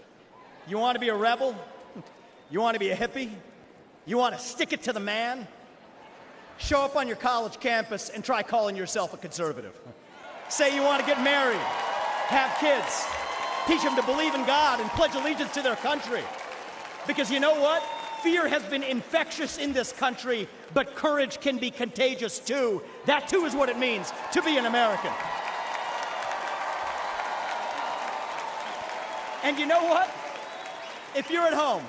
You want to be a rebel? You want to be a hippie? You want to stick it to the man? Show up on your college campus and try calling yourself a conservative. Say you want to get married, have kids, teach them to believe in God and pledge allegiance to their country. Because you know what? Fear has been infectious in this country, but courage can be contagious too. That too is what it means to be an American. And you know what? If you're at home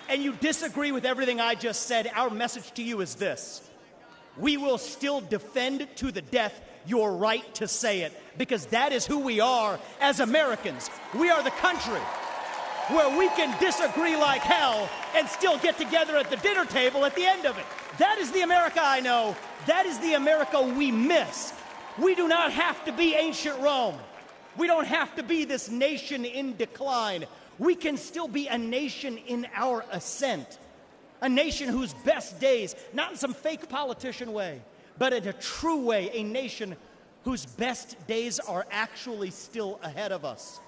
and you disagree with everything I just said, our message to you is this: we will still defend to the death your right to say it, because that is who we are as Americans. We are the country where we can disagree like hell and still get together at the dinner table at the end of it. That is the America I know. That is the America we miss. We do not have to be ancient Rome. We don't have to be this nation in decline. We can still be a nation in our ascent. A nation whose best days, not in some fake politician way, but in a true way, a nation whose best days are actually still ahead of us.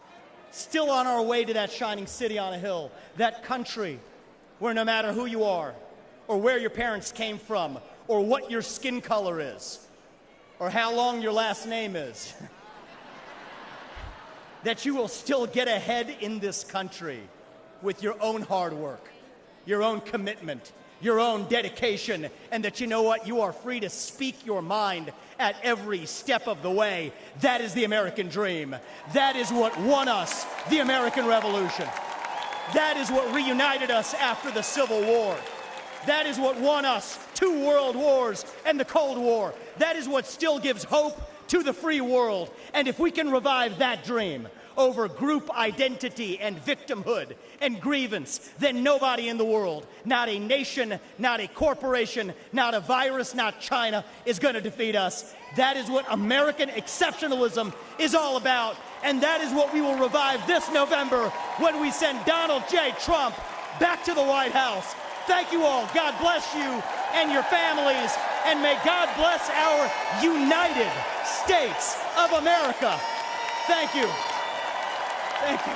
Still on our way to that shining city on a hill, that country where no matter who you are, or where your parents came from, or what your skin color is, or how long your last name is, that you will still get ahead in this country with your own hard work, your own commitment, your own dedication, and that you know what? You are free to speak your mind at every step of the way. That is the American dream. That is what won us the American Revolution. That is what reunited us after the Civil War. That is what won us 2 world wars and the Cold War. That is what still gives hope to the free world. And if we can revive that dream over group identity and victimhood and grievance, then nobody in the world, not a nation, not a corporation, not a virus, not China, is going to defeat us. That is what American exceptionalism is all about, and that is what we will revive this November when we send Donald J. Trump back to the White House. Thank you all. God bless you and your families, and may God bless our United States of America. Thank you. Thank you.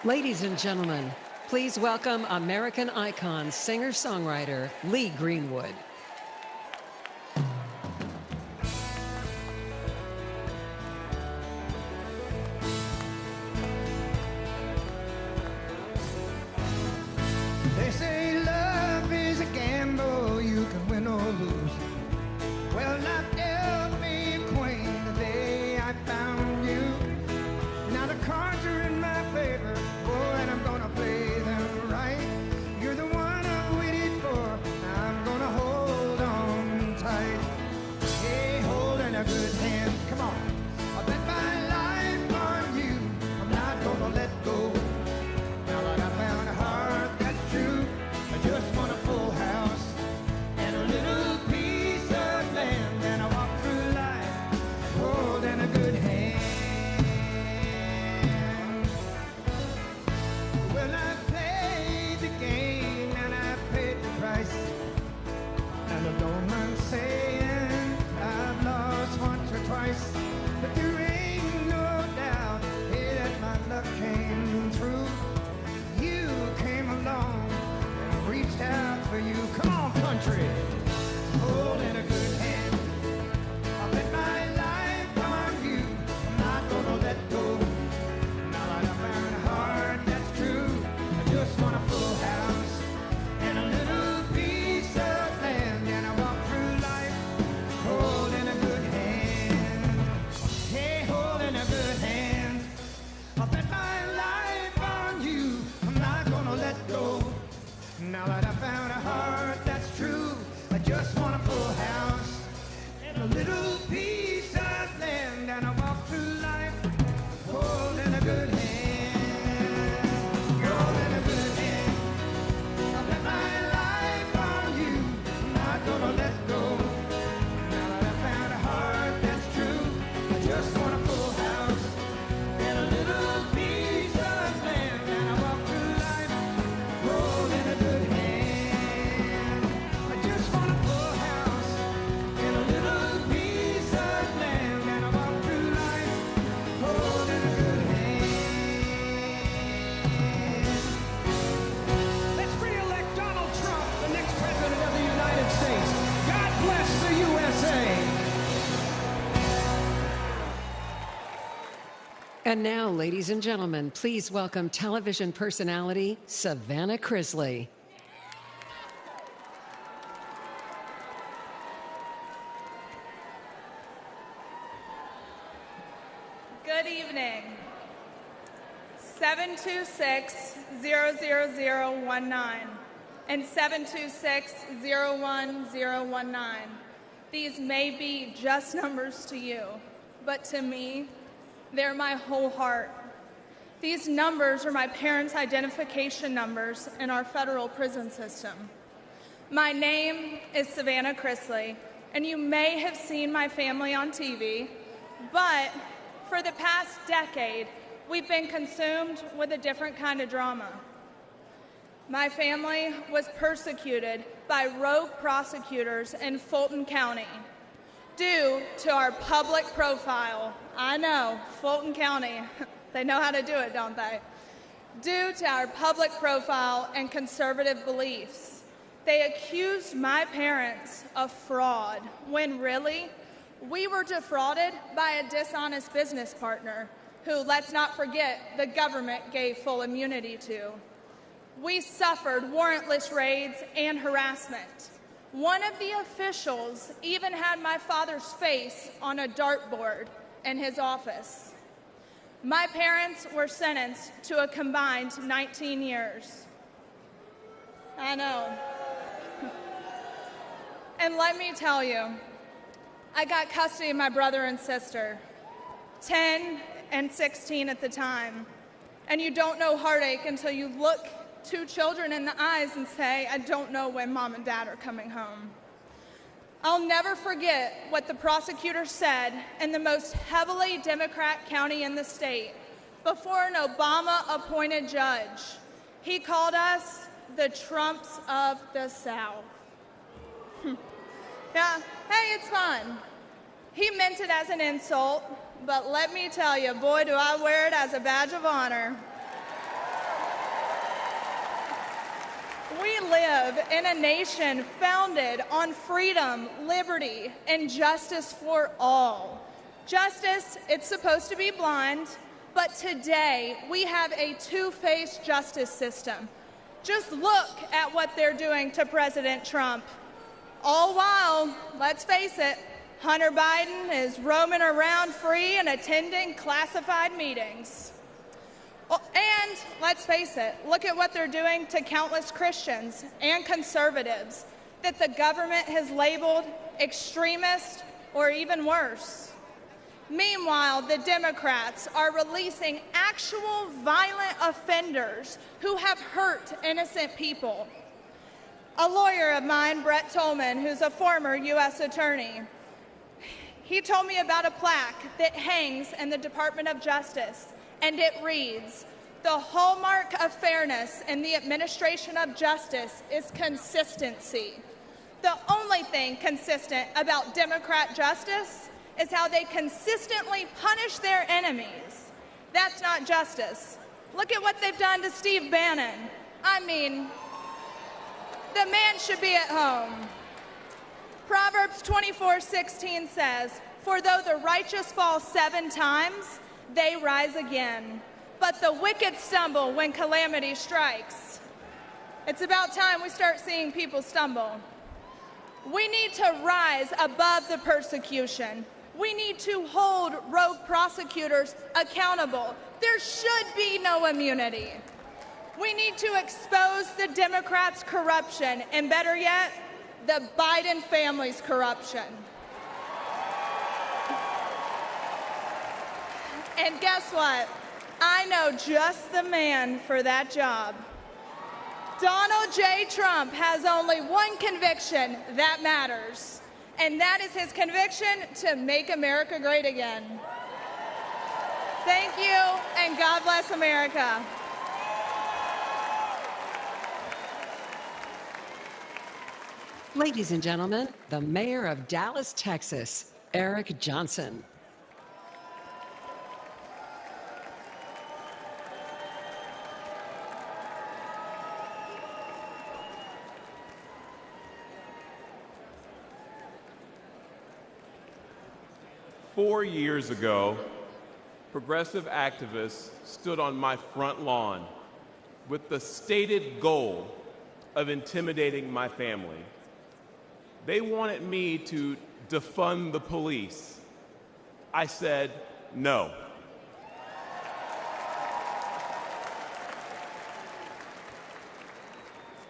Ladies and gentlemen, please welcome American icon, singer-songwriter Lee Greenwood. They say love is a gamble, you can win or lose. Well, not dealt me a queen the day I found you. Now the cards are in my favor, boy, and I'm gonna play them right. You're the one I waited for, I'm gonna hold on tight. Hey, holding a good hand, come on. I bet my life on you, I'm not gonna let go. Now that I found a heart that's true, I just want a full house and a little piece of land, and I walk through life holding a good hand. Well, I played the game and I paid the price, and I don't mind saying I've lost once or twice, but there ain't no doubt, hey, that my luck came through. You came along and reached out for you. Come on, country, holding a good hand. I bet my life on you, I'm not gonna let go. Now that I found a heart that's true, I just want a full house and a little piece of land, and I walk through life holding a good hand. And now, ladies and gentlemen, please welcome television personality Savannah Chrisley. Good evening. 726-00019 and 726-01019. These may be just numbers to you, but to me, they're my whole heart. These numbers are my parents' identification numbers in our federal prison system. My name is Savannah Chrisley, and you may have seen my family on TV, but for the past decade, we've been consumed with a different kind of drama. My family was persecuted by rogue prosecutors in Fulton County due to our public profile. I know, Fulton County, they know how to do it, don't they? Due to our public profile and conservative beliefs. They accused my parents of fraud when really, we were defrauded by a dishonest business partner who, let's not forget, the government gave full immunity to. We suffered warrantless raids and harassment. One of the officials even had my father's face on a dartboard in his office. My parents were sentenced to a combined 19 years. I know. And let me tell you, I got custody of my brother and sister, 10 and 16 at the time. And you don't know heartache until you look two children in the eyes and say, I don't know when mom and dad are coming home. I'll never forget what the prosecutor said in the most heavily Democrat county in the state before an Obama-appointed judge. He called us the Trumps of the South. Yeah, hey, it's fun. He meant it as an insult, but let me tell you, boy, do I wear it as a badge of honor. We live in a nation founded on freedom, liberty, and justice for all. Justice, it's supposed to be blind, but today we have a two-faced justice system. Just look at what they're doing to President Trump. All while, let's face it, Hunter Biden is roaming around free and attending classified meetings. And let's face it, look at what they're doing to countless Christians and conservatives that the government has labeled extremist or even worse. Meanwhile, the Democrats are releasing actual violent offenders who have hurt innocent people. A lawyer of mine, Brett Tolman, who's a former U.S. attorney, he told me about a plaque that hangs in the Department of Justice, and it reads, "The hallmark of fairness in the administration of justice is consistency. The only thing consistent about Democrat justice is how they consistently punish their enemies. That's not justice. Look at what they've done to Steve Bannon. I mean, the man should be at home." Proverbs 24:16 says, "For though the righteous fall 7 times, they rise again. But the wicked stumble when calamity strikes." It's about time we start seeing people stumble. We need to rise above the persecution. We need to hold rogue prosecutors accountable. There should be no immunity. We need to expose the Democrats' corruption, and better yet, the Biden family's corruption. And guess what? I know just the man for that job. Donald J. Trump has only one conviction that matters, and that is his conviction to make America great again. Thank you, and God bless America. Ladies and gentlemen, the mayor of Dallas, Texas, Eric Johnson. "4 years ago, progressive activists stood on my front lawn with the stated goal of intimidating my family. They wanted me to defund the police. I said no.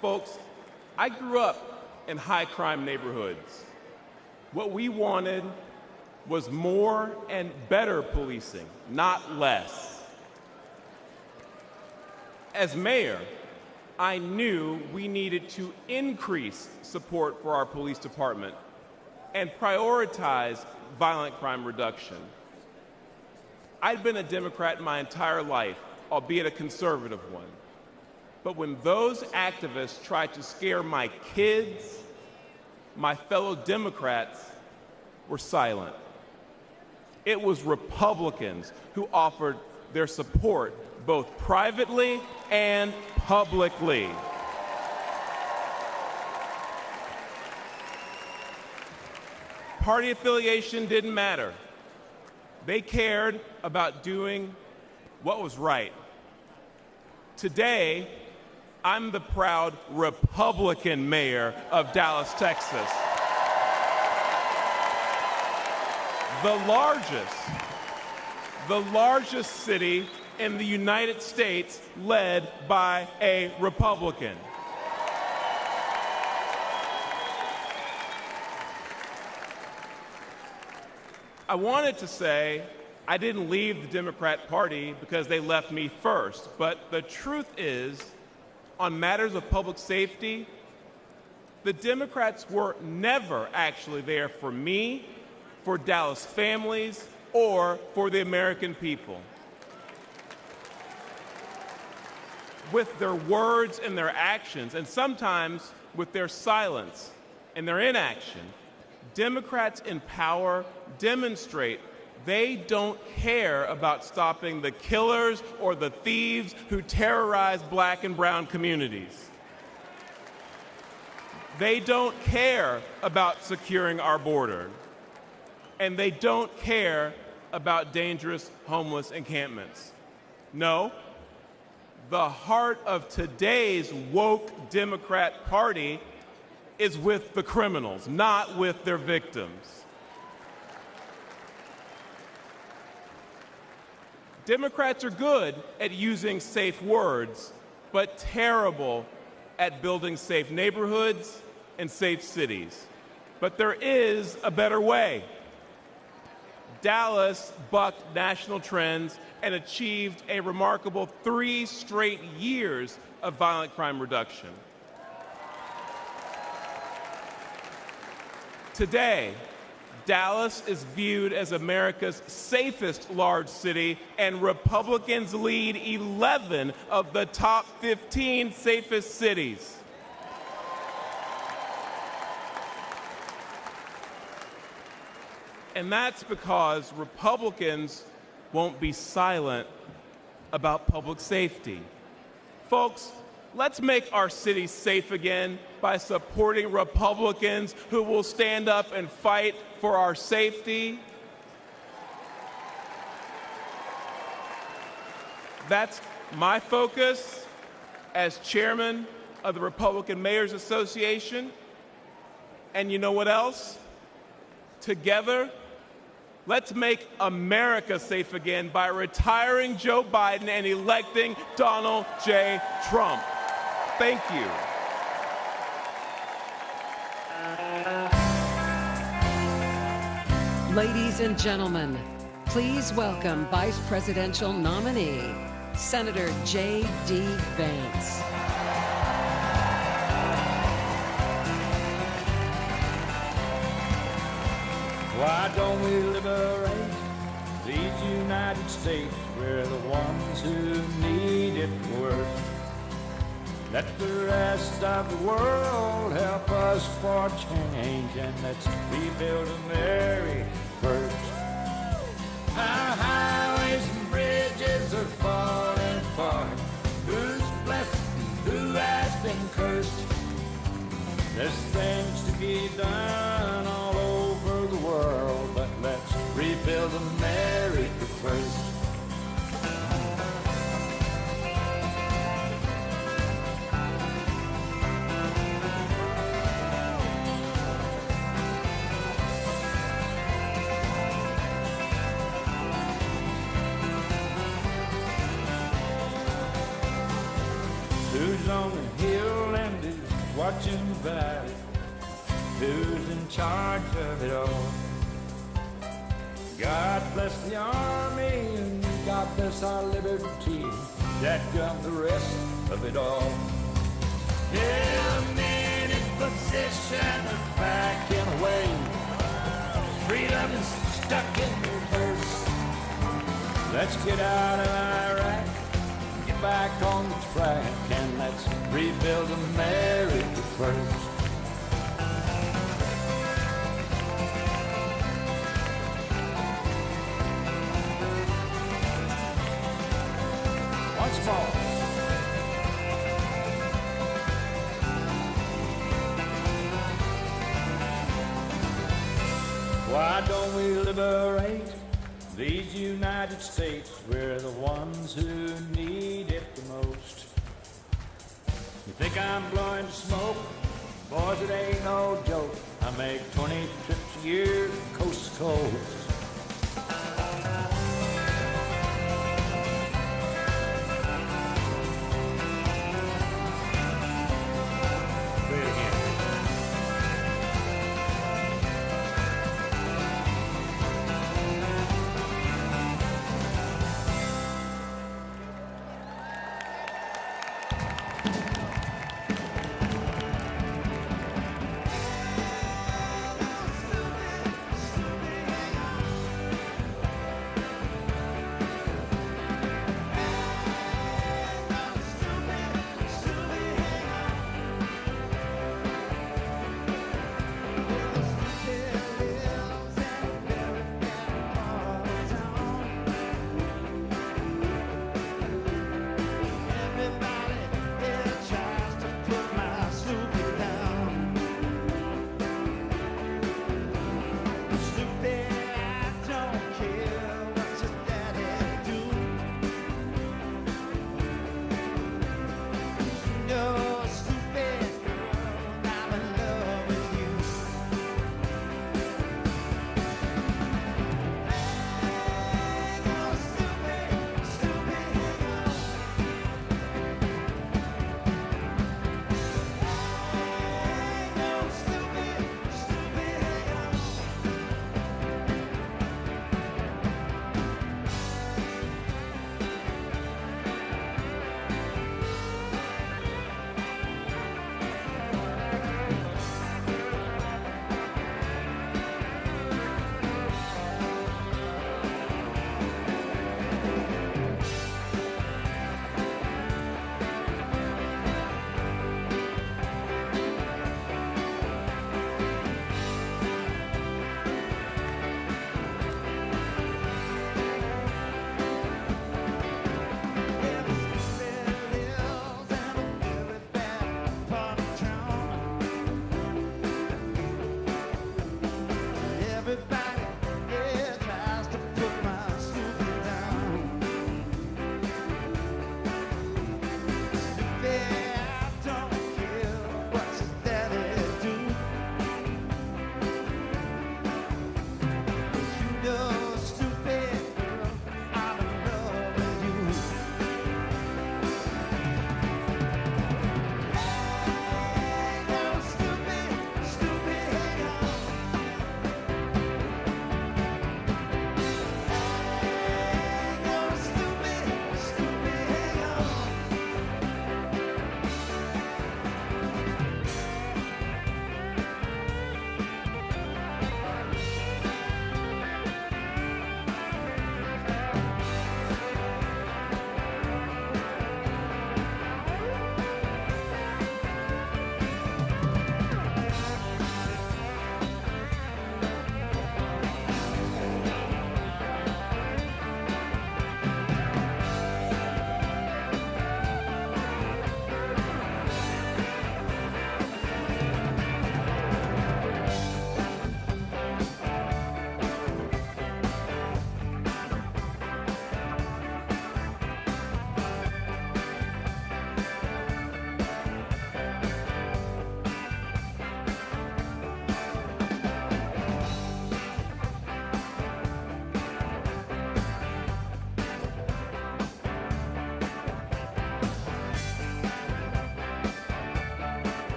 Folks, I grew up in high-crime neighborhoods. What we wanted was more and better policing, not less. As mayor, I knew we needed to increase support for our police department and prioritize violent crime reduction. I'd been a Democrat my entire life, albeit a conservative one. But when those activists tried to scare my kids, my fellow Democrats were silent. It was Republicans who offered their support both privately and publicly. Party affiliation didn't matter. They cared about doing what was right. Today, I'm the proud Republican mayor of Dallas, Texas. The largest city in the United States led by a Republican. I wanted to say I didn't leave the Democrat Party because they left me first, but the truth is, on matters of public safety, the Democrats were never actually there for me, for Dallas families, or for the American people. With their words and their actions, and sometimes with their silence and their inaction, Democrats in power demonstrate they don't care about stopping the killers or the thieves who terrorize black and brown communities. They don't care about securing our border. And they don't care about dangerous homeless encampments. No, the heart of today's woke Democrat Party is with the criminals, not with their victims. Democrats are good at using safe words, but terrible at building safe neighborhoods and safe cities. But there is a better way. Dallas bucked national trends and achieved a remarkable 3 straight years of violent crime reduction. Today, Dallas is viewed as America's safest large city, and Republicans lead 11 of the top 15 safest cities. And that's because Republicans won't be silent about public safety. Folks, let's make our city safe again by supporting Republicans who will stand up and fight for our safety. That's my focus as chairman of the Republican Mayors Association. And you know what else? Together, let's make America safe again by retiring Joe Biden and electing Donald J. Trump. Thank you. Ladies and gentlemen, please welcome Vice Presidential nominee, Senator J.D. Vance. Why don't we liberate these United States? We're the ones who need it worst. Let the rest of the world help us for change, and let's rebuild America first. Our highways and bridges are falling apart. Who's blessed and who has been cursed? There's things to be done all over the world, but let's rebuild America first. watching back who's in charge of it all. God bless the Army and God bless our liberty. That comes the rest of it all. Yeah, men in position are backing away. Freedom is stuck in reverse. Let's get out of Iraq, get back on the track, and let's rebuild America first. Once more. Why don't we liberate these United States? We're the ones who need it the most. You think I'm blowing smoke? Boys, it ain't no joke. I make 20 trips a year coast to coast.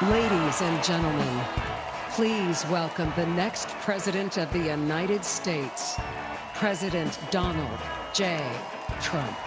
Ladies and gentlemen, please welcome the next President of the United States, President Donald J. Trump.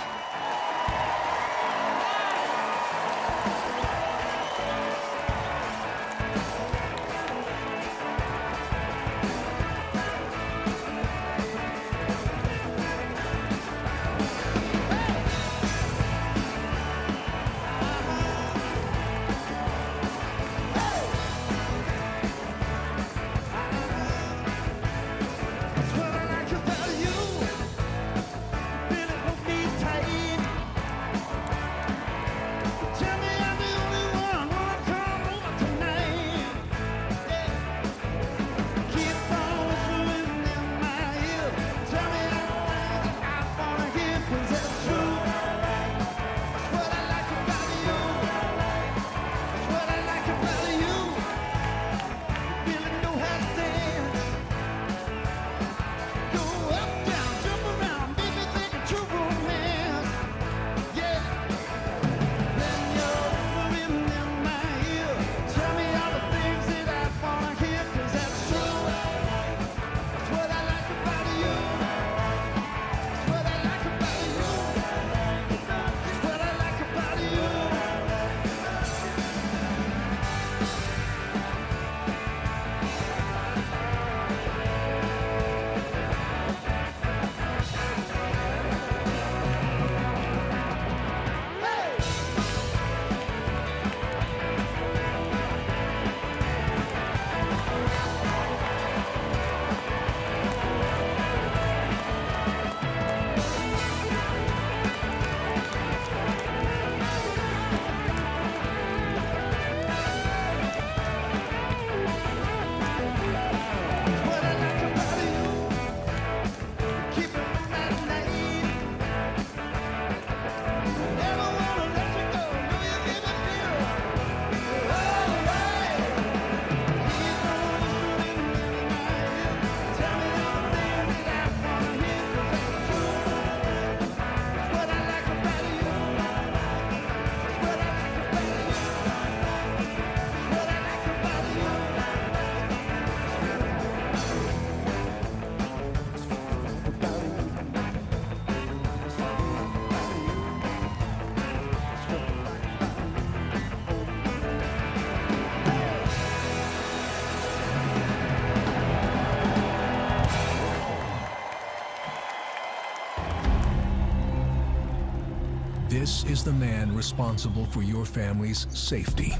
This is the man responsible for your family's safety.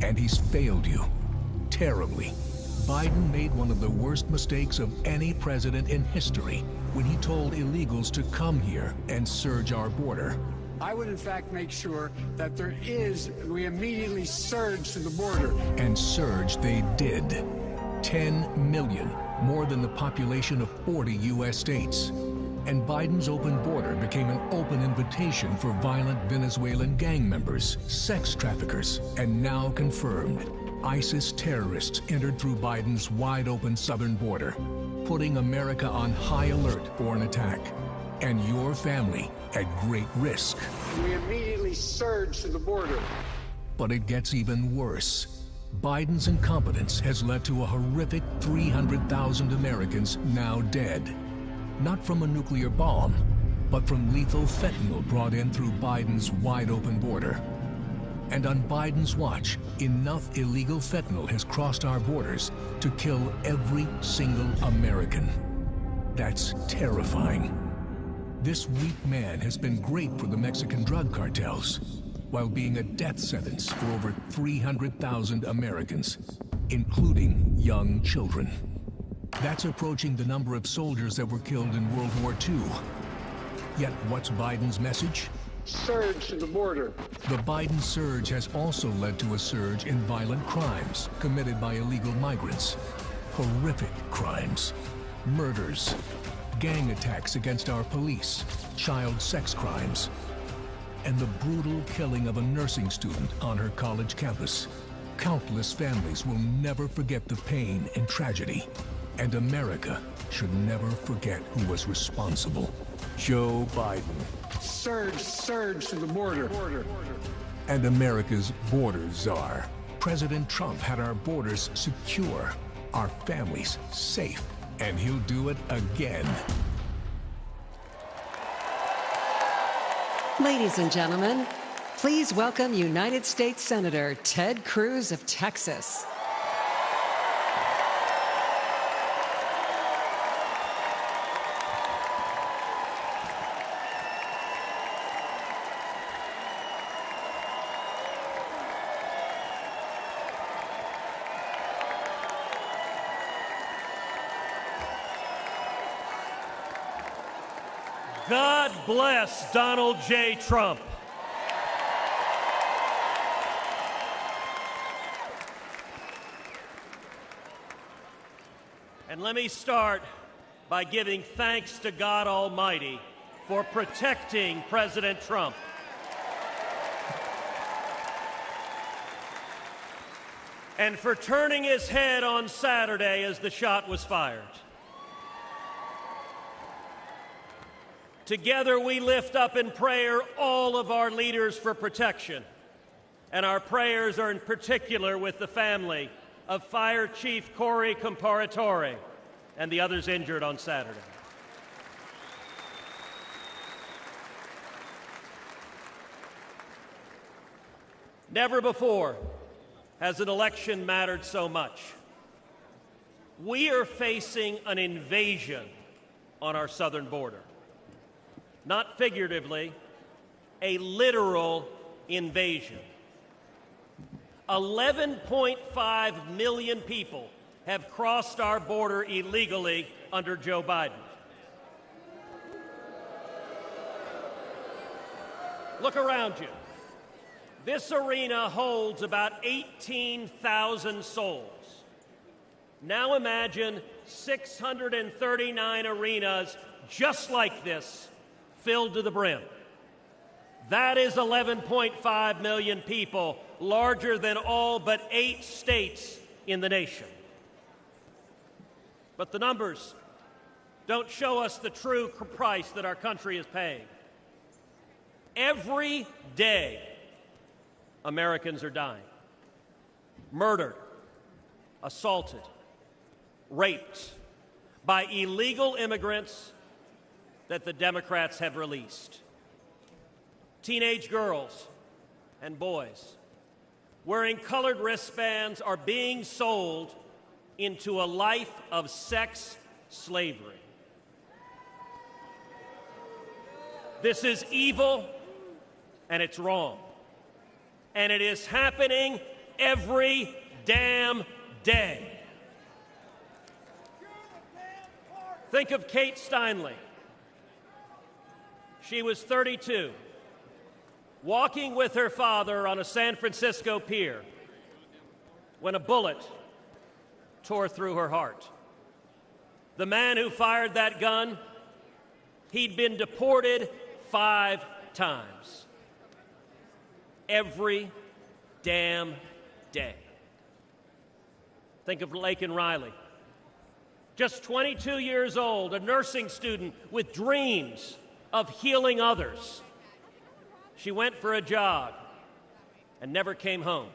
And he's failed you terribly. Biden made one of the worst mistakes of any president in history when he told illegals to come here and surge our border. I would, in fact, make sure that we immediately surge to the border. And surge they did. 10 million, more than the population of 40 U.S. states. And Biden's open border became an open invitation for violent Venezuelan gang members, sex traffickers, and now confirmed, ISIS terrorists entered through Biden's wide-open southern border, putting America on high alert for an attack, and your family at great risk. We immediately surge to the border. But it gets even worse. Biden's incompetence has led to a horrific 300,000 Americans now dead. Not from a nuclear bomb, but from lethal fentanyl brought in through Biden's wide-open border. And on Biden's watch, enough illegal fentanyl has crossed our borders to kill every single American. That's terrifying. This weak man has been great for the Mexican drug cartels, while being a death sentence for over 300,000 Americans, including young children. That's approaching the number of soldiers that were killed in World War II. Yet what's Biden's message? Surge to the border. The Biden surge has also led to a surge in violent crimes committed by illegal migrants. Horrific crimes. Murders. Gang attacks against our police. Child sex crimes. And the brutal killing of a nursing student on her college campus. Countless families will never forget the pain and tragedy. And America should never forget who was responsible. Joe Biden. Surge to the border. And America's border czar, President Trump had our borders secure, our families safe, and he'll do it again. Ladies and gentlemen, please welcome United States Senator Ted Cruz of Texas. God bless Donald J. Trump. And let me start by giving thanks to God Almighty for protecting President Trump. And for turning his head on Saturday as the shot was fired. Together we lift up in prayer all of our leaders for protection. And our prayers are in particular with the family of Fire Chief Corey Comparatore and the others injured on Saturday. Never before has an election mattered so much. We are facing an invasion on our southern border. Not figuratively, a literal invasion. 11.5 million people have crossed our border illegally under Joe Biden. Look around you. This arena holds about 18,000 souls. Now imagine 639 arenas just like this, filled to the brim. That is 11.5 million people, larger than all but 8 states in the nation. But the numbers don't show us the true price that our country is paying. Every day, Americans are dying. Murdered, assaulted, raped by illegal immigrants that the Democrats have released. Teenage girls and boys wearing colored wristbands are being sold into a life of sex slavery. This is evil and it's wrong. And it is happening every damn day. Think of Kate Steinle. She was 32, walking with her father on a San Francisco pier when a bullet tore through her heart. The man who fired that gun, he'd been deported 5 times. Every damn day. Think of Laken Riley. Just 22 years old, a nursing student with dreams of healing others. She went for a jog and never came home.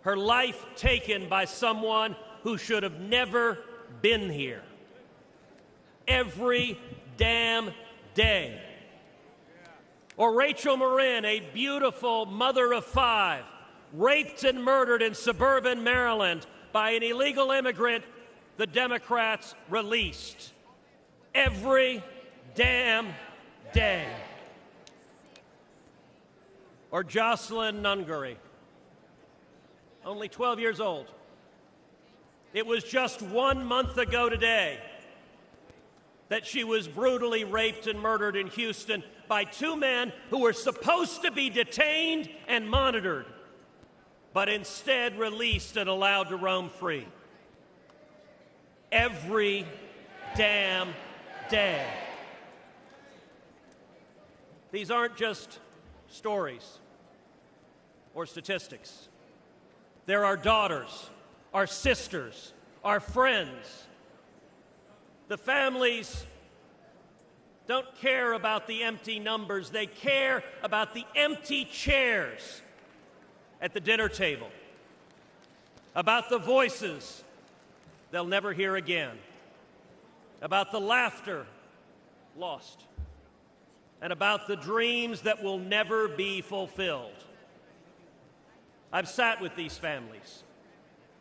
Her life taken by someone who should have never been here. Every damn day. Or Rachel Morin, a beautiful mother of 5, raped and murdered in suburban Maryland by an illegal immigrant the Democrats released. Every damn day. Or Jocelyn Nungary, only 12 years old. It was just 1 month ago today that she was brutally raped and murdered in Houston by 2 men who were supposed to be detained and monitored, but instead released and allowed to roam free. Every damn day. These aren't just stories or statistics. They're our daughters, our sisters, our friends. The families don't care about the empty numbers. They care about the empty chairs at the dinner table about the voices they'll never hear again, about the laughter lost, and about the dreams that will never be fulfilled. I've sat with these families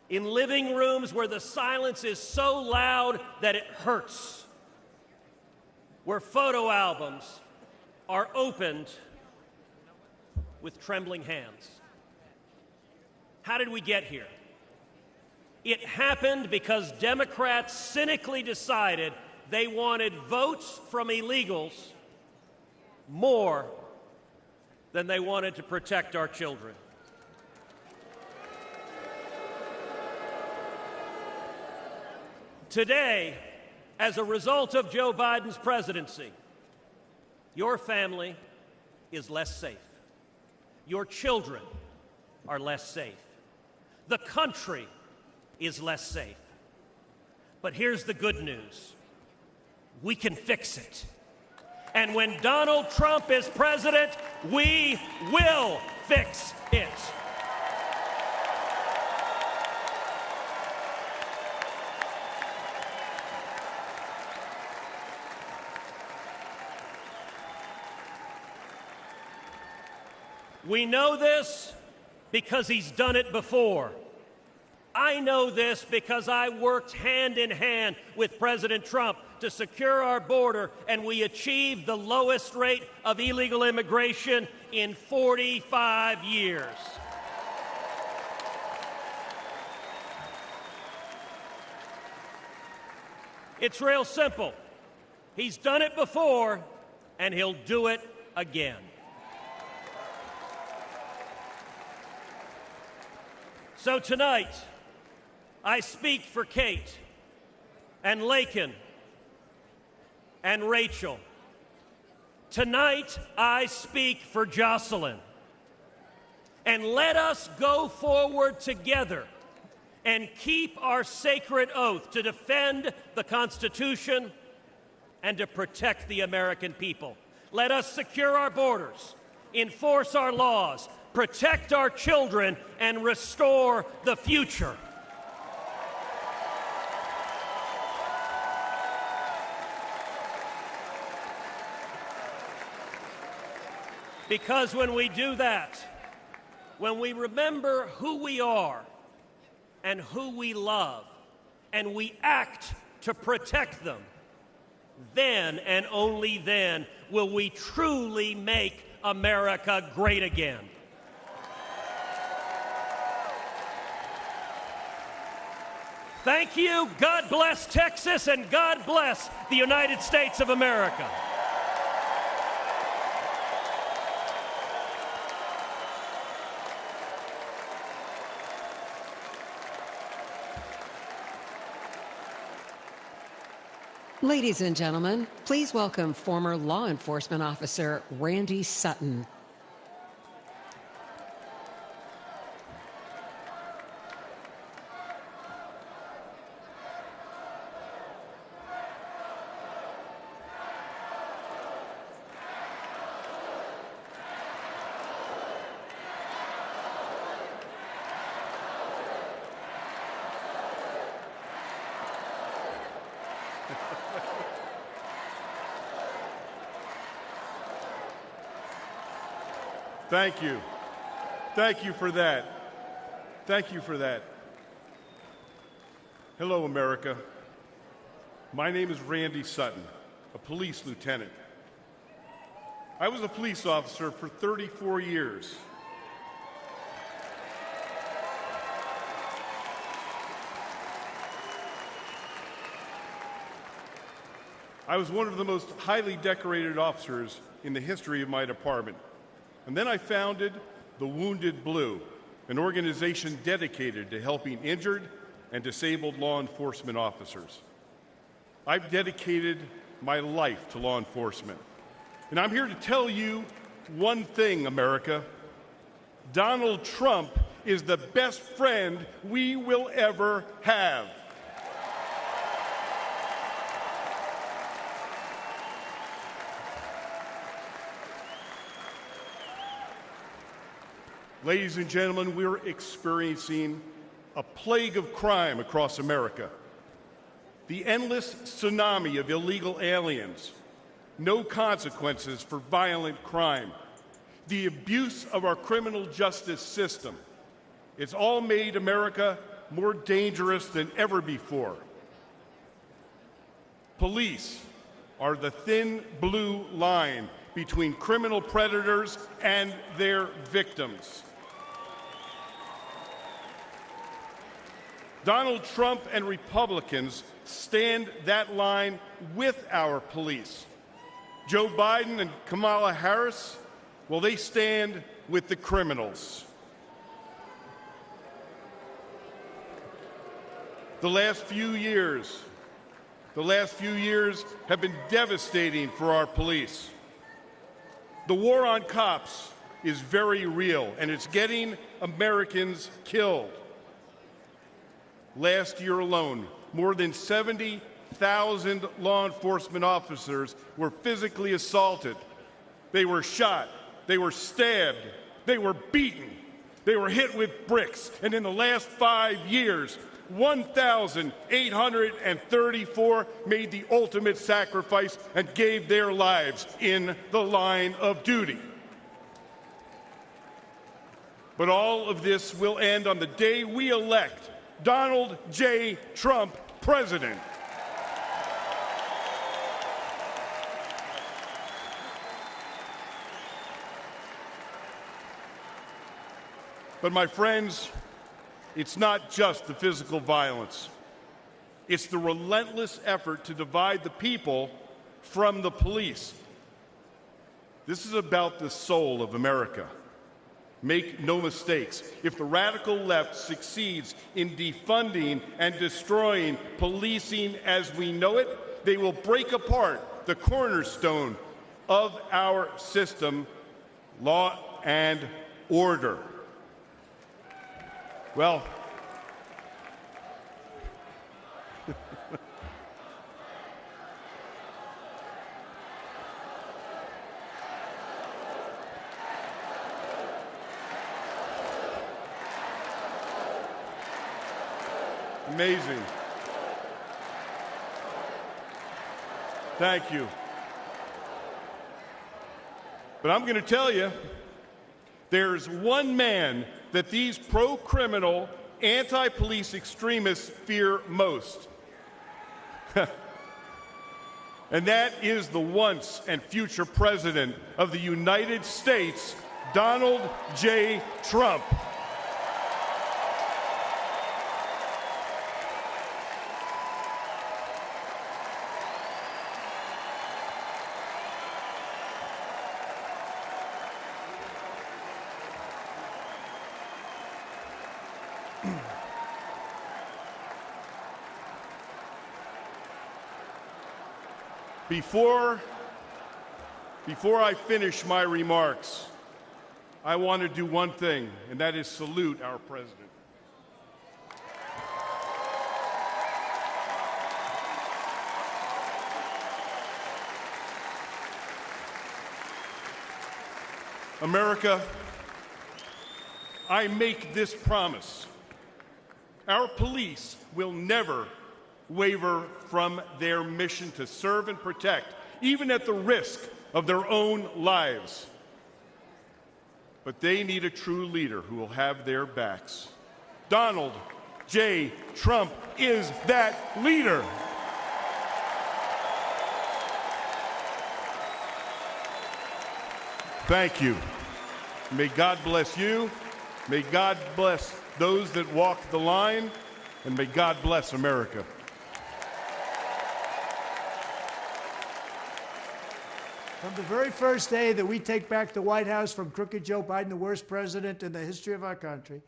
in living rooms where the silence is so loud that it hurts, where photo albums are opened with trembling hands. How did we get here? It happened because Democrats cynically decided they wanted votes from illegals more than they wanted to protect our children. Today, as a result of Joe Biden's presidency, your family is less safe. Your children are less safe. The country is less safe. But here's the good news. We can fix it. And when Donald Trump is president, we will fix it. We know this because he's done it before. I know this because I worked hand in hand with President Trump to secure our border, and we achieved the lowest rate of illegal immigration in 45 years. It's real simple. He's done it before, and he'll do it again. So tonight, I speak for Kate and Laken and Rachel. Tonight, I speak for Jocelyn. And let us go forward together and keep our sacred oath to defend the Constitution and to protect the American people. Let us secure our borders, enforce our laws, protect our children, and restore the future. Because when we do that, when we remember who we are and who we love, and we act to protect them, then and only then will we truly make America great again. Thank you. God bless Texas, and God bless the United States of America. Ladies and gentlemen, please welcome former law enforcement officer Randy Sutton. Thank you. Thank you for that. Thank you for that. Hello, America. My name is Randy Sutton, a police lieutenant. I was a police officer for 34 years. I was one of the most highly decorated officers in the history of my department. And then I founded the Wounded Blue, an organization dedicated to helping injured and disabled law enforcement officers. I've dedicated my life to law enforcement. And I'm here to tell you one thing, America. Donald Trump is the best friend we will ever have. Ladies and gentlemen, we're experiencing a plague of crime across America. The endless tsunami of illegal aliens, no consequences for violent crime, the abuse of our criminal justice system. It's all made America more dangerous than ever before. Police are the thin blue line between criminal predators and their victims. Donald Trump and Republicans stand that line with our police. Joe Biden and Kamala Harris, well, they stand with the criminals. The last few years have been devastating for our police. The war on cops is very real, and it's getting Americans killed. Last year alone, more than 70,000 law enforcement officers were physically assaulted. They were shot, they were stabbed, they were beaten, they were hit with bricks, and in the last 5 years, 1,834 made the ultimate sacrifice and gave their lives in the line of duty. But all of this will end on the day we elect Donald J. Trump president. But my friends, it's not just the physical violence. It's the relentless effort to divide the people from the police. This is about the soul of America. Make no mistakes. If the radical left succeeds in defunding and destroying policing as we know it, they will break apart the cornerstone of our system, law and order. Well, amazing. Thank you. But I'm going to tell you, there's one man that these pro-criminal, anti-police extremists fear most. And that is the once and future president of the United States, Donald J. Trump. Before I finish my remarks, I want to do one thing, and that is salute our president. America, I make this promise. Our police will never waver from their mission to serve and protect, even at the risk of their own lives. But they need a true leader who will have their backs. Donald J. Trump is that leader. Thank you. May God bless you. May God bless those that walk the line. And may God bless America. From the very first day that we take back the White House from crooked Joe Biden, the worst president in the history of our country,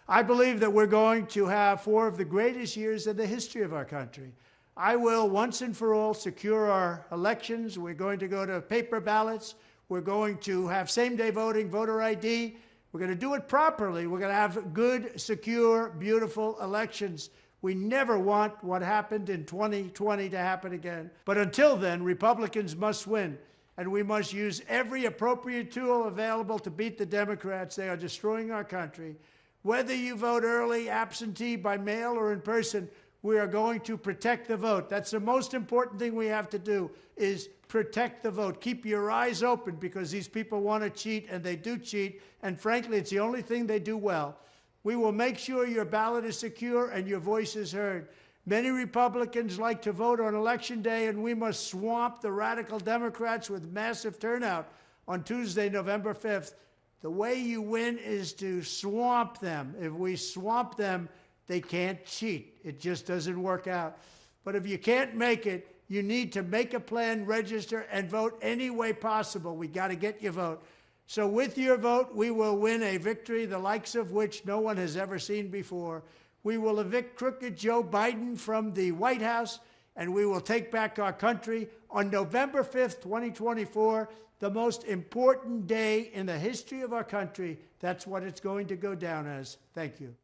I believe that we're going to have 4 of the greatest years in the history of our country. I will once and for all secure our elections. We're going to go to paper ballots. We're going to have same-day voting, voter ID. We're going to do it properly. We're going to have good, secure, beautiful elections. We never want what happened in 2020 to happen again. But until then, Republicans must win. And we must use every appropriate tool available to beat the Democrats. They are destroying our country. Whether you vote early, absentee, by mail, or in person, we are going to protect the vote. That's the most important thing we have to do, is protect the vote. Keep your eyes open, because these people want to cheat, and they do cheat, and frankly, it's the only thing they do well. We will make sure your ballot is secure and your voice is heard. Many Republicans like to vote on Election Day, and we must swamp the radical Democrats with massive turnout on Tuesday, November 5th. The way you win is to swamp them. If we swamp them, they can't cheat. It just doesn't work out. But if you can't make it, you need to make a plan, register, and vote any way possible. We got to get your vote. So with your vote, we will win a victory the likes of which no one has ever seen before. We will evict crooked Joe Biden from the White House, and we will take back our country on November 5th, 2024, the most important day in the history of our country. That's what it's going to go down as. Thank you.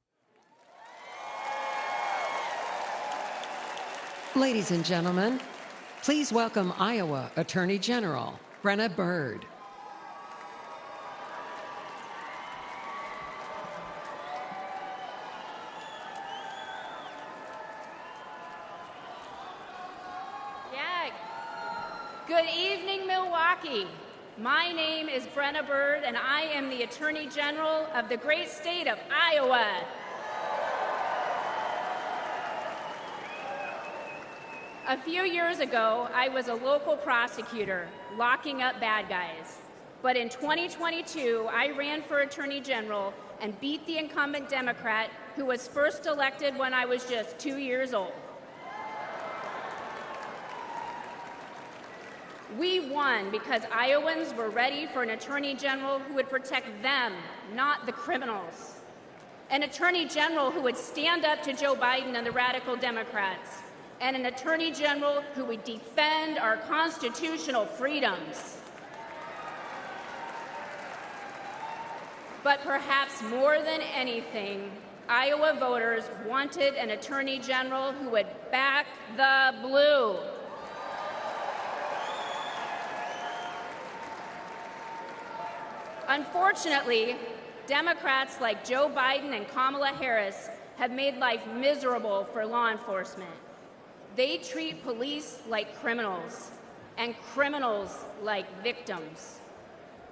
Ladies and gentlemen, please welcome Iowa Attorney General Brenna Bird. Good evening, Milwaukee. My name is Brenna Bird, and I am the Attorney General of the great state of Iowa. A few years ago, I was a local prosecutor locking up bad guys. But in 2022, I ran for Attorney General and beat the incumbent Democrat who was first elected when I was just 2 years old. We won because Iowans were ready for an Attorney General who would protect them, not the criminals. An Attorney General who would stand up to Joe Biden and the radical Democrats. And an Attorney General who would defend our constitutional freedoms. But perhaps more than anything, Iowa voters wanted an Attorney General who would back the blue. Unfortunately, Democrats like Joe Biden and Kamala Harris have made life miserable for law enforcement. They treat police like criminals, and criminals like victims.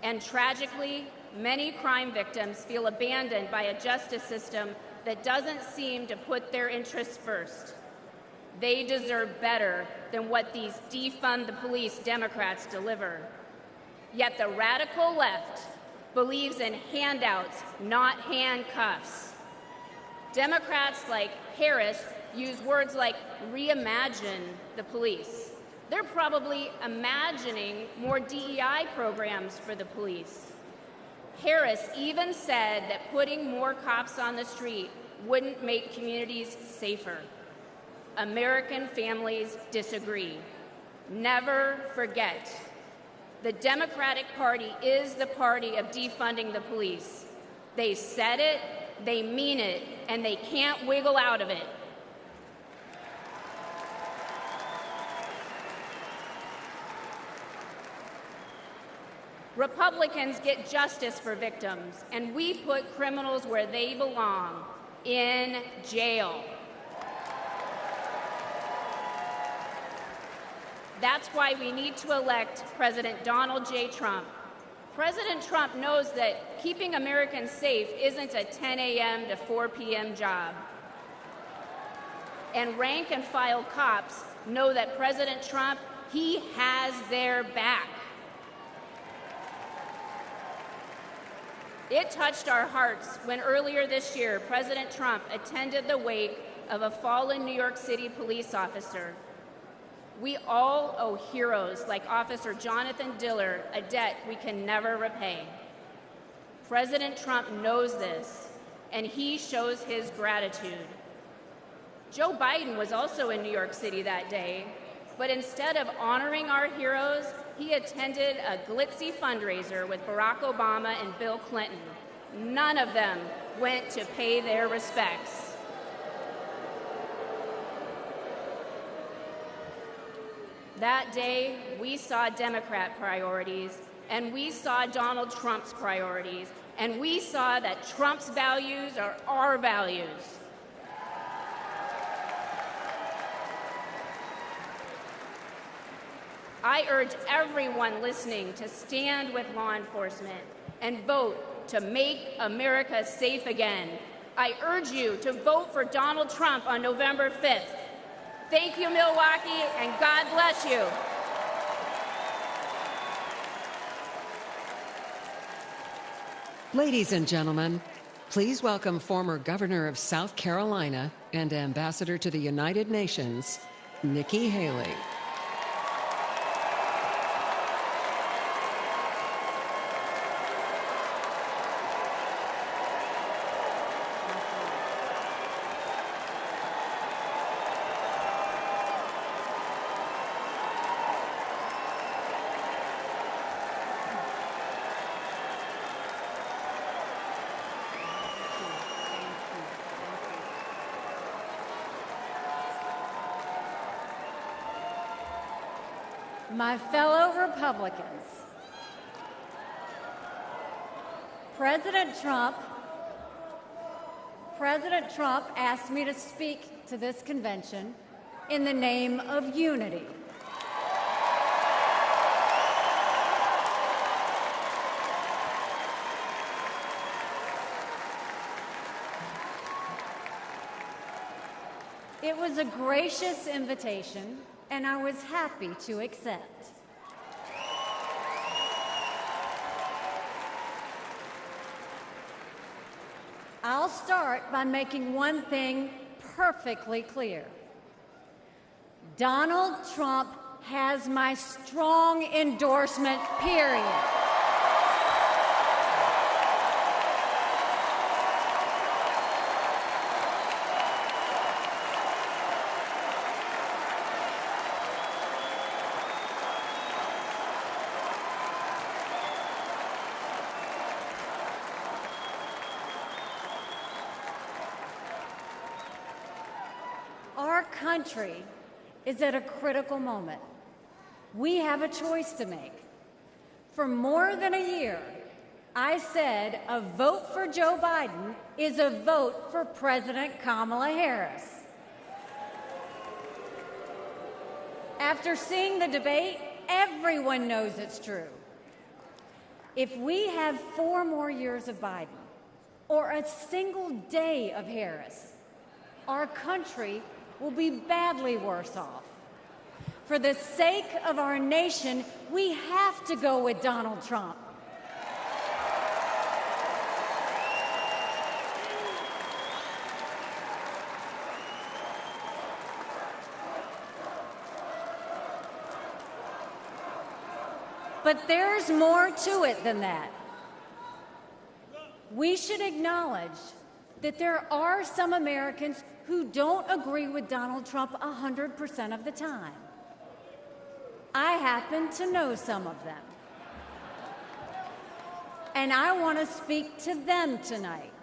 And tragically, many crime victims feel abandoned by a justice system that doesn't seem to put their interests first. They deserve better than what these defund the police Democrats deliver. Yet the radical left believes in handouts, not handcuffs. Democrats like Harris use words like reimagine the police. They're probably imagining more DEI programs for the police. Harris even said that putting more cops on the street wouldn't make communities safer. American families disagree. Never forget. The Democratic Party is the party of defunding the police. They said it, they mean it, and they can't wiggle out of it. Republicans get justice for victims, and we put criminals where they belong, in jail. That's why we need to elect President Donald J. Trump. President Trump knows that keeping Americans safe isn't a 10 a.m. to 4 p.m. job. And rank and file cops know that President Trump, he has their back. It touched our hearts when earlier this year, President Trump attended the wake of a fallen New York City police officer. We all owe heroes like Officer Jonathan Diller a debt we can never repay. President Trump knows this, and he shows his gratitude. Joe Biden was also in New York City that day, but instead of honoring our heroes, he attended a glitzy fundraiser with Barack Obama and Bill Clinton. None of them went to pay their respects. That day, we saw Democrat priorities, and we saw Donald Trump's priorities, and we saw that Trump's values are our values. I urge everyone listening to stand with law enforcement and vote to make America safe again. I urge you to vote for Donald Trump on November 5th. Thank you, Milwaukee, and God bless you. Ladies and gentlemen, please welcome former Governor of South Carolina and Ambassador to the United Nations, Nikki Haley. My fellow Republicans, President Trump asked me to speak to this convention in the name of unity. It was a gracious invitation, and I was happy to accept. I'll start by making one thing perfectly clear. Donald Trump has my strong endorsement, period. Our country is at a critical moment. We have a choice to make. For more than a year, I said a vote for Joe Biden is a vote for President Kamala Harris. After seeing the debate, everyone knows it's true. If we have 4 more years of Biden or a single day of Harris, our country will be badly worse off. For the sake of our nation, we have to go with Donald Trump. But there's more to it than that. We should acknowledge that there are some Americans who don't agree with Donald Trump 100% of the time. I happen to know some of them. And I want to speak to them tonight.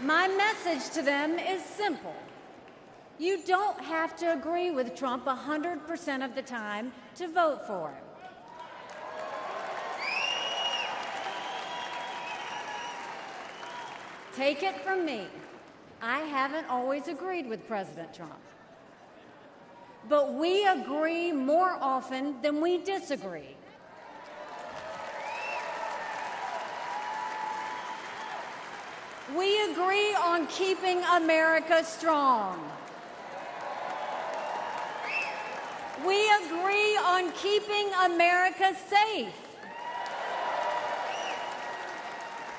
My message to them is simple. You don't have to agree with Trump 100% of the time to vote for him. Take it from me, I haven't always agreed with President Trump. But we agree more often than we disagree. We agree on keeping America strong. We agree on keeping America safe.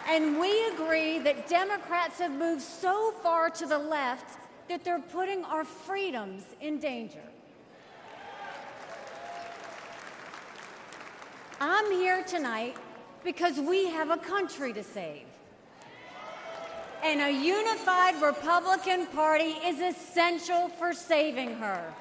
And we agree that Democrats have moved so far to the left that they're putting our freedoms in danger. I'm here tonight because we have a country to save. And a unified Republican Party is essential for saving her.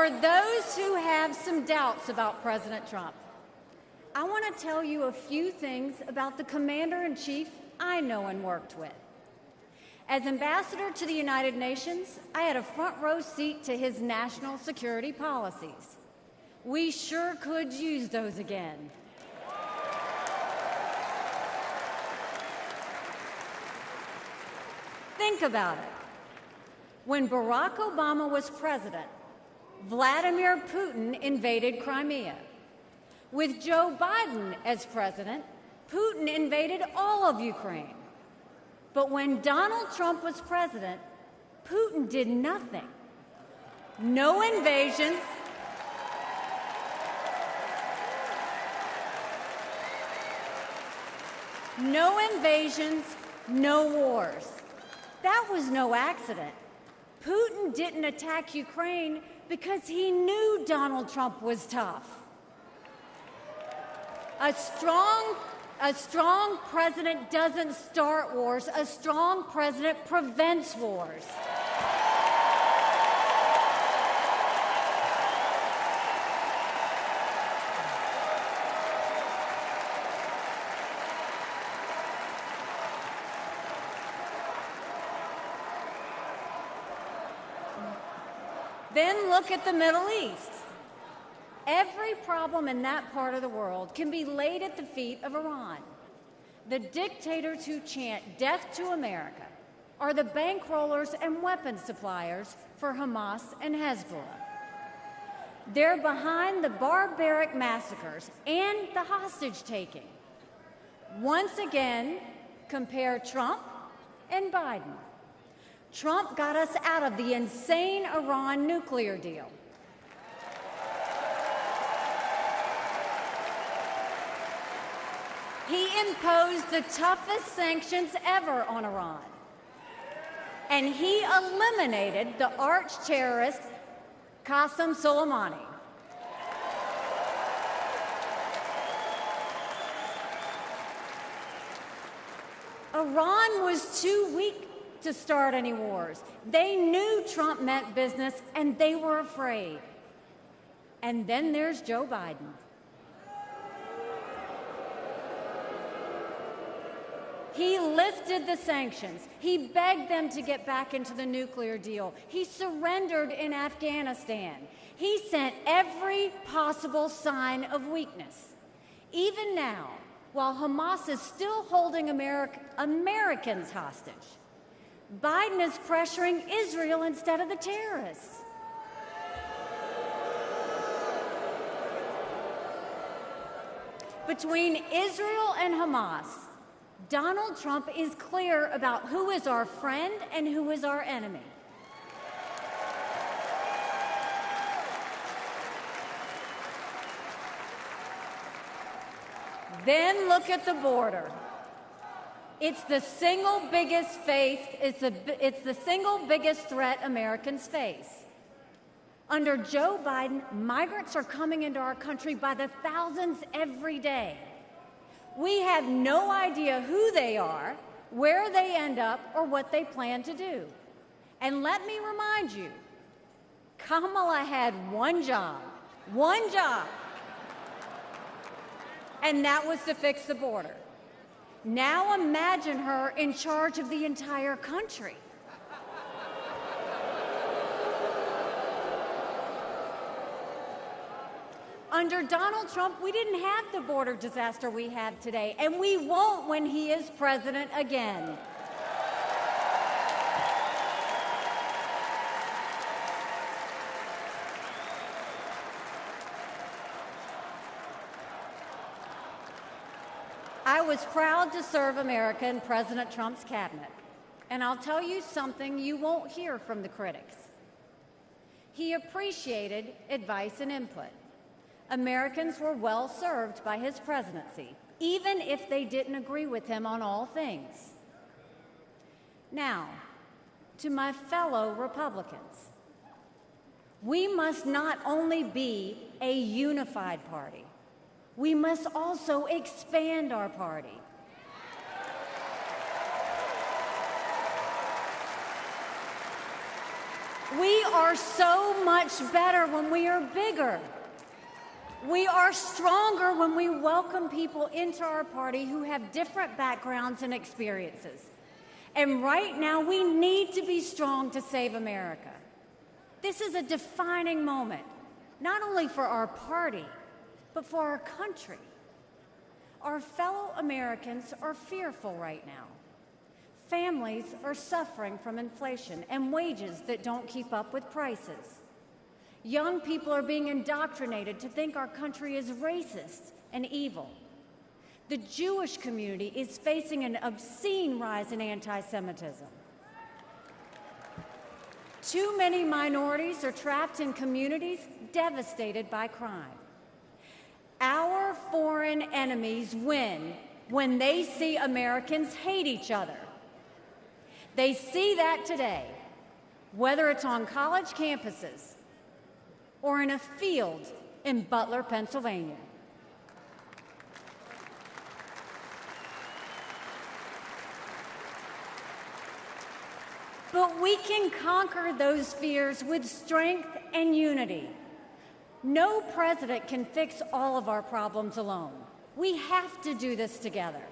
for those who have some doubts about President Trump, I want to tell you a few things about the commander-in-chief I know and worked with. As ambassador to the United Nations, I had a front row seat to his national security policies. We sure could use those again. Think about it. When Barack Obama was president, Vladimir Putin invaded Crimea. With Joe Biden as president, Putin invaded all of Ukraine. But when Donald Trump was president, Putin did nothing. No invasions. No invasions, no wars. That was no accident. Putin didn't attack Ukraine because he knew Donald Trump was tough. A strong president doesn't start wars. A strong president prevents wars. Then look at the Middle East. Every problem in that part of the world can be laid at the feet of Iran. The dictators who chant death to America are the bankrollers and weapons suppliers for Hamas and Hezbollah. They're behind the barbaric massacres and the hostage-taking. Once again, compare Trump and Biden. Trump got us out of the insane Iran nuclear deal. He imposed the toughest sanctions ever on Iran. And he eliminated the arch-terrorist Qasem Soleimani. Iran was too weak to start any wars. They knew Trump meant business, and they were afraid. And then there's Joe Biden. He lifted the sanctions. He begged them to get back into the nuclear deal. He surrendered in Afghanistan. He sent every possible sign of weakness. Even now, while Hamas is still holding Americans hostage, Biden is pressuring Israel instead of the terrorists. Between Israel and Hamas, Donald Trump is clear about who is our friend and who is our enemy. Then look at the border. It's the single biggest it's the single biggest threat Americans face. Under Joe Biden, migrants are coming into our country by the thousands every day. We have no idea who they are, where they end up, or what they plan to do. And let me remind you, Kamala had one job, and that was to fix the border. Now imagine her in charge of the entire country. Under Donald Trump, we didn't have the border disaster we have today, and we won't when he is president again. I was proud to serve America in President Trump's cabinet, and I'll tell you something you won't hear from the critics. He appreciated advice and input. Americans were well served by his presidency, even if they didn't agree with him on all things. Now, to my fellow Republicans, we must not only be a unified party, we must also expand our party. We are so much better when we are bigger. We are stronger when we welcome people into our party who have different backgrounds and experiences. And right now, we need to be strong to save America. This is a defining moment, not only for our party, but for our country. Our fellow Americans are fearful right now. Families are suffering from inflation and wages that don't keep up with prices. Young people are being indoctrinated to think our country is racist and evil. The Jewish community is facing an obscene rise in anti-Semitism. Too many minorities are trapped in communities devastated by crime. Our foreign enemies win when they see Americans hate each other. They see that today, whether it's on college campuses or in a field in Butler, Pennsylvania. But we can conquer those fears with strength and unity. No president can fix all of our problems alone. We have to do this together.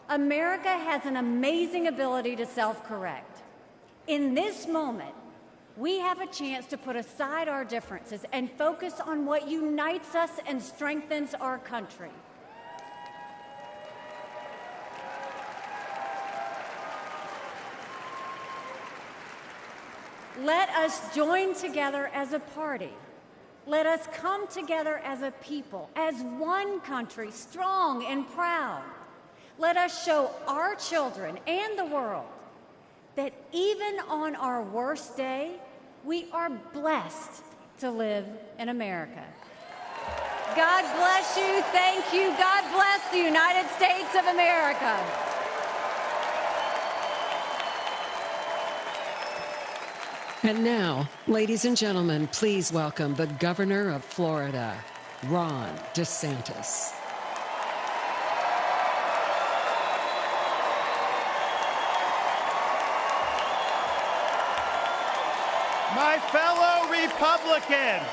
America has an amazing ability to self-correct. In this moment, we have a chance to put aside our differences and focus on what unites us and strengthens our country. Let us join together as a party. Let us come together as a people, as one country, strong and proud. Let us show our children and the world that even on our worst day, we are blessed to live in America. God bless you. Thank you. God bless the United States of America. And now, ladies and gentlemen, please welcome the Governor of Florida, Ron DeSantis. My fellow Republicans,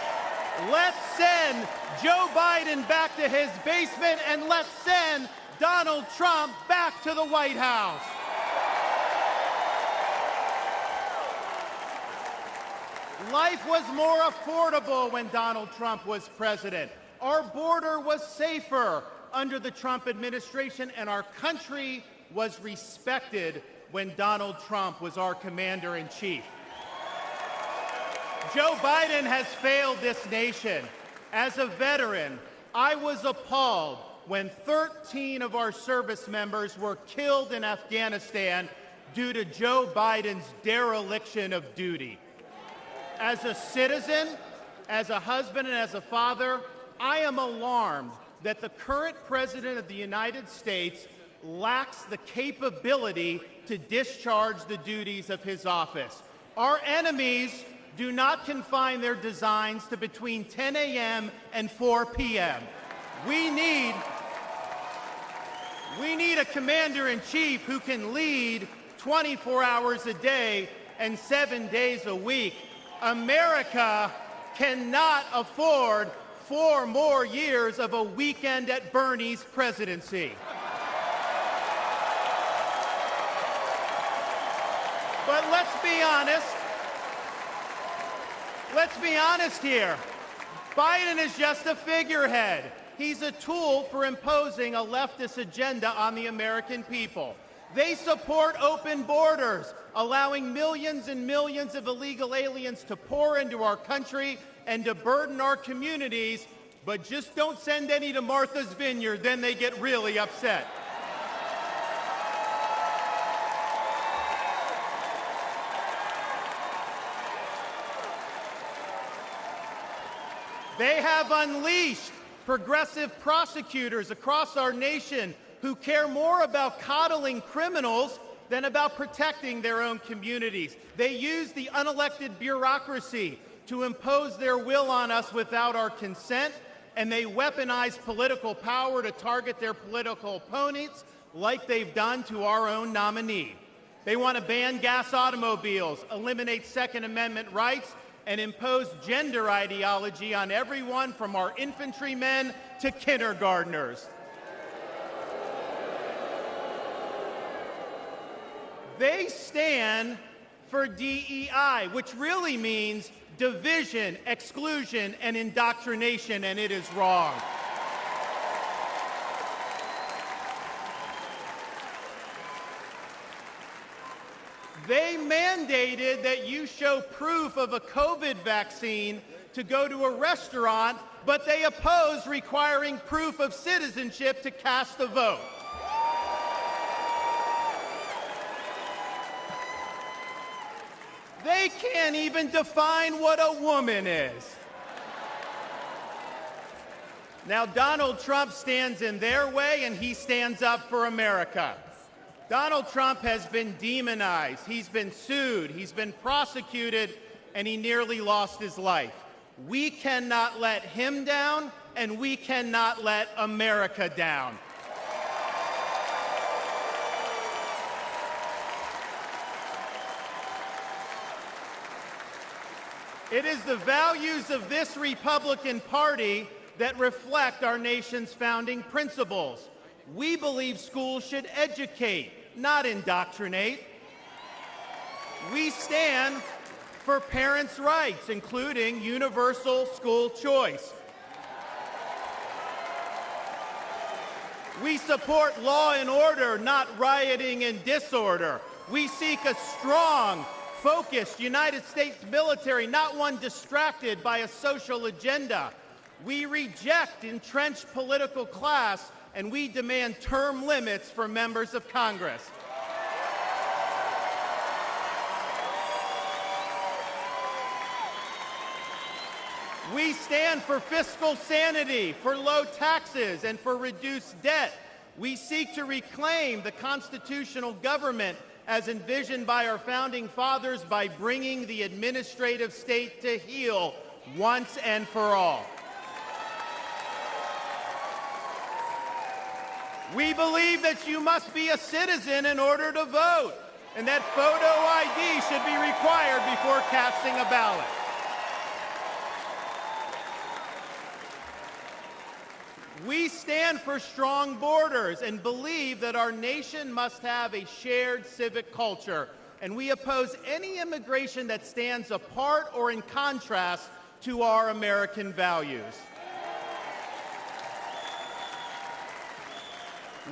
let's send Joe Biden back to his basement and let's send Donald Trump back to the White House. Life was more affordable when Donald Trump was president. Our border was safer under the Trump administration, and our country was respected when Donald Trump was our commander-in-chief. Joe Biden has failed this nation. As a veteran, I was appalled when 13 of our service members were killed in Afghanistan due to Joe Biden's dereliction of duty. As a citizen, as a husband, and as a father, I am alarmed that the current President of the United States lacks the capability to discharge the duties of his office. Our enemies do not confine their designs to between 10 a.m. and 4 p.m. We need a commander-in-chief who can lead 24 hours a day and 7 days a week. America cannot afford 4 more years of a weekend at Bernie's presidency. But let's be honest. Let's be honest here. Biden is just a figurehead. He's a tool for imposing a leftist agenda on the American people. They support open borders, allowing millions and millions of illegal aliens to pour into our country and to burden our communities, but just don't send any to Martha's Vineyard, then they get really upset. They have unleashed progressive prosecutors across our nation who care more about coddling criminals than about protecting their own communities. They use the unelected bureaucracy to impose their will on us without our consent, and they weaponize political power to target their political opponents like they've done to our own nominee. They want to ban gas automobiles, eliminate Second Amendment rights, and impose gender ideology on everyone from our infantrymen to kindergartners. They stand for DEI, which really means division, exclusion, and indoctrination, and it is wrong. They mandated that you show proof of a COVID vaccine to go to a restaurant, but they oppose requiring proof of citizenship to cast a vote. They can't even define what a woman is. Now, Donald Trump stands in their way, and he stands up for America. Donald Trump has been demonized, he's been sued, he's been prosecuted, and he nearly lost his life. We cannot let him down, and we cannot let America down. It is the values of this Republican Party that reflect our nation's founding principles. We believe schools should educate, not indoctrinate. We stand for parents' rights, including universal school choice. We support law and order, not rioting and disorder. We seek a strong, focused United States military, not one distracted by a social agenda. We reject entrenched political class, and we demand term limits for members of Congress. We stand for fiscal sanity, for low taxes, and for reduced debt. We seek to reclaim the constitutional government as envisioned by our founding fathers by bringing the administrative state to heel once and for all. We believe that you must be a citizen in order to vote, and that photo ID should be required before casting a ballot. We stand for strong borders and believe that our nation must have a shared civic culture, and we oppose any immigration that stands apart or in contrast to our American values.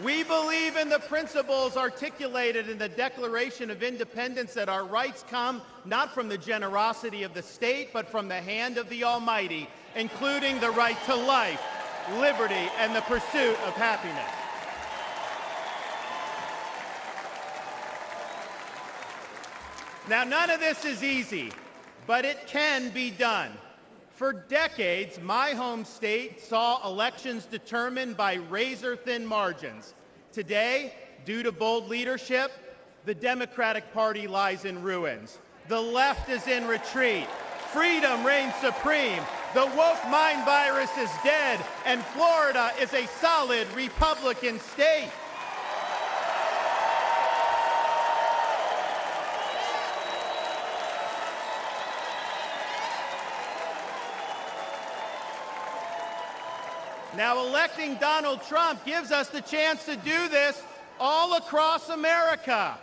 We believe in the principles articulated in the Declaration of Independence that our rights come not from the generosity of the state, but from the hand of the Almighty, including the right to life, liberty, and the pursuit of happiness. Now, none of this is easy, but it can be done. For decades, my home state saw elections determined by razor-thin margins. Today, due to bold leadership, the Democratic Party lies in ruins. The left is in retreat. Freedom reigns supreme. The woke mind virus is dead, and Florida is a solid Republican state. Now, electing Donald Trump gives us the chance to do this all across America.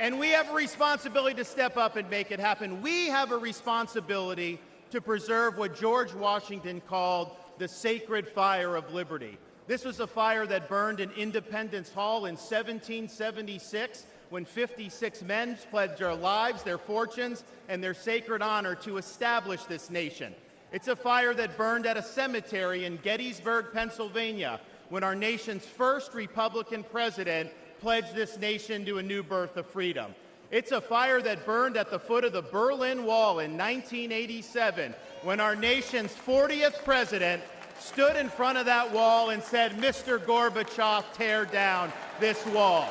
And we have a responsibility to step up and make it happen. We have a responsibility to preserve what George Washington called the sacred fire of liberty. This was a fire that burned in Independence Hall in 1776 when 56 men pledged their lives, their fortunes, and their sacred honor to establish this nation. It's a fire that burned at a cemetery in Gettysburg, Pennsylvania, when our nation's first Republican president pledged this nation to a new birth of freedom. It's a fire that burned at the foot of the Berlin Wall in 1987, when our nation's 40th president stood in front of that wall and said, "Mr. Gorbachev, tear down this wall."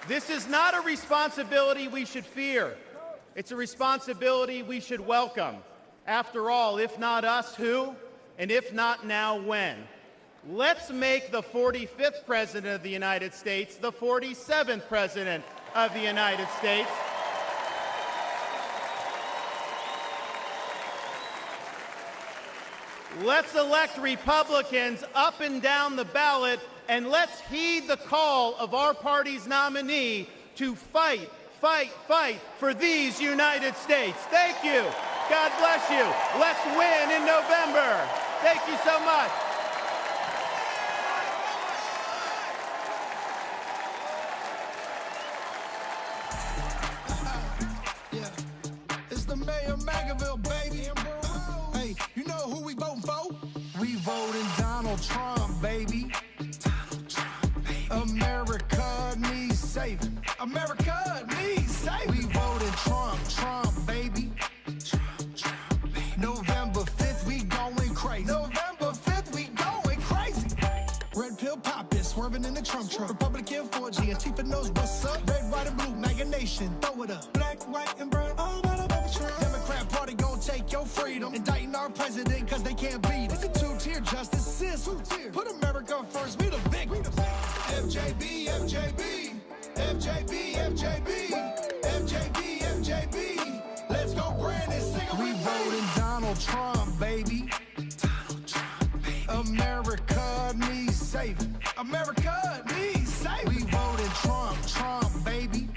This is not a responsibility we should fear. It's a responsibility we should welcome. After all, if not us, who? And if not now, when? Let's make the 45th President of the United States the 47th President of the United States. Let's elect Republicans up and down the ballot, and let's heed the call of our party's nominee to fight, fight, fight for these United States. Thank you. God bless you. Let's win in November. Thank you so much. It's the mayor of Magaville, baby. Hey, you know who we voting for? We voting Donald Trump, baby. Donald Trump, baby. America needs saving. America needs saving. We voting Trump, Trump, baby. Trump, Trump, baby. November 5th, we going crazy. November 5th, we going crazy. Red pill poppin', swerving in the Trump truck. Republican 4G, Antifa knows what's up. Red, white, and blue, MAGA nation, throw it up. Black, white, and brown, all about Trump. Democrat party gon' take your freedom. Indicting our president cause they can't beat it. It's a two-tier justice system. Put America first, we the victims. FJB, FJB, FJB, FJB, FJB, FJB. Let's go Brandon, sing it. We voting Donald Trump, baby. Donald Trump, baby. America needs saving. America needs saving. We voting Trump, Trump, baby.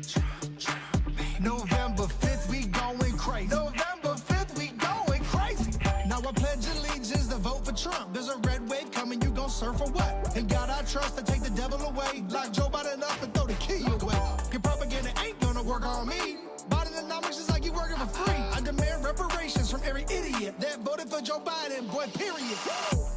Trump, Trump, baby. November 5th, we going crazy. November 5th, we going crazy. Now I pledge allegiance to vote for Trump. There's a red wave coming, you gon' surf for what? And God I trust to take the devil away. Lock Joe Biden up and throw the key away. Your propaganda ain't gonna work on me. Bidenomics is like you working for free. I demand reparations from every idiot that voted for Joe Biden, boy, period.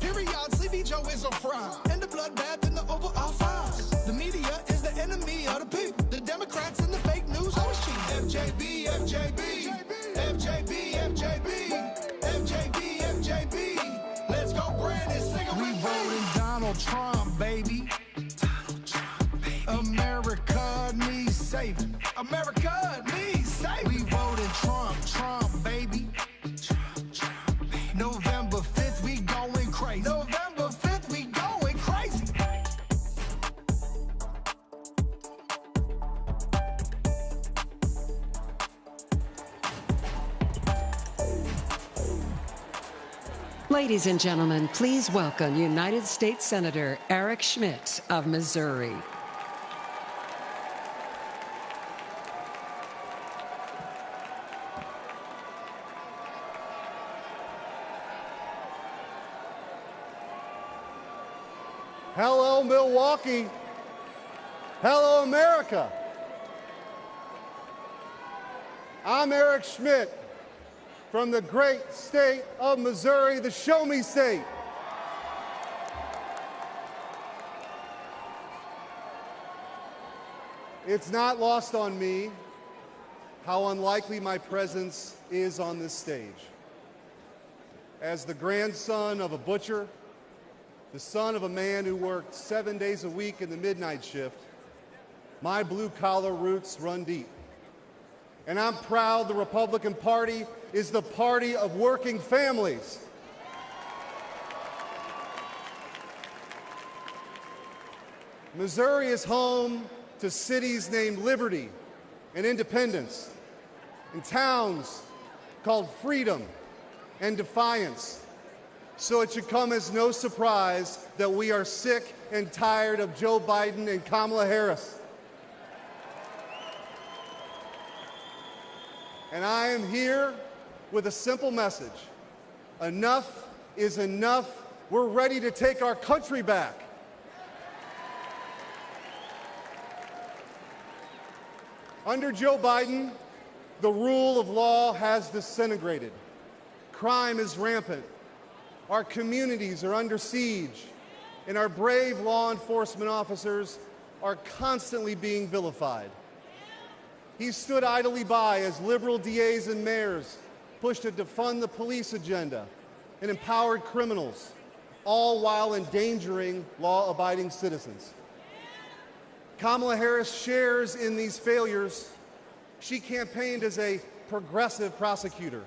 Period, Sleepy Joe is a fraud. And the bloodbath in the Oval Office. The media is the enemy of the people. The Democrats and the fake news always cheat. FJB, FJB, FJB, FJB, FJB, FJB. Let's go Brandon, sing it. We voting Donald Trump, baby. Donald Trump, baby. America needs saving. America needs saving. We voting Trump, Trump, baby. Trump, Trump, baby. November 5th, we going crazy. November 5th, we going crazy. Ladies and gentlemen, please welcome United States Senator Eric Schmidt of Missouri. Hello, Milwaukee. Hello, America. I'm Eric Schmidt from the great state of Missouri, the Show Me State. It's not lost on me how unlikely my presence is on this stage. As the grandson of a butcher, the son of a man who worked 7 days a week in the midnight shift, my blue-collar roots run deep. And I'm proud the Republican Party is the party of working families. Missouri is home to cities named Liberty and Independence, and towns called Freedom and Defiance. So it should come as no surprise that we are sick and tired of Joe Biden and Kamala Harris. And I am here with a simple message. Enough is enough. We're ready to take our country back. Under Joe Biden, the rule of law has disintegrated. Crime is rampant. Our communities are under siege, and our brave law enforcement officers are constantly being vilified. He stood idly by as liberal DAs and mayors pushed to defund the police agenda and empowered criminals, all while endangering law-abiding citizens. Kamala Harris shares in these failures. She campaigned as a progressive prosecutor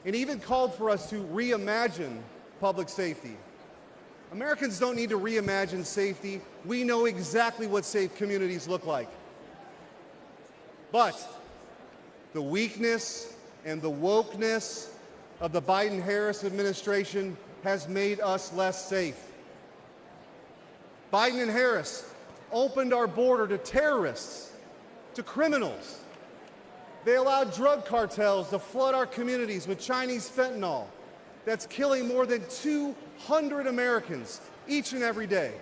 and even called for us to reimagine public safety. Americans don't need to reimagine safety. We know exactly what safe communities look like. But the weakness and the wokeness of the Biden-Harris administration has made us less safe. Biden and Harris opened our border to terrorists, to criminals. They allowed drug cartels to flood our communities with Chinese fentanyl that's killing more than 200 Americans each and every day.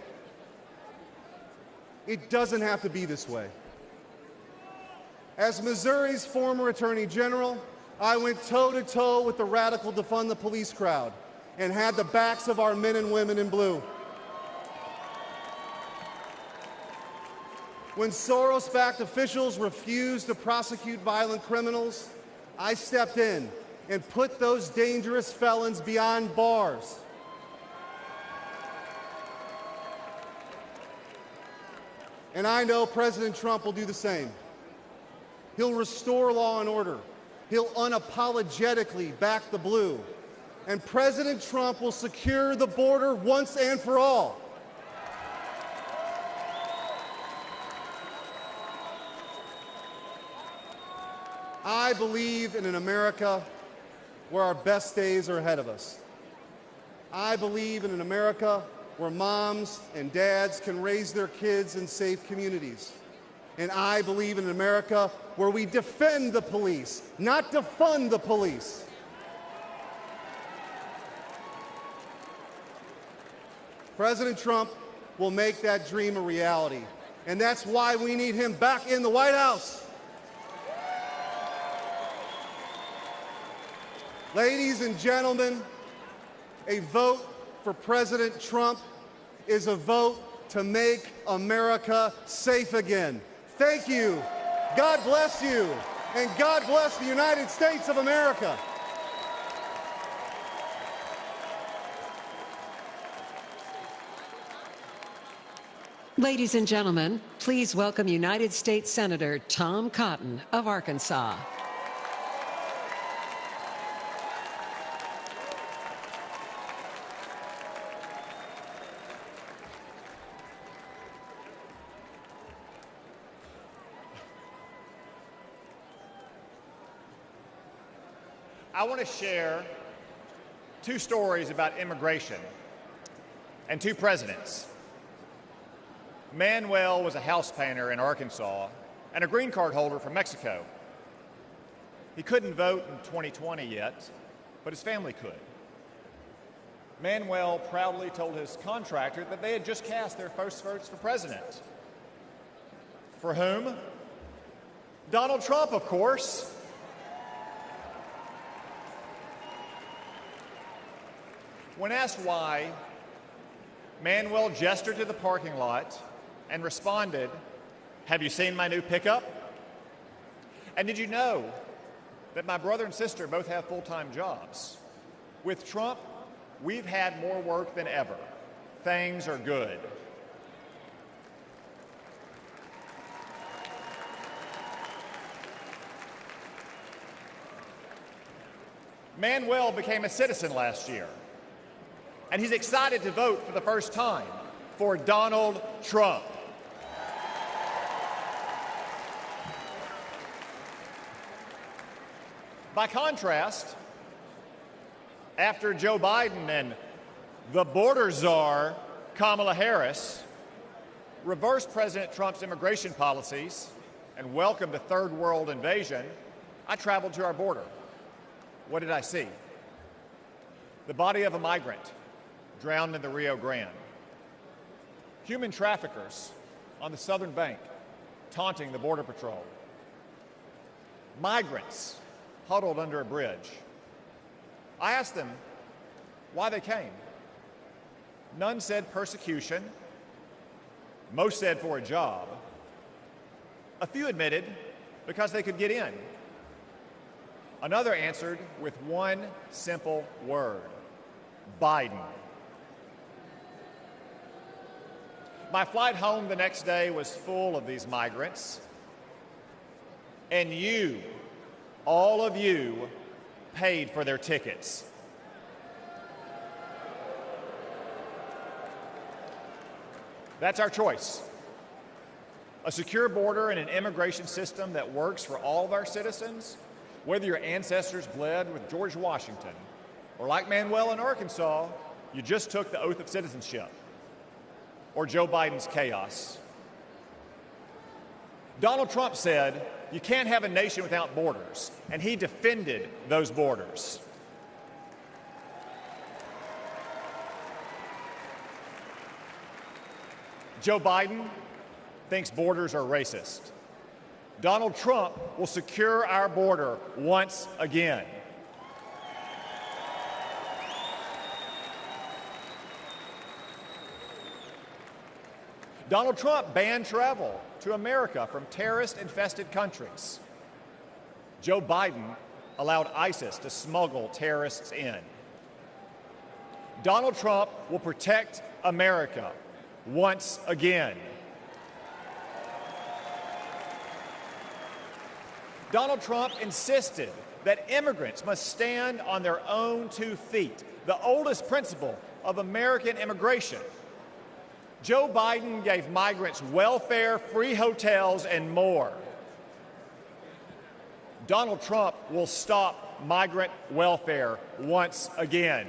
It doesn't have to be this way. As Missouri's former Attorney General, I went toe-to-toe with the radical defund the police crowd and had the backs of our men and women in blue. When Soros-backed officials refused to prosecute violent criminals, I stepped in and put those dangerous felons behind bars. And I know President Trump will do the same. He'll restore law and order. He'll unapologetically back the blue. And President Trump will secure the border once and for all. I believe in an America where our best days are ahead of us. I believe in an America where moms and dads can raise their kids in safe communities. And I believe in an America where we defend the police, not defund the police. President Trump will make that dream a reality. And that's why we need him back in the White House. Ladies and gentlemen, a vote for President Trump is a vote to make America safe again. Thank you. God bless you. And God bless the United States of America. Ladies and gentlemen, please welcome United States Senator Tom Cotton of Arkansas. I want to share two stories about immigration and two presidents. Manuel was a house painter in Arkansas and a green card holder from Mexico. He couldn't vote in 2020 yet, but his family could. Manuel proudly told his contractor that they had just cast their first votes for president. For whom? Donald Trump, of course. When asked why, Manuel gestured to the parking lot and responded, "Have you seen my new pickup? And did you know that my brother and sister both have full-time jobs? With Trump, we've had more work than ever. Things are good." Manuel became a citizen last year, and he's excited to vote for the first time for Donald Trump. By contrast, after Joe Biden and the border czar, Kamala Harris, reversed President Trump's immigration policies and welcomed a third world invasion, I traveled to our border. What did I see? The body of a migrant drowned in the Rio Grande. Human traffickers on the southern bank taunting the Border Patrol. Migrants huddled under a bridge. I asked them why they came. None said persecution. Most said for a job. A few admitted because they could get in. Another answered with one simple word: Biden. My flight home the next day was full of these migrants. And you, all of you, paid for their tickets. That's our choice. A secure border and an immigration system that works for all of our citizens, whether your ancestors bled with George Washington, or like Manuel in Arkansas, you just took the oath of citizenship, or Joe Biden's chaos. Donald Trump said, you can't have a nation without borders, and he defended those borders. Joe Biden thinks borders are racist. Donald Trump will secure our border once again. Donald Trump banned travel to America from terrorist-infested countries. Joe Biden allowed ISIS to smuggle terrorists in. Donald Trump will protect America once again. Donald Trump insisted that immigrants must stand on their own 2 feet, the oldest principle of American immigration. Joe Biden gave migrants welfare, free hotels, and more. Donald Trump will stop migrant welfare once again.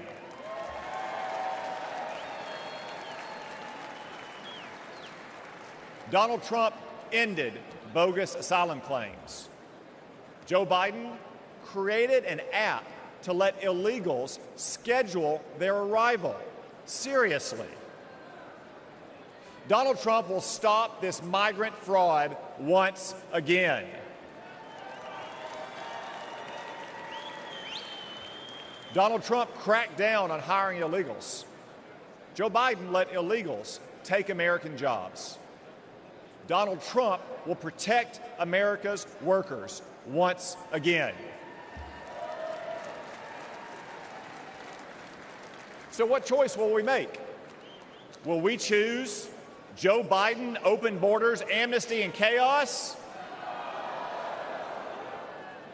Donald Trump ended bogus asylum claims. Joe Biden created an app to let illegals schedule their arrival. Seriously. Donald Trump will stop this migrant fraud once again. Donald Trump cracked down on hiring illegals. Joe Biden let illegals take American jobs. Donald Trump will protect America's workers once again. So what choice will we make? Will we choose Joe Biden, open borders, amnesty, and chaos?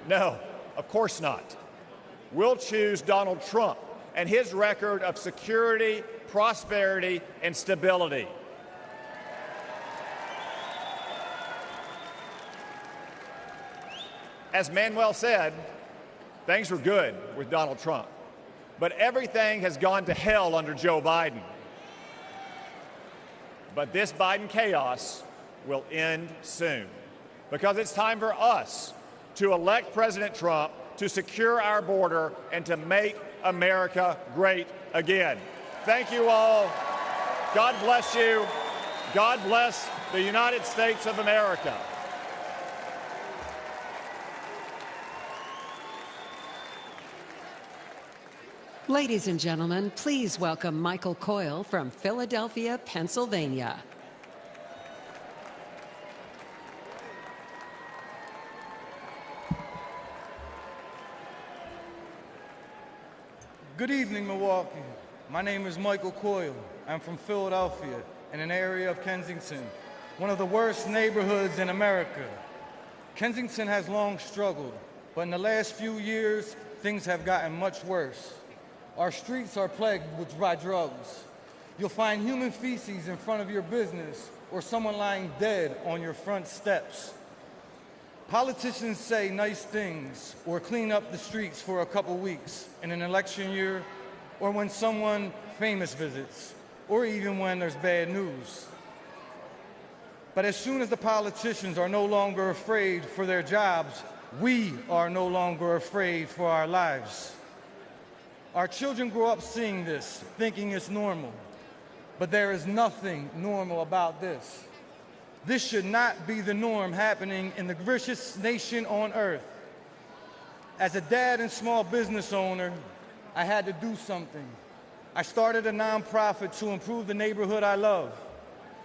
No, of course not. We'll choose Donald Trump and his record of security, prosperity, and stability. As Manuel said, things were good with Donald Trump, but everything has gone to hell under Joe Biden. But this Biden chaos will end soon, because it's time for us to elect President Trump to secure our border and to make America great again. Thank you all. God bless you. God bless the United States of America. Ladies and gentlemen, please welcome Michael Coyle from Philadelphia, Pennsylvania. Good evening, Milwaukee. My name is Michael Coyle. I'm from Philadelphia, in an area of Kensington, one of the worst neighborhoods in America. Kensington has long struggled, but in the last few years, things have gotten much worse. Our streets are plagued by drugs. You'll find human feces in front of your business or someone lying dead on your front steps. Politicians say nice things or clean up the streets for a couple weeks in an election year or when someone famous visits or even when there's bad news. But as soon as the politicians are no longer afraid for their jobs, we are no longer afraid for our lives. Our children grow up seeing this, thinking it's normal. But there is nothing normal about this. This should not be the norm happening in the richest nation on earth. As a dad and small business owner, I had to do something. I started a nonprofit to improve the neighborhood I love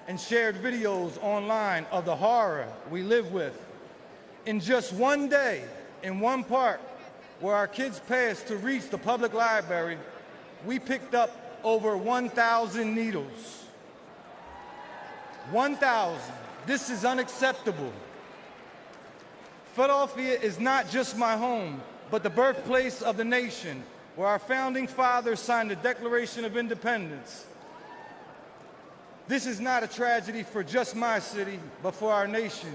and shared videos online of the horror we live with. In just one day, in one park, where our kids passed to reach the public library, we picked up over 1,000 needles. 1,000. This is unacceptable. Philadelphia is not just my home, but the birthplace of the nation, where our founding fathers signed the Declaration of Independence. This is not a tragedy for just my city, but for our nation.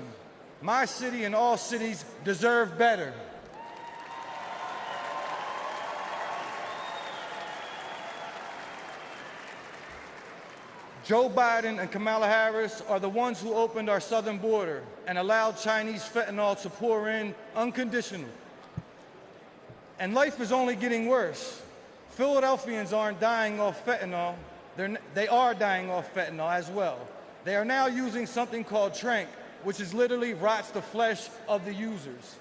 My city and all cities deserve better. Joe Biden and Kamala Harris are the ones who opened our southern border and allowed Chinese fentanyl to pour in unconditionally. And life is only getting worse. Philadelphians aren't dying off fentanyl. They are dying off fentanyl as well. They are now using something called tranq, which is literally rots the flesh of the users.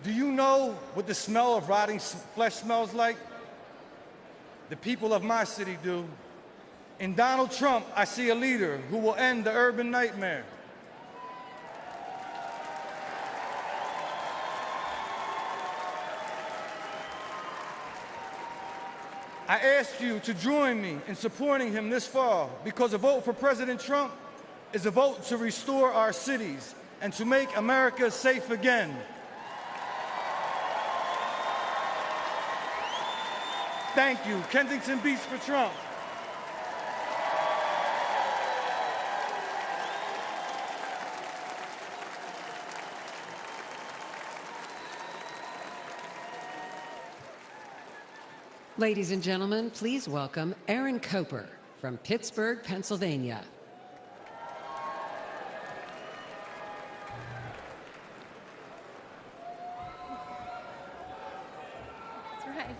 Do you know what the smell of rotting flesh smells like? The people of my city do. In Donald Trump, I see a leader who will end the urban nightmare. I ask you to join me in supporting him this fall, because a vote for President Trump is a vote to restore our cities and to make America safe again. Thank you. Kensington Beats for Trump. Ladies and gentlemen, please welcome Aaron Koper from Pittsburgh, Pennsylvania. That's right.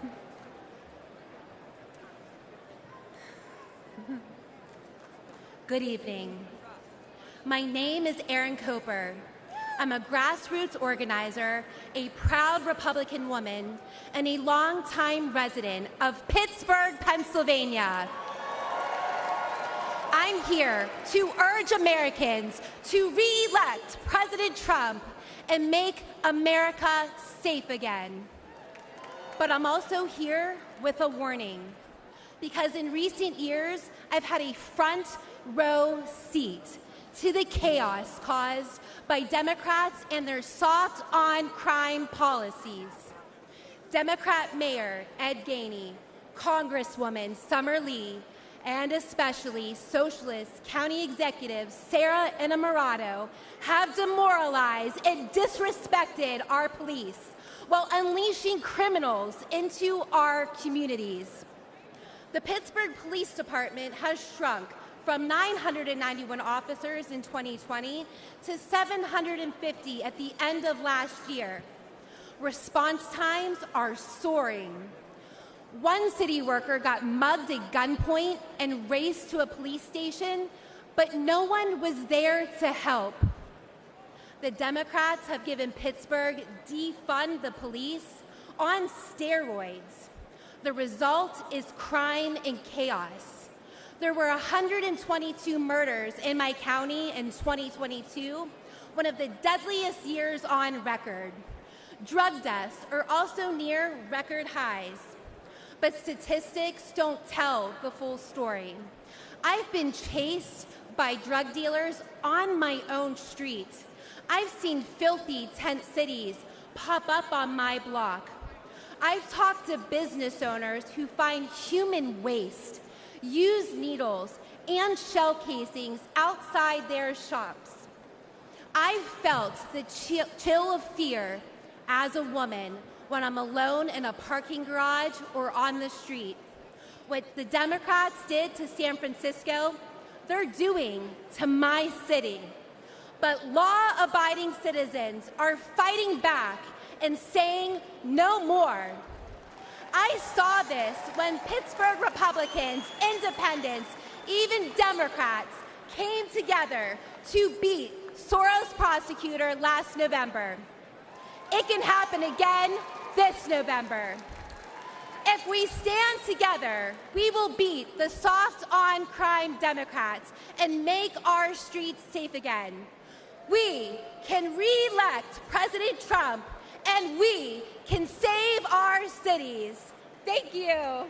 Good evening. My name is Aaron Koper. I'm a grassroots organizer, a proud Republican woman, and a longtime resident of Pittsburgh, Pennsylvania. I'm here to urge Americans to re-elect President Trump and make America safe again. But I'm also here with a warning, because in recent years, I've had a front row seat to the chaos caused by Democrats and their soft-on-crime policies. Democrat Mayor Ed Gainey, Congresswoman Summer Lee, and especially Socialist County Executives Sarah Innamorato have demoralized and disrespected our police while unleashing criminals into our communities. The Pittsburgh Police Department has shrunk from 991 officers in 2020 to 750 at the end of last year. Response times are soaring. One city worker got mugged at gunpoint and raced to a police station, but no one was there to help. The Democrats have given Pittsburgh defund the police on steroids. The result is crime and chaos. There were 122 murders in my county in 2022, one of the deadliest years on record. Drug deaths are also near record highs. But statistics don't tell the full story. I've been chased by drug dealers on my own street. I've seen filthy tent cities pop up on my block. I've talked to business owners who find human waste, used needles, and shell casings outside their shops. I've felt the chill of fear as a woman when I'm alone in a parking garage or on the street. What the Democrats did to San Francisco, they're doing to my city. But law-abiding citizens are fighting back and saying no more. I saw this when Pittsburgh Republicans, independents, even Democrats came together to beat Soros prosecutor last November. It can happen again this November. If we stand together, we will beat the soft-on-crime Democrats and make our streets safe again. We can re-elect President Trump, and we can save our cities. Thank you.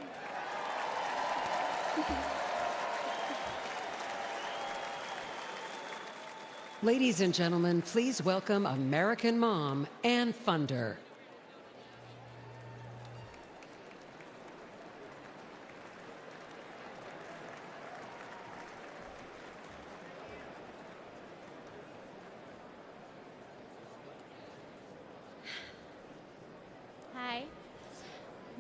Ladies and gentlemen, please welcome American mom and funder.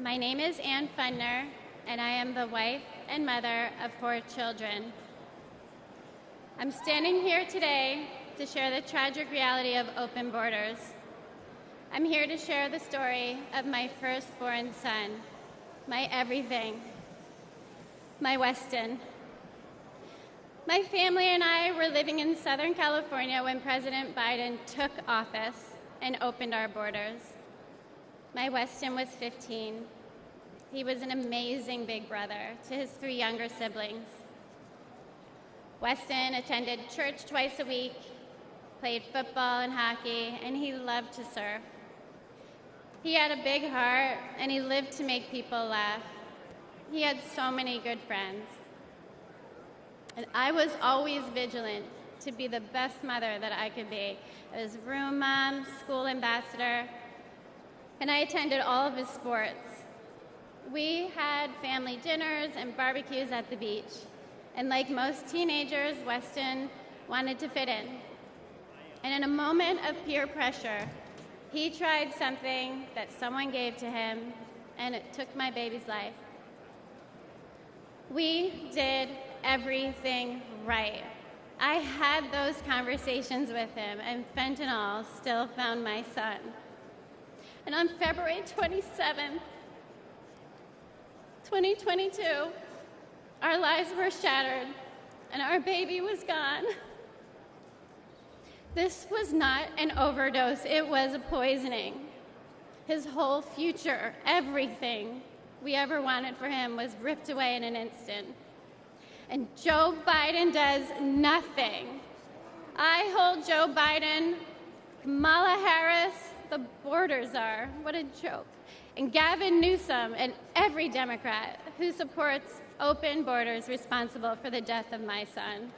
My name is Ann Fundner, and I am the wife and mother of 4 children. I'm standing here today to share the tragic reality of open borders. I'm here to share the story of my firstborn son, my everything, my Weston. My family and I were living in Southern California when President Biden took office and opened our borders. My Weston was 15. He was an amazing big brother to his 3 younger siblings. Weston attended church twice a week, played football and hockey, and he loved to surf. He had a big heart, and he lived to make people laugh. He had so many good friends. And I was always vigilant to be the best mother that I could be. I was room mom, school ambassador, and I attended all of his sports. We had family dinners and barbecues at the beach. And like most teenagers, Weston wanted to fit in. And in a moment of peer pressure, he tried something that someone gave to him, and it took my baby's life. We did everything right. I had those conversations with him, and fentanyl still found my son. And on February 27th, 2022, our lives were shattered, and our baby was gone. This was not an overdose, it was a poisoning. His whole future, everything we ever wanted for him was ripped away in an instant. And Joe Biden does nothing. I hold Joe Biden, Kamala Harris, the border czar, what a joke, and Gavin Newsom and every Democrat who supports open borders responsible for the death of my son.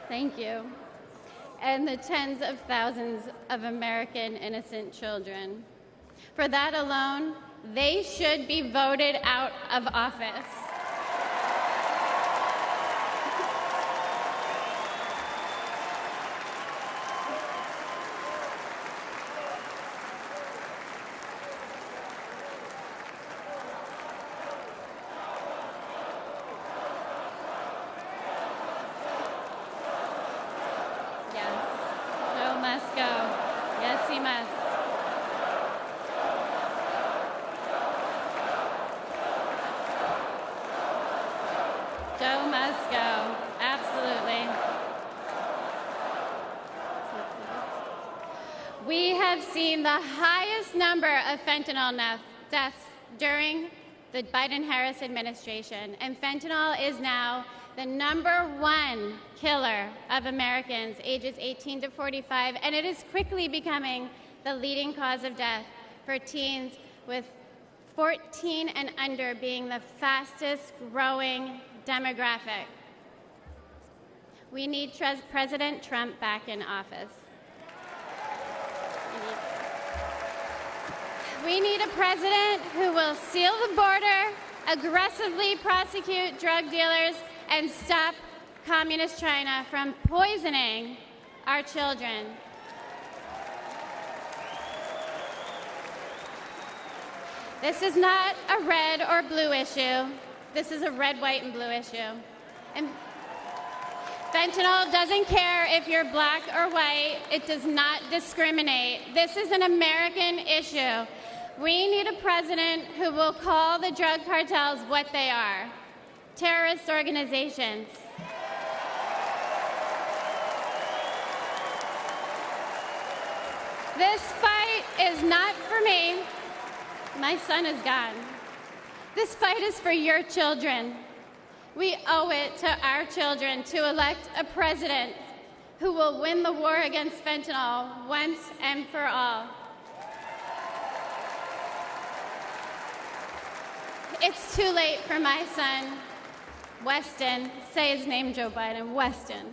Thank you. And the tens of thousands of American innocent children. For that alone, they should be voted out of office. The highest number of fentanyl deaths during the Biden-Harris administration, and fentanyl is now the #1 killer of Americans ages 18 to 45, and it is quickly becoming the leading cause of death for teens, with 14 and under being the fastest growing demographic. We need President Trump back in office. We need a president who will seal the border, aggressively prosecute drug dealers, and stop Communist China from poisoning our children. This is not a red or blue issue. This is a red, white, and blue issue. And fentanyl doesn't care if you're black or white. It does not discriminate. This is an American issue. We need a president who will call the drug cartels what they are: terrorist organizations. This fight is not for me. My son is gone. This fight is for your children. We owe it to our children to elect a president who will win the war against fentanyl once and for all. It's too late for my son, Weston. Say his name, Joe Biden. Weston.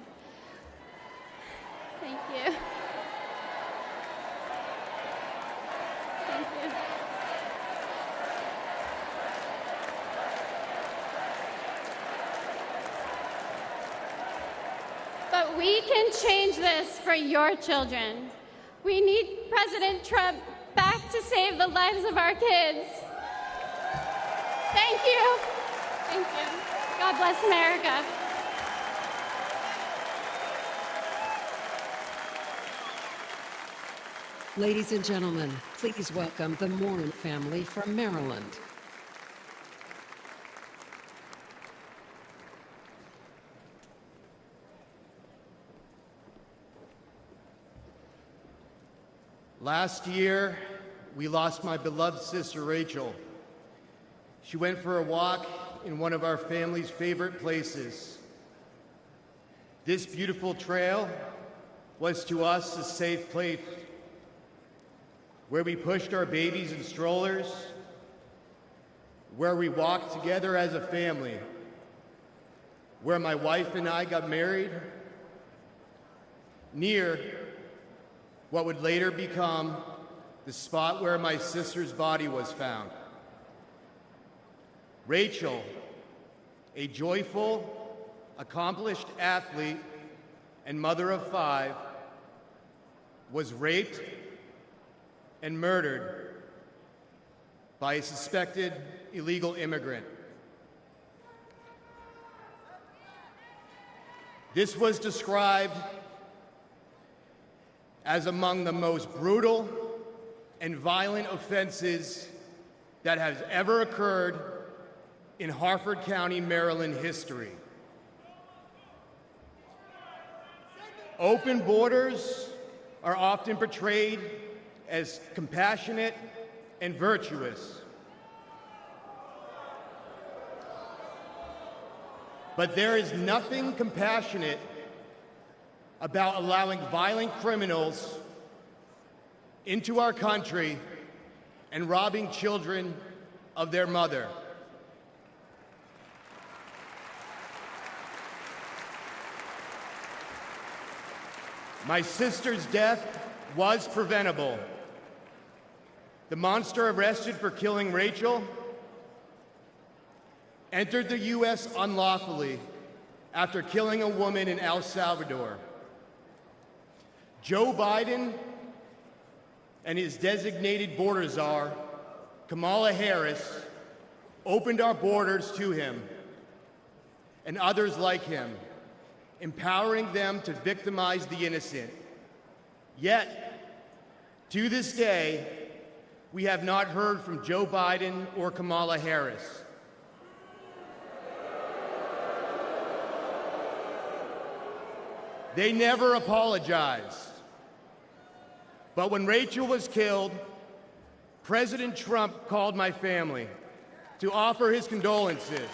Thank you. Thank you. But we can change this for your children. We need President Trump back to save the lives of our kids. Thank you. Thank you. God bless America. Ladies and gentlemen, please welcome the Morin family from Maryland. Last year, we lost my beloved sister, Rachel. She went for a walk in one of our family's favorite places. This beautiful trail was to us a safe place where we pushed our babies in strollers, where we walked together as a family, where my wife and I got married, near what would later become the spot where my sister's body was found. Rachel, a joyful, accomplished athlete and mother of 5, was raped and murdered by a suspected illegal immigrant. This was described as among the most brutal and violent offenses that has ever occurred in Harford County, Maryland history. Open borders are often portrayed as compassionate and virtuous. But there is nothing compassionate about allowing violent criminals into our country and robbing children of their mother. My sister's death was preventable. The monster arrested for killing Rachel entered the U.S. unlawfully after killing a woman in El Salvador. Joe Biden and his designated border czar, Kamala Harris, opened our borders to him and others like him, empowering them to victimize the innocent. Yet, to this day, we have not heard from Joe Biden or Kamala Harris. They never apologized. But when Rachel was killed, President Trump called my family to offer his condolences.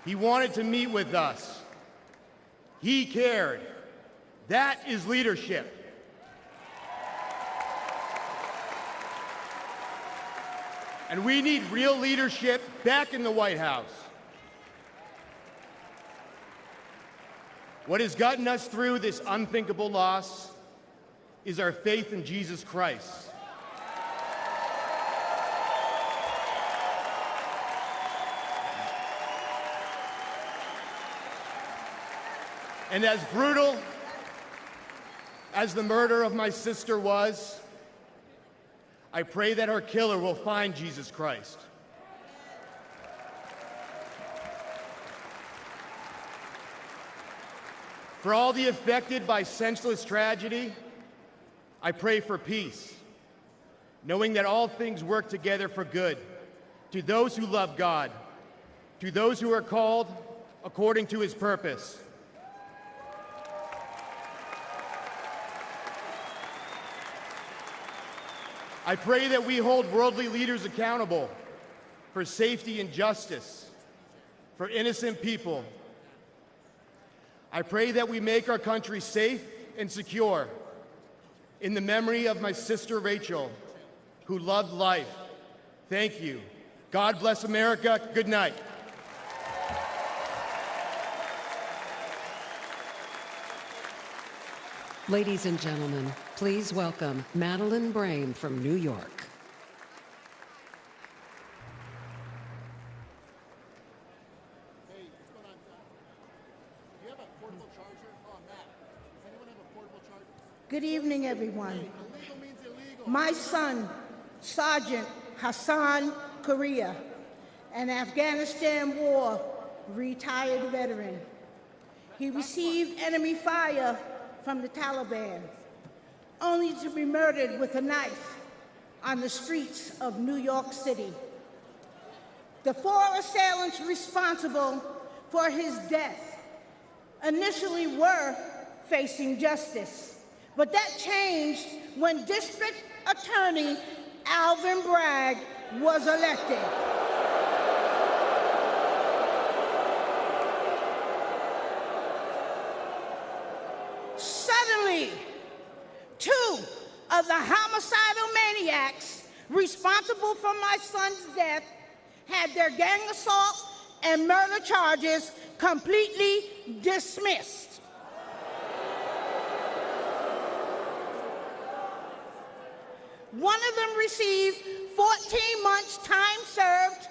He wanted to meet with us. He cared. That is leadership. And we need real leadership back in the White House. What has gotten us through this unthinkable loss is our faith in Jesus Christ. And as brutal as the murder of my sister was, I pray that her killer will find Jesus Christ. For all the affected by senseless tragedy, I pray for peace, knowing that all things work together for good, to those who love God, to those who are called according to his purpose. I pray that we hold worldly leaders accountable for safety and justice, for innocent people. I pray that we make our country safe and secure in the memory of my sister Rachel, who loved life. Thank you. God bless America. Good night. Ladies and gentlemen, please welcome Madeleine Brame from New York. Good evening, everyone. My son, Sergeant Hassan Korea, an Afghanistan War retired veteran. He received enemy fire from the Taliban, only to be murdered with a knife on the streets of New York City. The 4 assailants responsible for his death initially were facing justice, but that changed when District Attorney Alvin Bragg was elected. Suddenly, 2 of the homicidal maniacs responsible for my son's death had their gang assault and murder charges completely dismissed. One of them received 14 months time served.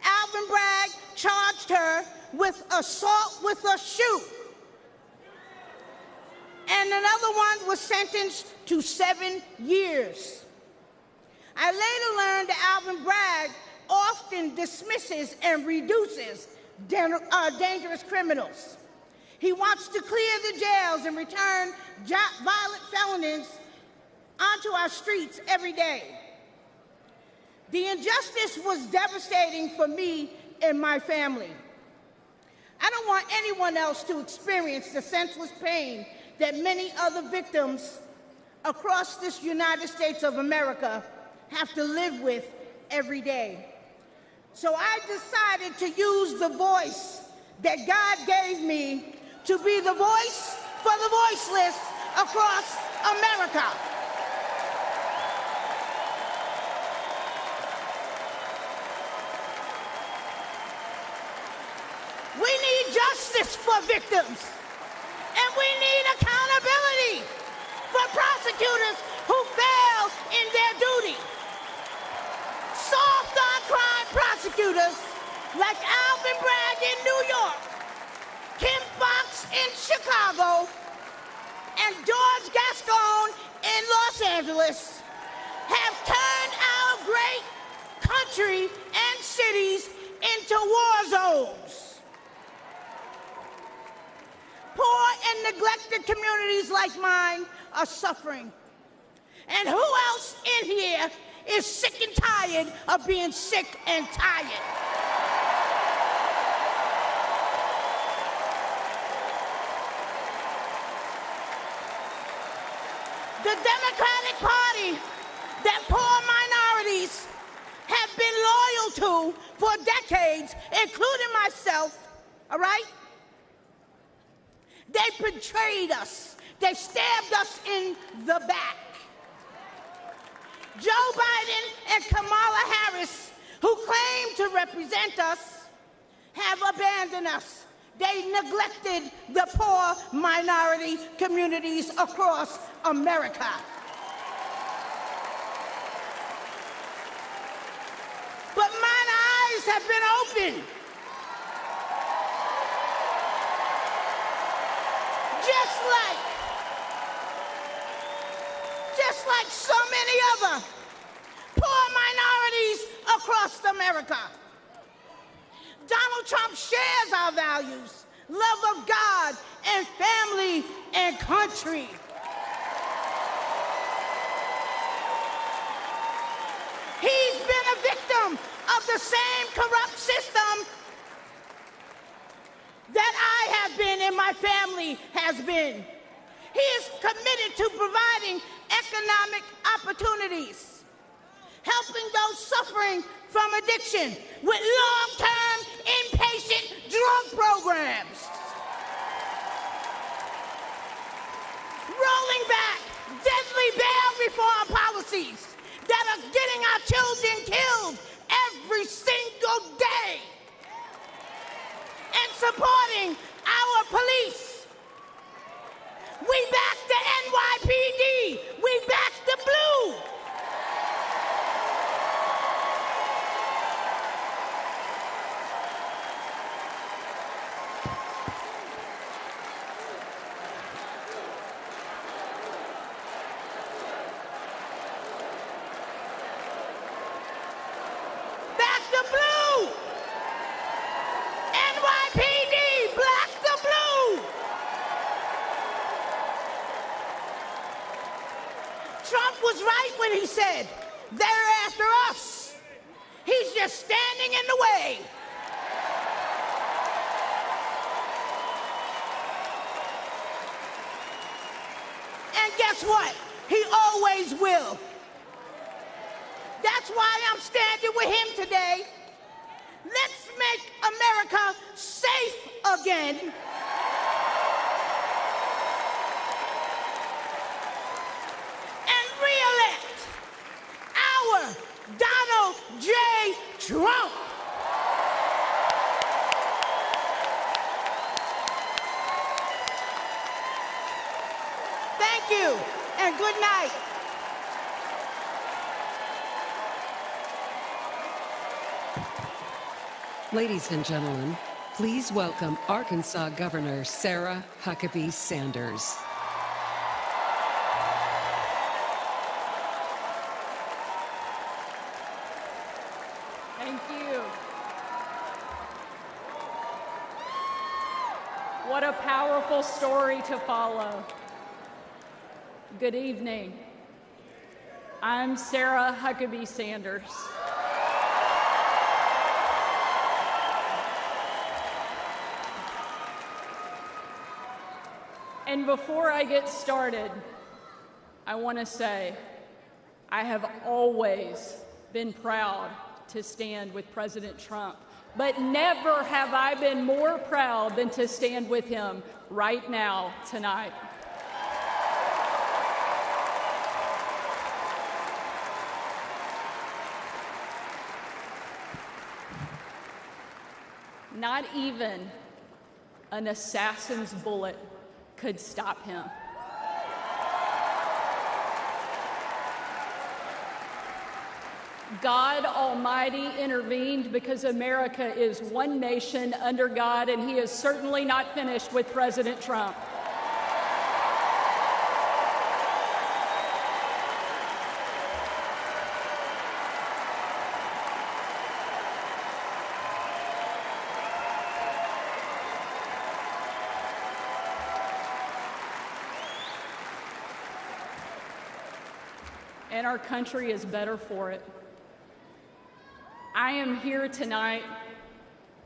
Alvin Bragg charged her with assault with a shoe. And another one was sentenced to 7 years. I later learned that Alvin Bragg often dismisses and reduces dangerous criminals. He wants to clear the jails and return violent felons onto our streets every day. The injustice was devastating for me and my family. I don't want anyone else to experience the senseless pain that many other victims across this United States of America have to live with every day. So I decided to use the voice that God gave me to be the voice for the voiceless across America. We need justice for victims, and we need accountability for prosecutors who fail in their duty. Soft on crime prosecutors like Alvin Bragg in New York, Kim Foxx in Chicago, and George Gascon in Los Angeles have turned our great country and cities into war zones. Poor and neglected communities like mine are suffering. And who else in here is sick and tired of being sick and tired? The Democratic Party that poor minorities have been loyal to for decades, including myself, all right? They betrayed us. They stabbed us in the back. Joe Biden and Kamala Harris, who claim to represent us, have abandoned us. They neglected the poor minority communities across America. But mine eyes have been opened. Just like so many other poor minorities across America. Donald Trump shares our values love of God and family and country. He's been a victim of the same corrupt system that I have been and my family has been. He is committed to providing economic opportunities, helping those suffering from addiction with long-term inpatient drug programs, rolling back deadly bail reform policies that are getting our children killed every single day, and supporting our police. We back the NYPD. We back the blue. Back the blue. NYPD, black the blue. Trump was right when he said, they're after us. He's just standing in the way. And guess what? He always will. That's why I'm standing with him today. Let's make America safe again. Re-elect our Donald J. Trump. Thank you, and good night. Ladies and gentlemen, please welcome Arkansas Governor Sarah Huckabee Sanders. Thank you. What a powerful story to follow. Good evening. I'm Sarah Huckabee Sanders. And before I get started, I want to say I have always been proud to stand with President Trump, but never have I been more proud than to stand with him right now, tonight. Not even an assassin's bullet could stop him. God Almighty intervened because America is one nation under God, and he is certainly not finished with President Trump. And our country is better for it. I am here tonight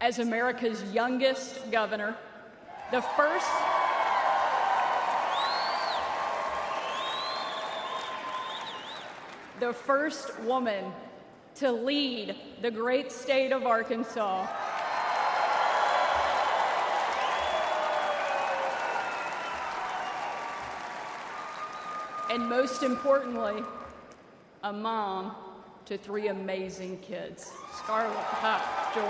as America's youngest governor, the first woman to lead the great state of Arkansas. And most importantly, a mom to 3 amazing kids, Scarlett, Pop, George.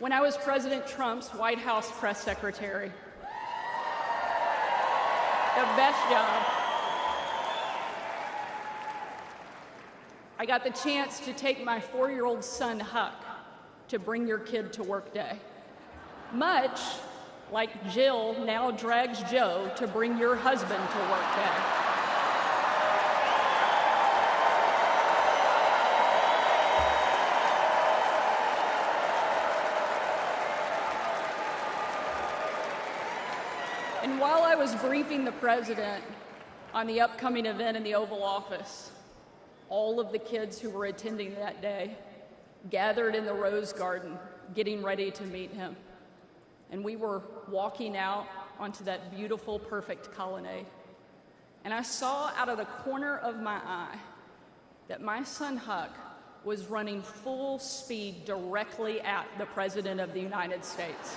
When I was President Trump's White House press secretary, the best job, I got the chance to take my 4-year-old son, Huck, to Bring Your Kid to Work Day. Much like Jill now drags Joe to Bring Your Husband to Work Day. I was briefing the president on the upcoming event in the Oval Office, all of the kids who were attending that day gathered in the Rose Garden, getting ready to meet him. And we were walking out onto that beautiful, perfect colonnade. And I saw out of the corner of my eye that my son Huck was running full speed directly at the President of the United States.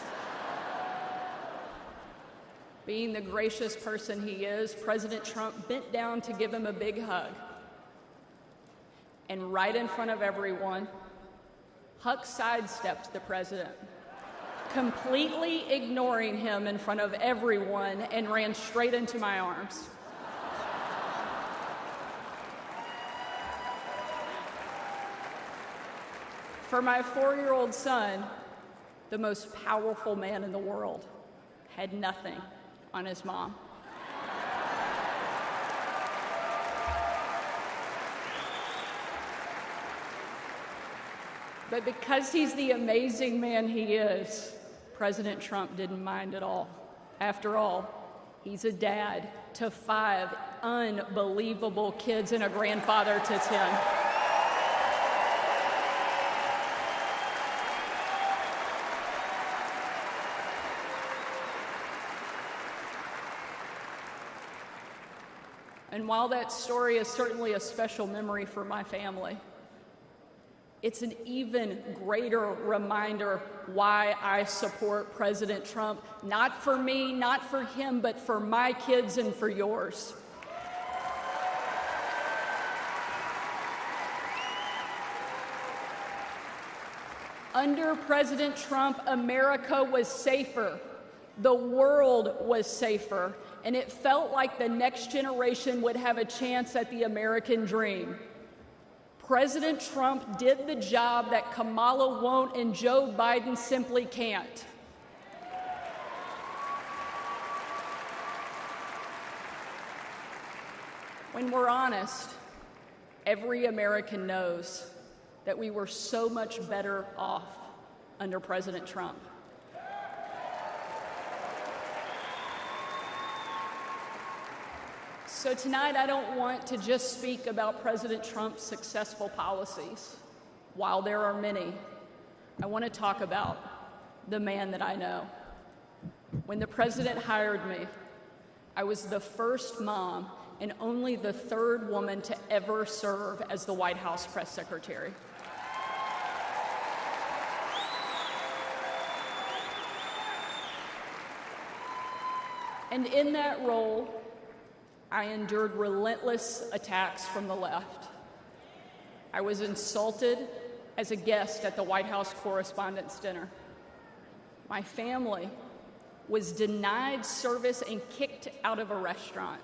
Being the gracious person he is, President Trump bent down to give him a big hug. And right in front of everyone, Huck sidestepped the president, completely ignoring him in front of everyone, and ran straight into my arms. For my 4-year-old son, the most powerful man in the world had nothing on his mom. But because he's the amazing man he is, President Trump didn't mind at all. After all, he's a dad to 5 unbelievable kids and a grandfather to 10. And while that story is certainly a special memory for my family, it's an even greater reminder why I support President Trump, not for me, not for him, but for my kids and for yours. Under President Trump, America was safer. The world was safer, and it felt like the next generation would have a chance at the American dream. President Trump did the job that Kamala won't and Joe Biden simply can't. When we're honest, every American knows that we were so much better off under President Trump. So tonight, I don't want to just speak about President Trump's successful policies. While there are many, I want to talk about the man that I know. When the president hired me, I was the first mom and only the 3rd woman to ever serve as the White House press secretary. And in that role, I endured relentless attacks from the left. I was insulted as a guest at the White House Correspondents' Dinner. My family was denied service and kicked out of a restaurant.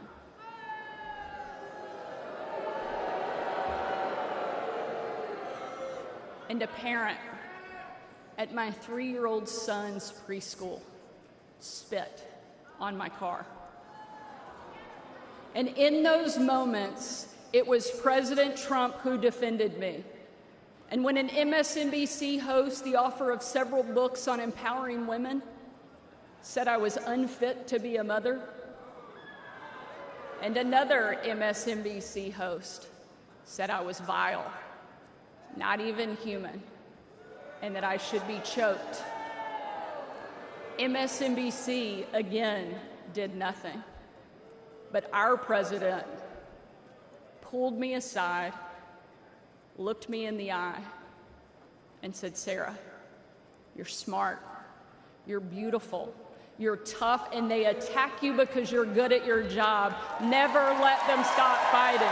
And a parent at my 3-year-old son's preschool spit on my car. And in those moments, it was President Trump who defended me. And when an MSNBC host, the author of several books on empowering women, said I was unfit to be a mother, and another MSNBC host said I was vile, not even human, and that I should be choked, MSNBC again did nothing. But our president pulled me aside, looked me in the eye, and said, "Sarah, you're smart, you're beautiful, you're tough, and they attack you because you're good at your job. Never let them stop fighting."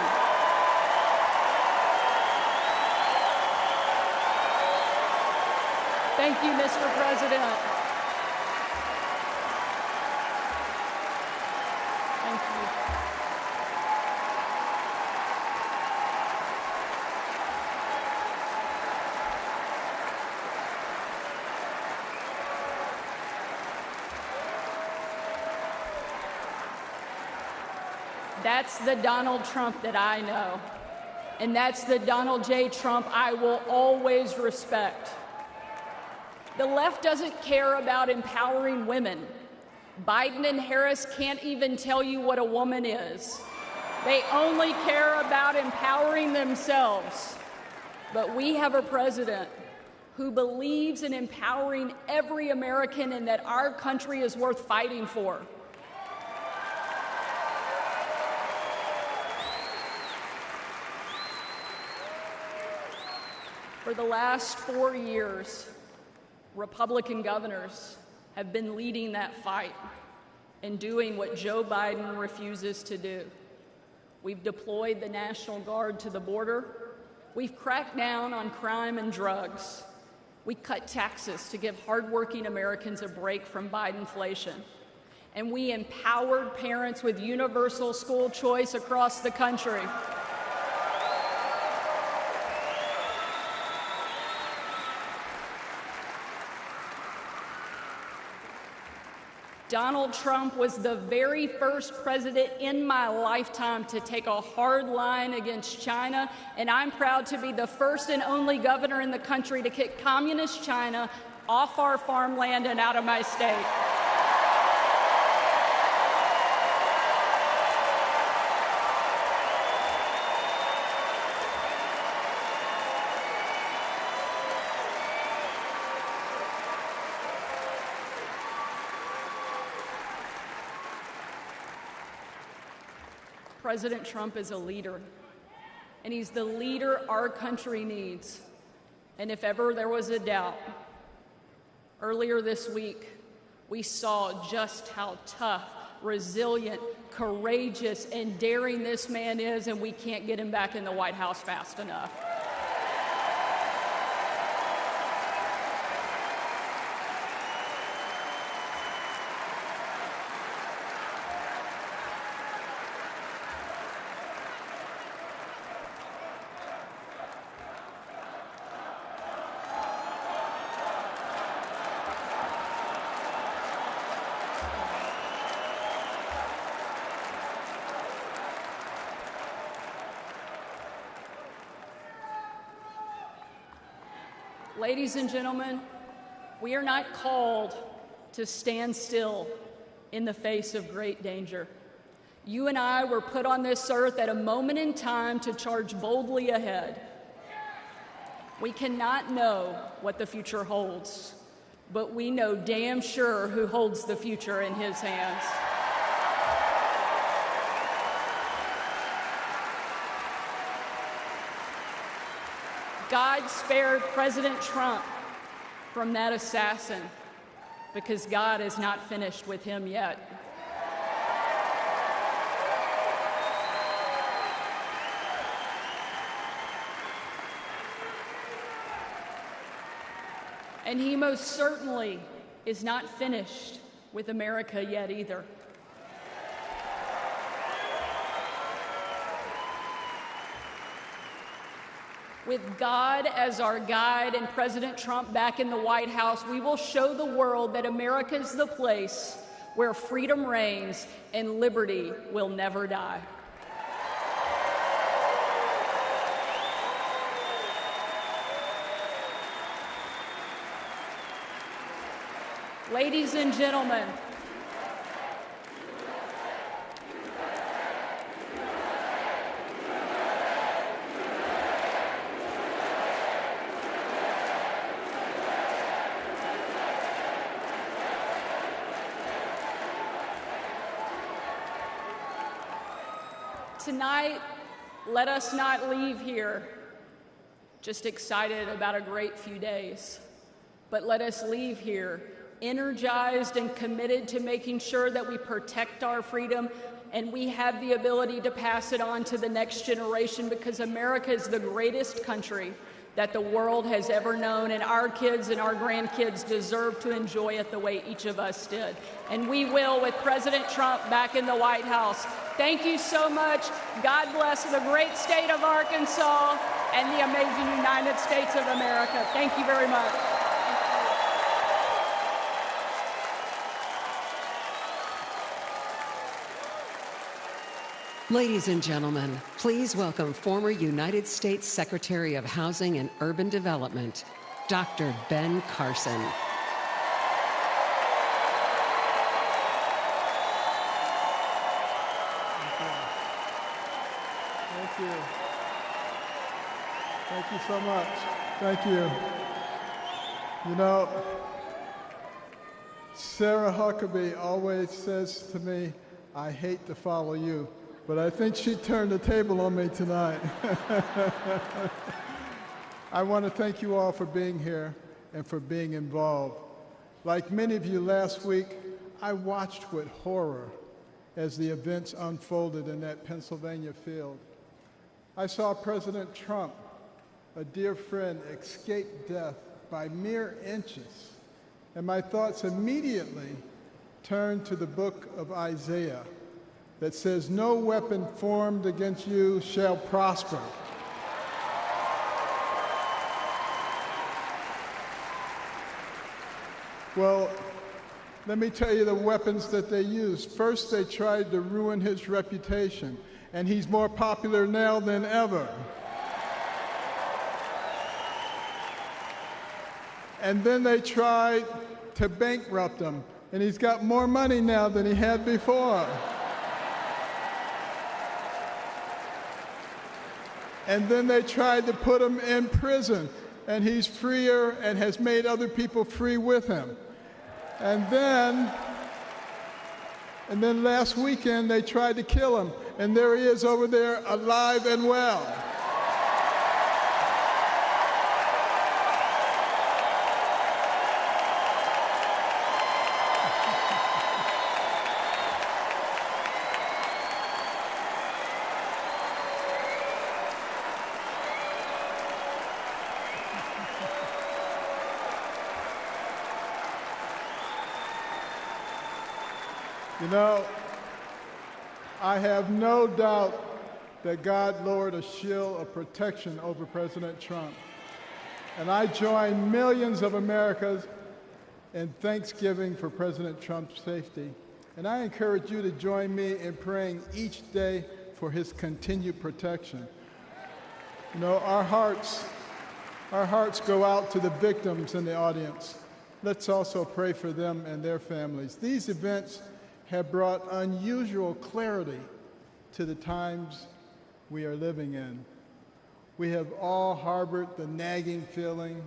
Thank you, Mr. President. Thank you. That's the Donald Trump that I know. And that's the Donald J. Trump I will always respect. The left doesn't care about empowering women. Biden and Harris can't even tell you what a woman is. They only care about empowering themselves. But we have a president who believes in empowering every American and that our country is worth fighting for. For the last 4 years, Republican governors have been leading that fight and doing what Joe Biden refuses to do. We've deployed the National Guard to the border. We've cracked down on crime and drugs. We cut taxes to give hardworking Americans a break from Bidenflation. And we empowered parents with universal school choice across the country. Donald Trump was the very first president in my lifetime to take a hard line against China, and I'm proud to be the first and only governor in the country to kick communist China off our farmland and out of my state. President Trump is a leader, and he's the leader our country needs. And if ever there was a doubt, earlier this week, we saw just how tough, resilient, courageous, and daring this man is, and we can't get him back in the White House fast enough. Ladies and gentlemen, we are not called to stand still in the face of great danger. You and I were put on this earth at a moment in time to charge boldly ahead. We cannot know what the future holds, but we know damn sure who holds the future in his hands. God spared President Trump from that assassin because God is not finished with him yet. And he most certainly is not finished with America yet either. With God as our guide and President Trump back in the White House, we will show the world that America is the place where freedom reigns and liberty will never die. Ladies and gentlemen, tonight, let us not leave here just excited about a great few days, but let us leave here energized and committed to making sure that we protect our freedom and we have the ability to pass it on to the next generation, because America is the greatest country that the world has ever known, and our kids and our grandkids deserve to enjoy it the way each of us did. And we will with President Trump back in the White House. Thank you so much. God bless the great state of Arkansas and the amazing United States of America. Thank you very much. Ladies and gentlemen, please welcome former United States Secretary of Housing and Urban Development, Dr. Ben Carson. Thank you. Thank you so much. Thank you. You know, Sarah Huckabee always says to me, I hate to follow you, but I think she turned the table on me tonight. I want to thank you all for being here and for being involved. Like many of you last week, I watched with horror as the events unfolded in that Pennsylvania field. I saw President Trump, a dear friend, escape death by mere inches, and my thoughts immediately turned to the book of Isaiah that says, "No weapon formed against you shall prosper." Well, let me tell you the weapons that they used. First, they tried to ruin his reputation, and he's more popular now than ever. And then they tried to bankrupt him, and he's got more money now than he had before. And then they tried to put him in prison, and he's freer and has made other people free with him. And then last weekend they tried to kill him, and there he is over there alive and well. You know, I have no doubt that God lowered a shield of protection over President Trump. And I join millions of Americans in thanksgiving for President Trump's safety. And I encourage you to join me in praying each day for his continued protection. You know, our hearts go out to the victims in the audience. Let's also pray for them and their families. These events have brought unusual clarity to the times we are living in. We have all harbored the nagging feeling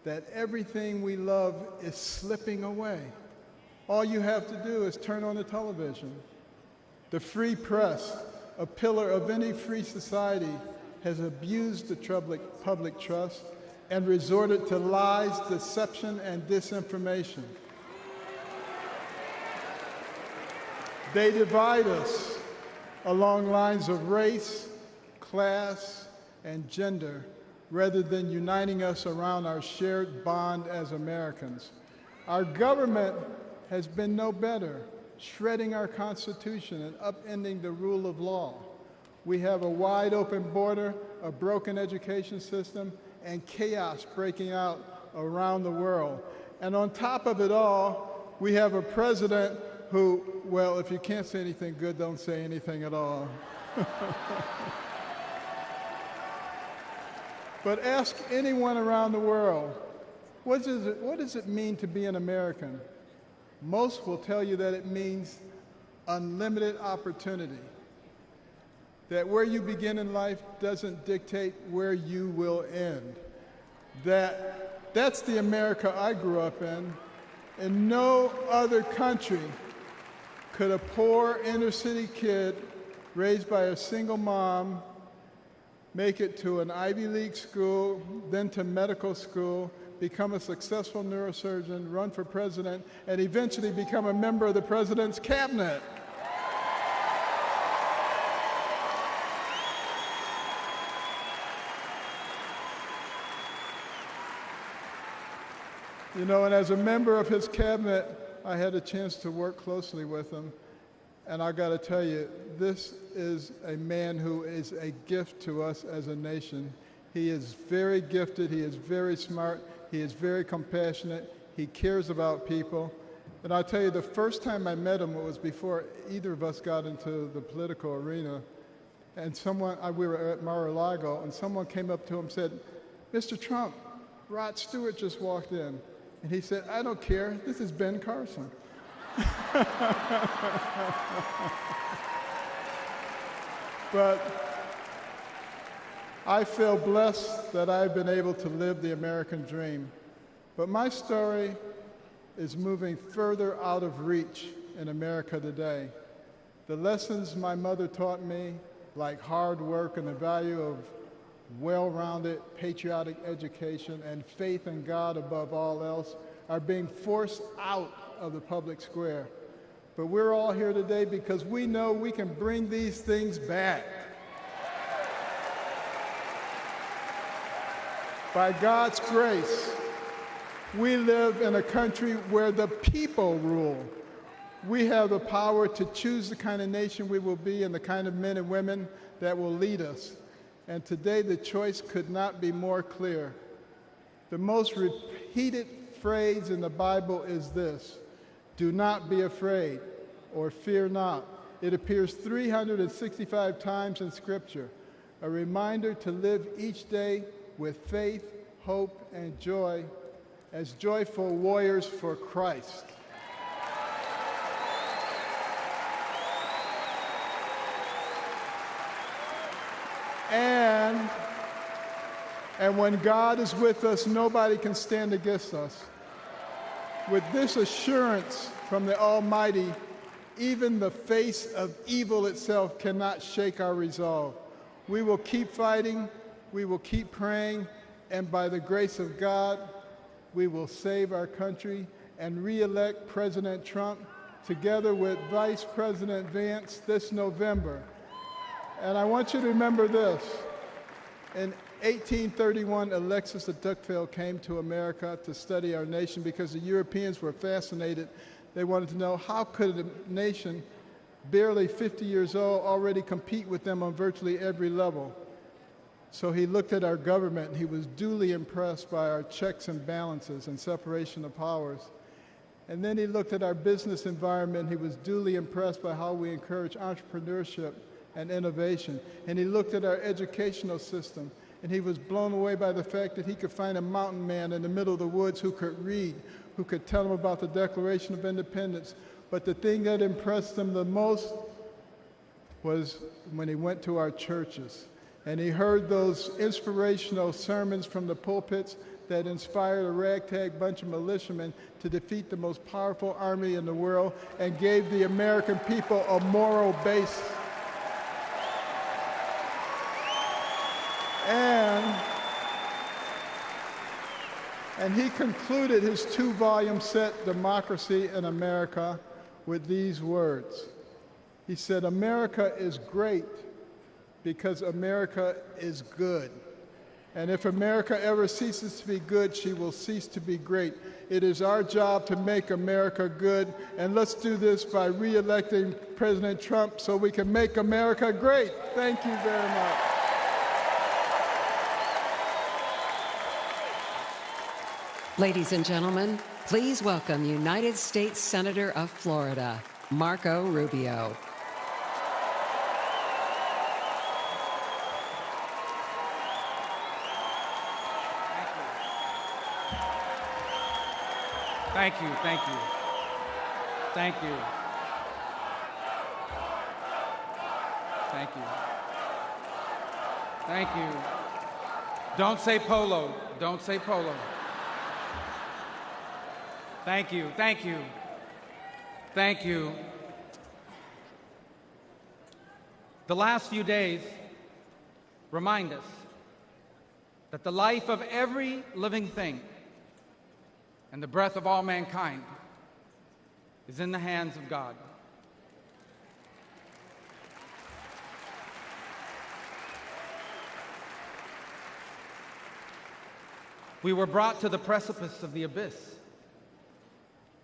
that everything we love is slipping away. All you have to do is turn on the television. The free press, a pillar of any free society, has abused the public trust and resorted to lies, deception, and disinformation. They divide us along lines of race, class, and gender, rather than uniting us around our shared bond as Americans. Our government has been no better, shredding our Constitution and upending the rule of law. We have a wide open border, a broken education system, and chaos breaking out around the world. And on top of it all, we have a president who, well, if you can't say anything good, don't say anything at all. But ask anyone around the world, what does it mean to be an American? Most will tell you that it means unlimited opportunity, that where you begin in life doesn't dictate where you will end. That's the America I grew up in. In no other country could a poor inner-city kid raised by a single mom make it to an Ivy League school, then to medical school, become a successful neurosurgeon, run for president, and eventually become a member of the president's cabinet. You know, and as a member of his cabinet, I had a chance to work closely with him, and I got to tell you, this is a man who is a gift to us as a nation. He is very gifted, he is very smart, he is very compassionate, he cares about people. And I'll tell you, the first time I met him, it was before either of us got into the political arena, and we were at Mar-a-Lago, and someone came up to him and said, "Mr. Trump, Rod Stewart just walked in." And he said, "I don't care, this is Ben Carson." I feel blessed that I've been able to live the American dream. But my story is moving further out of reach in America today. The lessons my mother taught me, like hard work and the value of well-rounded patriotic education and faith in God above all else, are being forced out of the public square. But we're all here today because we know we can bring these things back. By God's grace, we live in a country where the people rule. We have the power to choose the kind of nation we will be and the kind of men and women that will lead us. And today the choice could not be more clear. The most repeated phrase in the Bible is this: do not be afraid, or fear not. It appears 365 times in Scripture, a reminder to live each day with faith, hope, and joy as joyful warriors for Christ. And when God is with us, nobody can stand against us. With this assurance from the Almighty, even the face of evil itself cannot shake our resolve. We will keep fighting, we will keep praying, and by the grace of God, we will save our country and re-elect President Trump together with Vice President Vance this November. And I want you to remember this. In 1831, Alexis de Tocqueville came to America to study our nation because the Europeans were fascinated. They wanted to know how could a nation barely 50 years old already compete with them on virtually every level. So he looked at our government and he was duly impressed by our checks and balances and separation of powers. And then he looked at our business environment. He was duly impressed by how we encourage entrepreneurship and innovation. And he looked at our educational system, and he was blown away by the fact that he could find a mountain man in the middle of the woods who could read, who could tell him about the Declaration of Independence. But the thing that impressed him the most was when he went to our churches, and he heard those inspirational sermons from the pulpits that inspired a ragtag bunch of militiamen to defeat the most powerful army in the world and gave the American people a moral base. And he concluded his 2-volume set, Democracy in America, with these words. He said, "America is great because America is good. And if America ever ceases to be good, she will cease to be great. It is our job to make America good, and let's do this by re-electing President Trump so we can make America great." Thank you very much. Ladies and gentlemen, please welcome United States Senator of Florida, Marco Rubio. Thank you, thank you. Thank you. Thank you. Thank you. Don't say polo. Don't say polo. Thank you, thank you. Thank you. The last few days remind us that the life of every living thing and the breath of all mankind is in the hands of God. We were brought to the precipice of the abyss,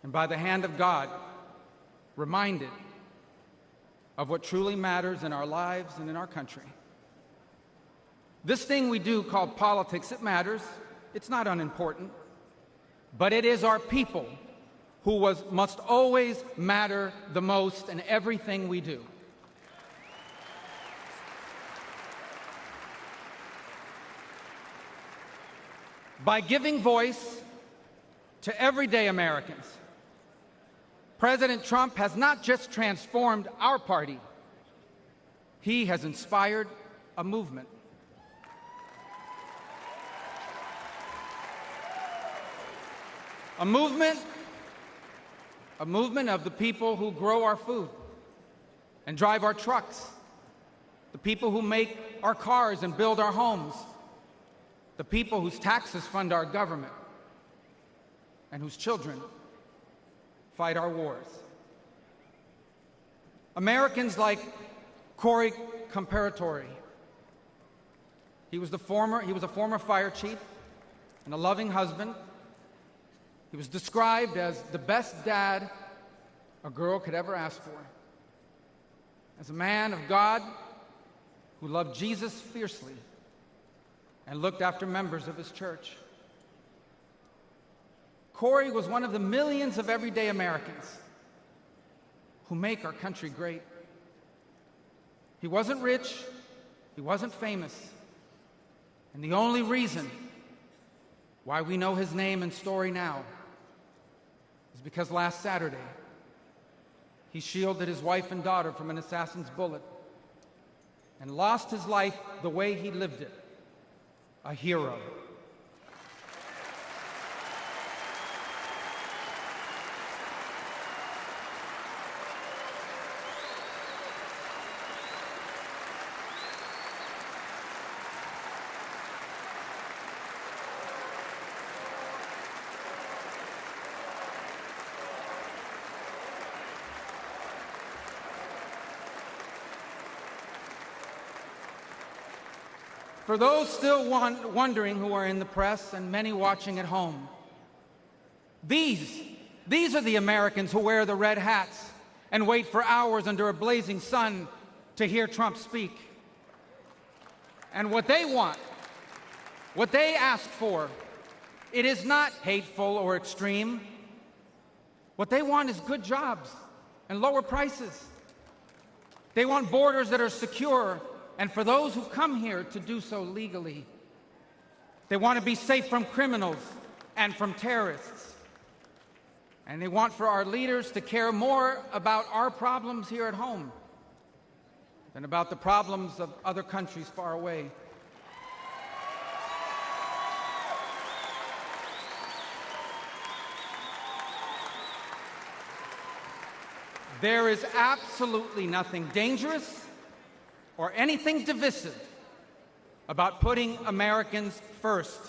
and by the hand of God, reminded of what truly matters in our lives and in our country. This thing we do called politics, it matters. It's not unimportant. But it is our people who must always matter the most in everything we do. By giving voice to everyday Americans, President Trump has not just transformed our party, he has inspired a movement. A movement of the people who grow our food and drive our trucks, the people who make our cars and build our homes, the people whose taxes fund our government, and whose children fight our wars. Americans like Kari Lake. He was a former fire chief and a loving husband. He was described as the best dad a girl could ever ask for. As a man of God who loved Jesus fiercely and looked after members of his church. Kari was one of the millions of everyday Americans who make our country great. He wasn't rich, he wasn't famous, and the only reason why we know his name and story now is because last Saturday he shielded his wife and daughter from an assassin's bullet and lost his life the way he lived it, a hero. For those still wondering who are in the press and many watching at home, these are the Americans who wear the red hats and wait for hours under a blazing sun to hear Trump speak. And what they want, what they ask for, it is not hateful or extreme. What they want is good jobs and lower prices. They want borders that are secure, and for those who come here to do so legally. They want to be safe from criminals and from terrorists. And they want for our leaders to care more about our problems here at home than about the problems of other countries far away. There is absolutely nothing dangerous or anything divisive about putting Americans first.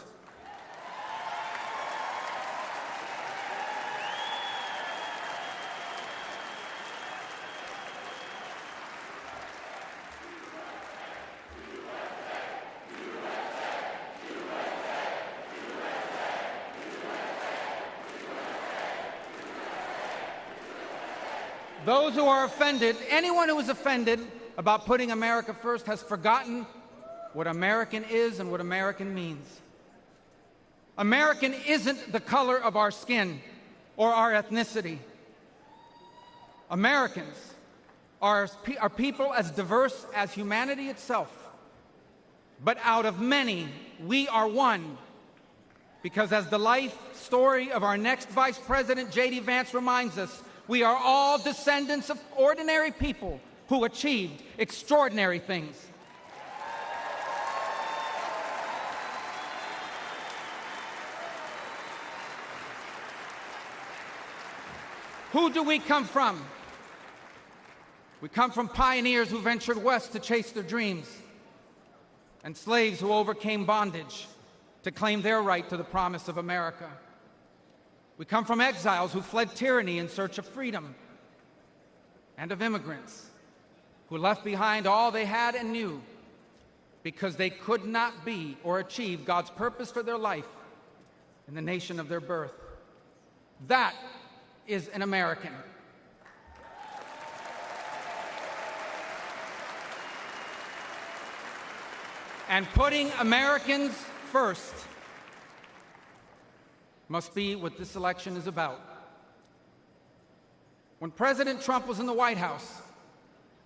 Those who are offended, anyone who is offended about putting America first has forgotten what American is and what American means. American isn't the color of our skin or our ethnicity. Americans are people as diverse as humanity itself. But out of many, we are one. Because as the life story of our next Vice President, J.D. Vance, reminds us, we are all descendants of ordinary people who achieved extraordinary things. Who do we come from? We come from pioneers who ventured west to chase their dreams, and slaves who overcame bondage to claim their right to the promise of America. We come from exiles who fled tyranny in search of freedom, and of immigrants who left behind all they had and knew because they could not be or achieve God's purpose for their life in the nation of their birth. That is an American. And putting Americans first must be what this election is about. When President Trump was in the White House,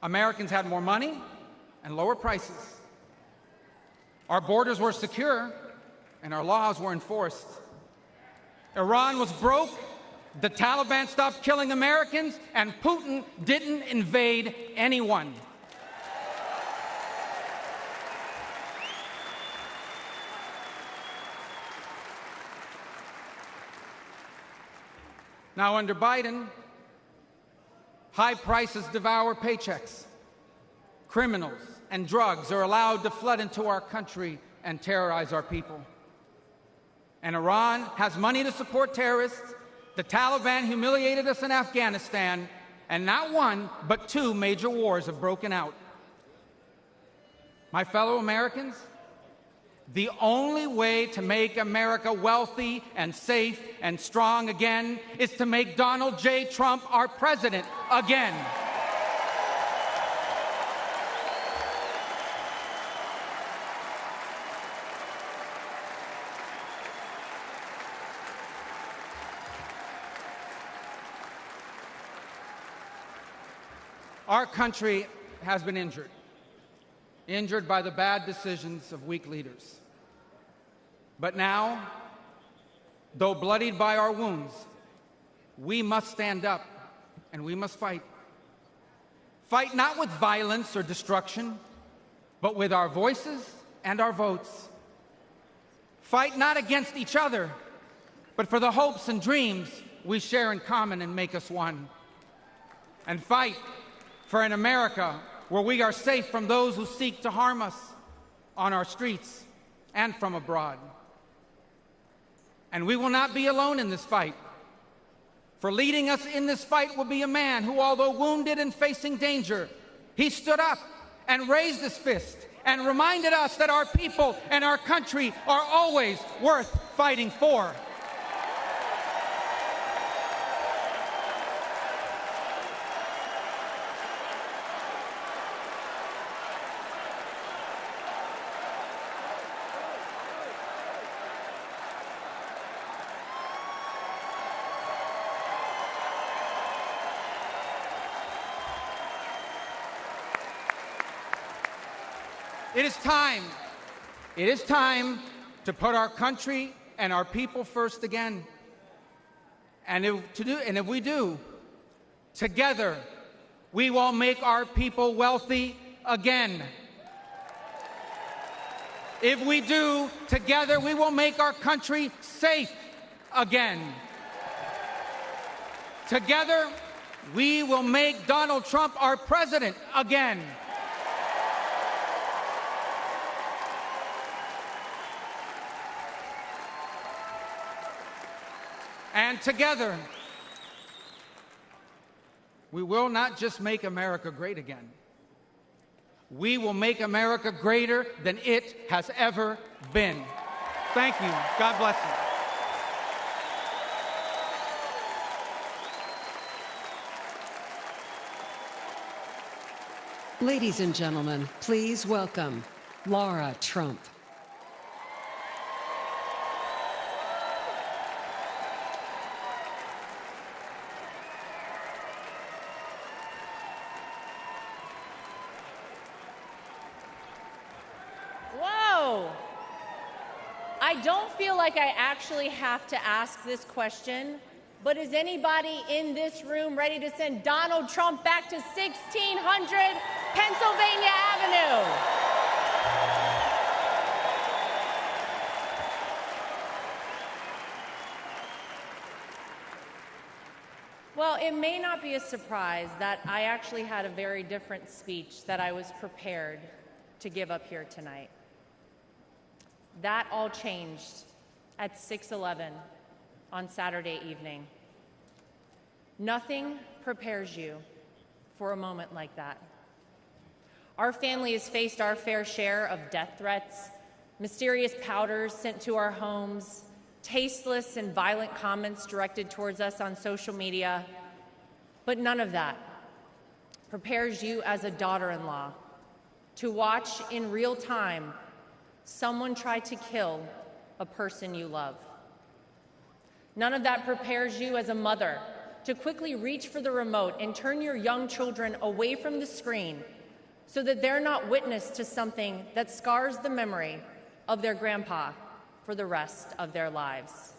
Americans had more money and lower prices. Our borders were secure and our laws were enforced. Iran was broke, the Taliban stopped killing Americans, and Putin didn't invade anyone. Now, under Biden, high prices devour paychecks. Criminals and drugs are allowed to flood into our country and terrorize our people. And Iran has money to support terrorists. The Taliban humiliated us in Afghanistan, and not one, but 2 major wars have broken out. My fellow Americans, the only way to make America wealthy and safe and strong again is to make Donald J. Trump our president again. Our country has been injured by the bad decisions of weak leaders. But now, though bloodied by our wounds, we must stand up and we must fight. Fight not with violence or destruction, but with our voices and our votes. Fight not against each other, but for the hopes and dreams we share in common and make us one. And fight for an America where we are safe from those who seek to harm us on our streets and from abroad. And we will not be alone in this fight. For leading us in this fight will be a man who, although wounded and facing danger, he stood up and raised his fist and reminded us that our people and our country are always worth fighting for. It is time to put our country and our people first again. And if we do, together, we will make our people wealthy again. If we do, together, we will make our country safe again. Together, we will make Donald Trump our president again. And together, we will not just make America great again. We will make America greater than it has ever been. Thank you. God bless you. Ladies and gentlemen, please welcome Lara Trump. I don't feel like I actually have to ask this question, but is anybody in this room ready to send Donald Trump back to 1600 Pennsylvania Avenue? Well, it may not be a surprise that I actually had a very different speech that I was prepared to give up here tonight. That all changed at 6:11 on Saturday evening. Nothing prepares you for a moment like that. Our family has faced our fair share of death threats, mysterious powders sent to our homes, tasteless and violent comments directed towards us on social media, but none of that prepares you as a daughter-in-law to watch in real time someone try to kill a person you love. None of that prepares you as a mother to quickly reach for the remote and turn your young children away from the screen so that they're not witness to something that scars the memory of their grandpa for the rest of their lives.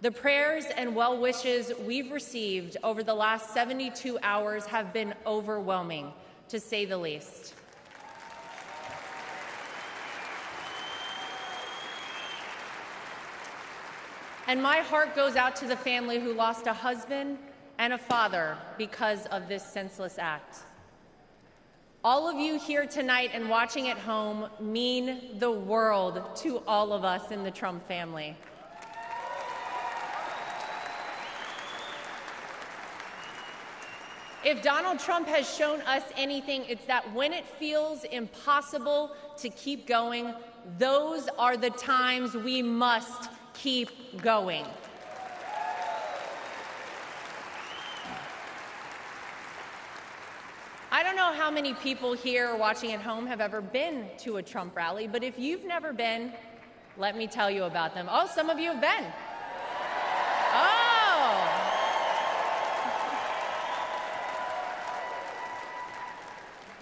The prayers and well wishes we've received over the last 72 hours have been overwhelming, to say the least. And my heart goes out to the family who lost a husband and a father because of this senseless act. All of you here tonight and watching at home mean the world to all of us in the Trump family. If Donald Trump has shown us anything, it's that when it feels impossible to keep going, those are the times we must keep going. I don't know how many people here watching at home have ever been to a Trump rally, but if you've never been, let me tell you about them. Oh, some of you have been. Oh.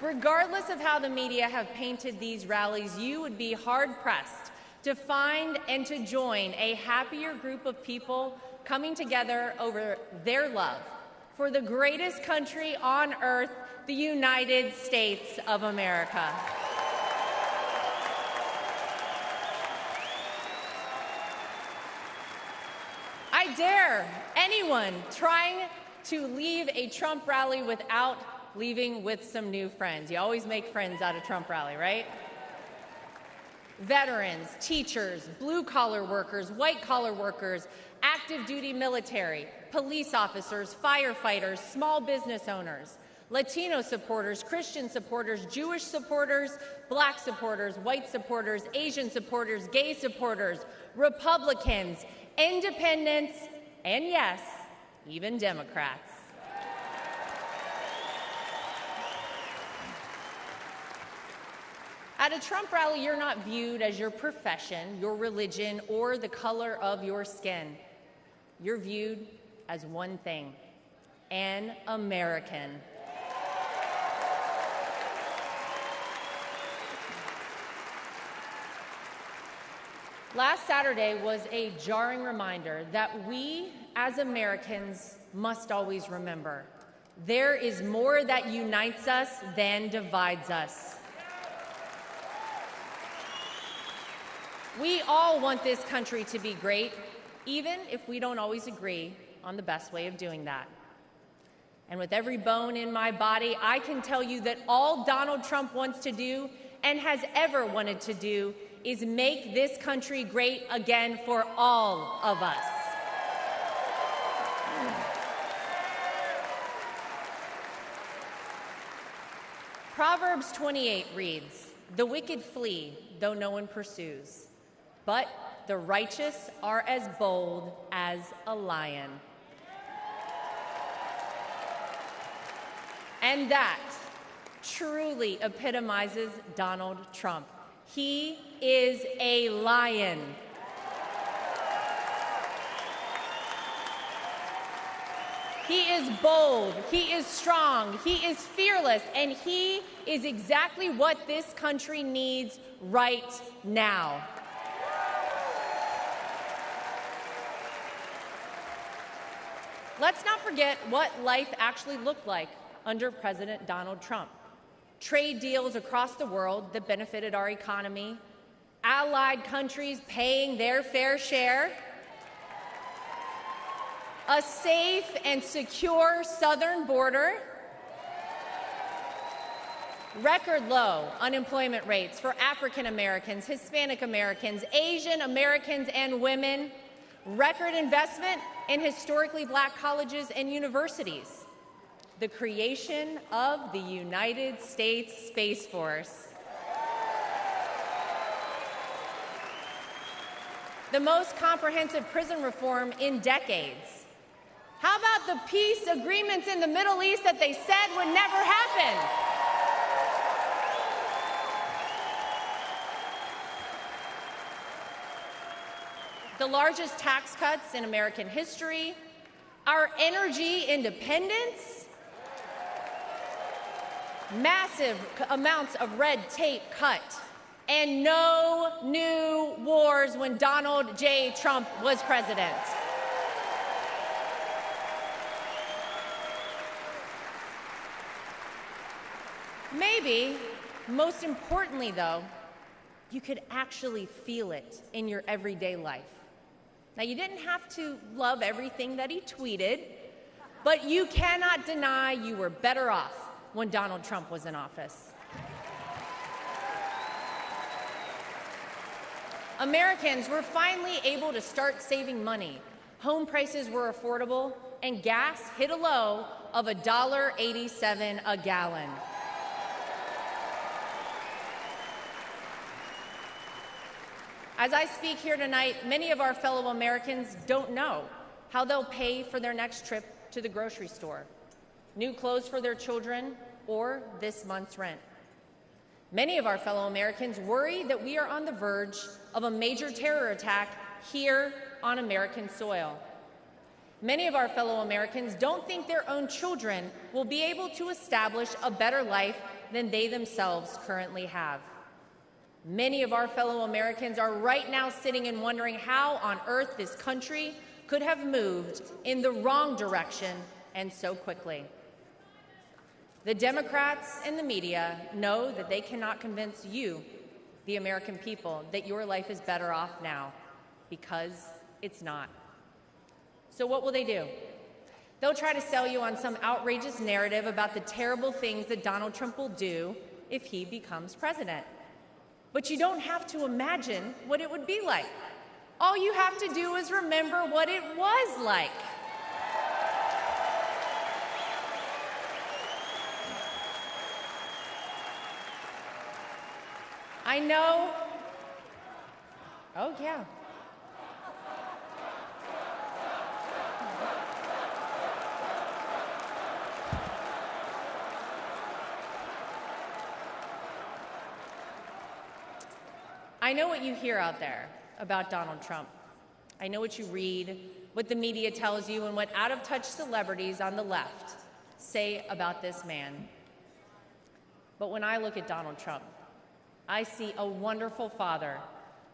Regardless of how the media have painted these rallies, you would be hard-pressed to find and to join a happier group of people coming together over their love for the greatest country on earth, the United States of America. I dare anyone trying to leave a Trump rally without leaving with some new friends. You always make friends at a Trump rally, right? Veterans, teachers, blue-collar workers, white-collar workers, active duty military, police officers, firefighters, small business owners, Latino supporters, Christian supporters, Jewish supporters, black supporters, white supporters, Asian supporters, gay supporters, Republicans, independents, and yes, even Democrats. At a Trump rally, you're not viewed as your profession, your religion, or the color of your skin. You're viewed as one thing: an American. Last Saturday was a jarring reminder that we, as Americans, must always remember there is more that unites us than divides us. We all want this country to be great, even if we don't always agree on the best way of doing that. And with every bone in my body, I can tell you that all Donald Trump wants to do and has ever wanted to do is make this country great again for all of us. Proverbs 28 reads, "The wicked flee, though no one pursues, but the righteous are as bold as a lion." And that truly epitomizes Donald Trump. He is a lion. He is bold, he is strong, he is fearless, and he is exactly what this country needs right now. Let's not forget what life actually looked like under President Donald Trump. Trade deals across the world that benefited our economy, allied countries paying their fair share, a safe and secure southern border, record low unemployment rates for African Americans, Hispanic Americans, Asian Americans, and women, record investment in historically black colleges and universities, the creation of the United States Space Force, the most comprehensive prison reform in decades. How about the peace agreements in the Middle East that they said would never happen? The largest tax cuts in American history, our energy independence, massive amounts of red tape cut, and no new wars when Donald J. Trump was president. Maybe, most importantly though, you could actually feel it in your everyday life. Now, you didn't have to love everything that he tweeted, but you cannot deny you were better off when Donald Trump was in office. Americans were finally able to start saving money. Home prices were affordable, and gas hit a low of $1.87 a gallon. As I speak here tonight, many of our fellow Americans don't know how they'll pay for their next trip to the grocery store, new clothes for their children, or this month's rent. Many of our fellow Americans worry that we are on the verge of a major terror attack here on American soil. Many of our fellow Americans don't think their own children will be able to establish a better life than they themselves currently have. Many of our fellow Americans are right now sitting and wondering how on earth this country could have moved in the wrong direction and so quickly. The Democrats and the media know that they cannot convince you, the American people, that your life is better off now, because it's not. So what will they do? They'll try to sell you on some outrageous narrative about the terrible things that Donald Trump will do if he becomes president. But you don't have to imagine what it would be like. All you have to do is remember what it was like. I know. Oh, yeah. I know what you hear out there about Donald Trump. I know what you read, what the media tells you, and what out-of-touch celebrities on the left say about this man. But when I look at Donald Trump, I see a wonderful father,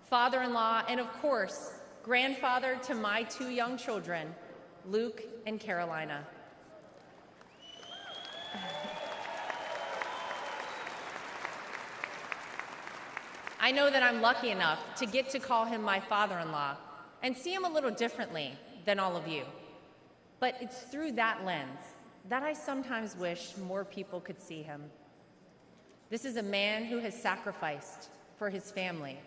father-in-law, and of course, grandfather to my two young children, Luke and Carolina. I know that I'm lucky enough to get to call him my father-in-law and see him a little differently than all of you. But it's through that lens that I sometimes wish more people could see him. This is a man who has sacrificed for his family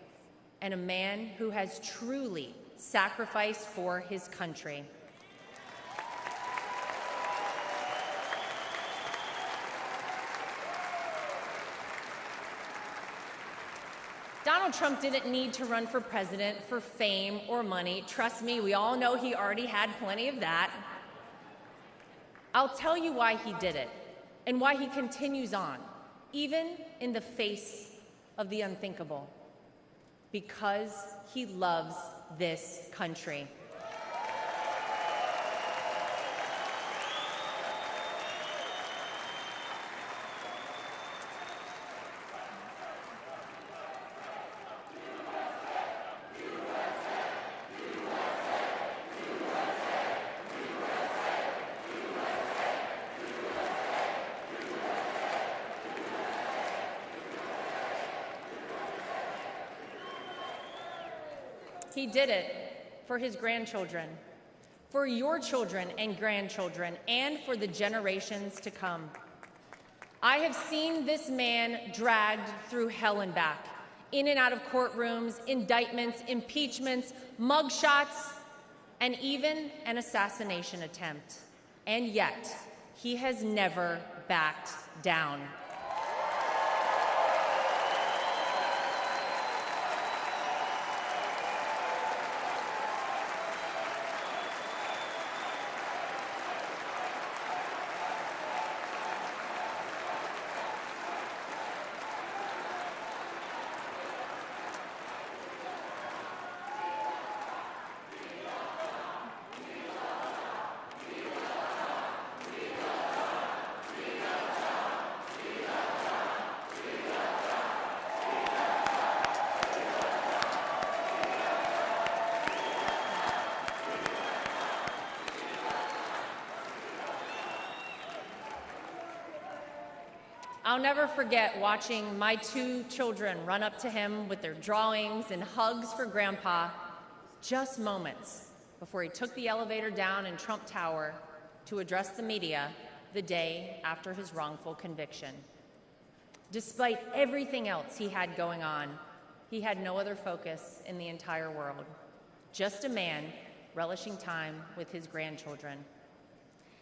and a man who has truly sacrificed for his country. Donald Trump didn't need to run for president for fame or money. Trust me, we all know he already had plenty of that. I'll tell you why he did it and why he continues on, even in the face of the unthinkable. Because he loves this country. He did it for his grandchildren, for your children and grandchildren, and for the generations to come. I have seen this man dragged through hell and back, in and out of courtrooms, indictments, impeachments, mugshots, and even an assassination attempt. And yet, he has never backed down. I'll never forget watching my two children run up to him with their drawings and hugs for Grandpa just moments before he took the elevator down in Trump Tower to address the media the day after his wrongful conviction. Despite everything else he had going on, he had no other focus in the entire world, just a man relishing time with his grandchildren.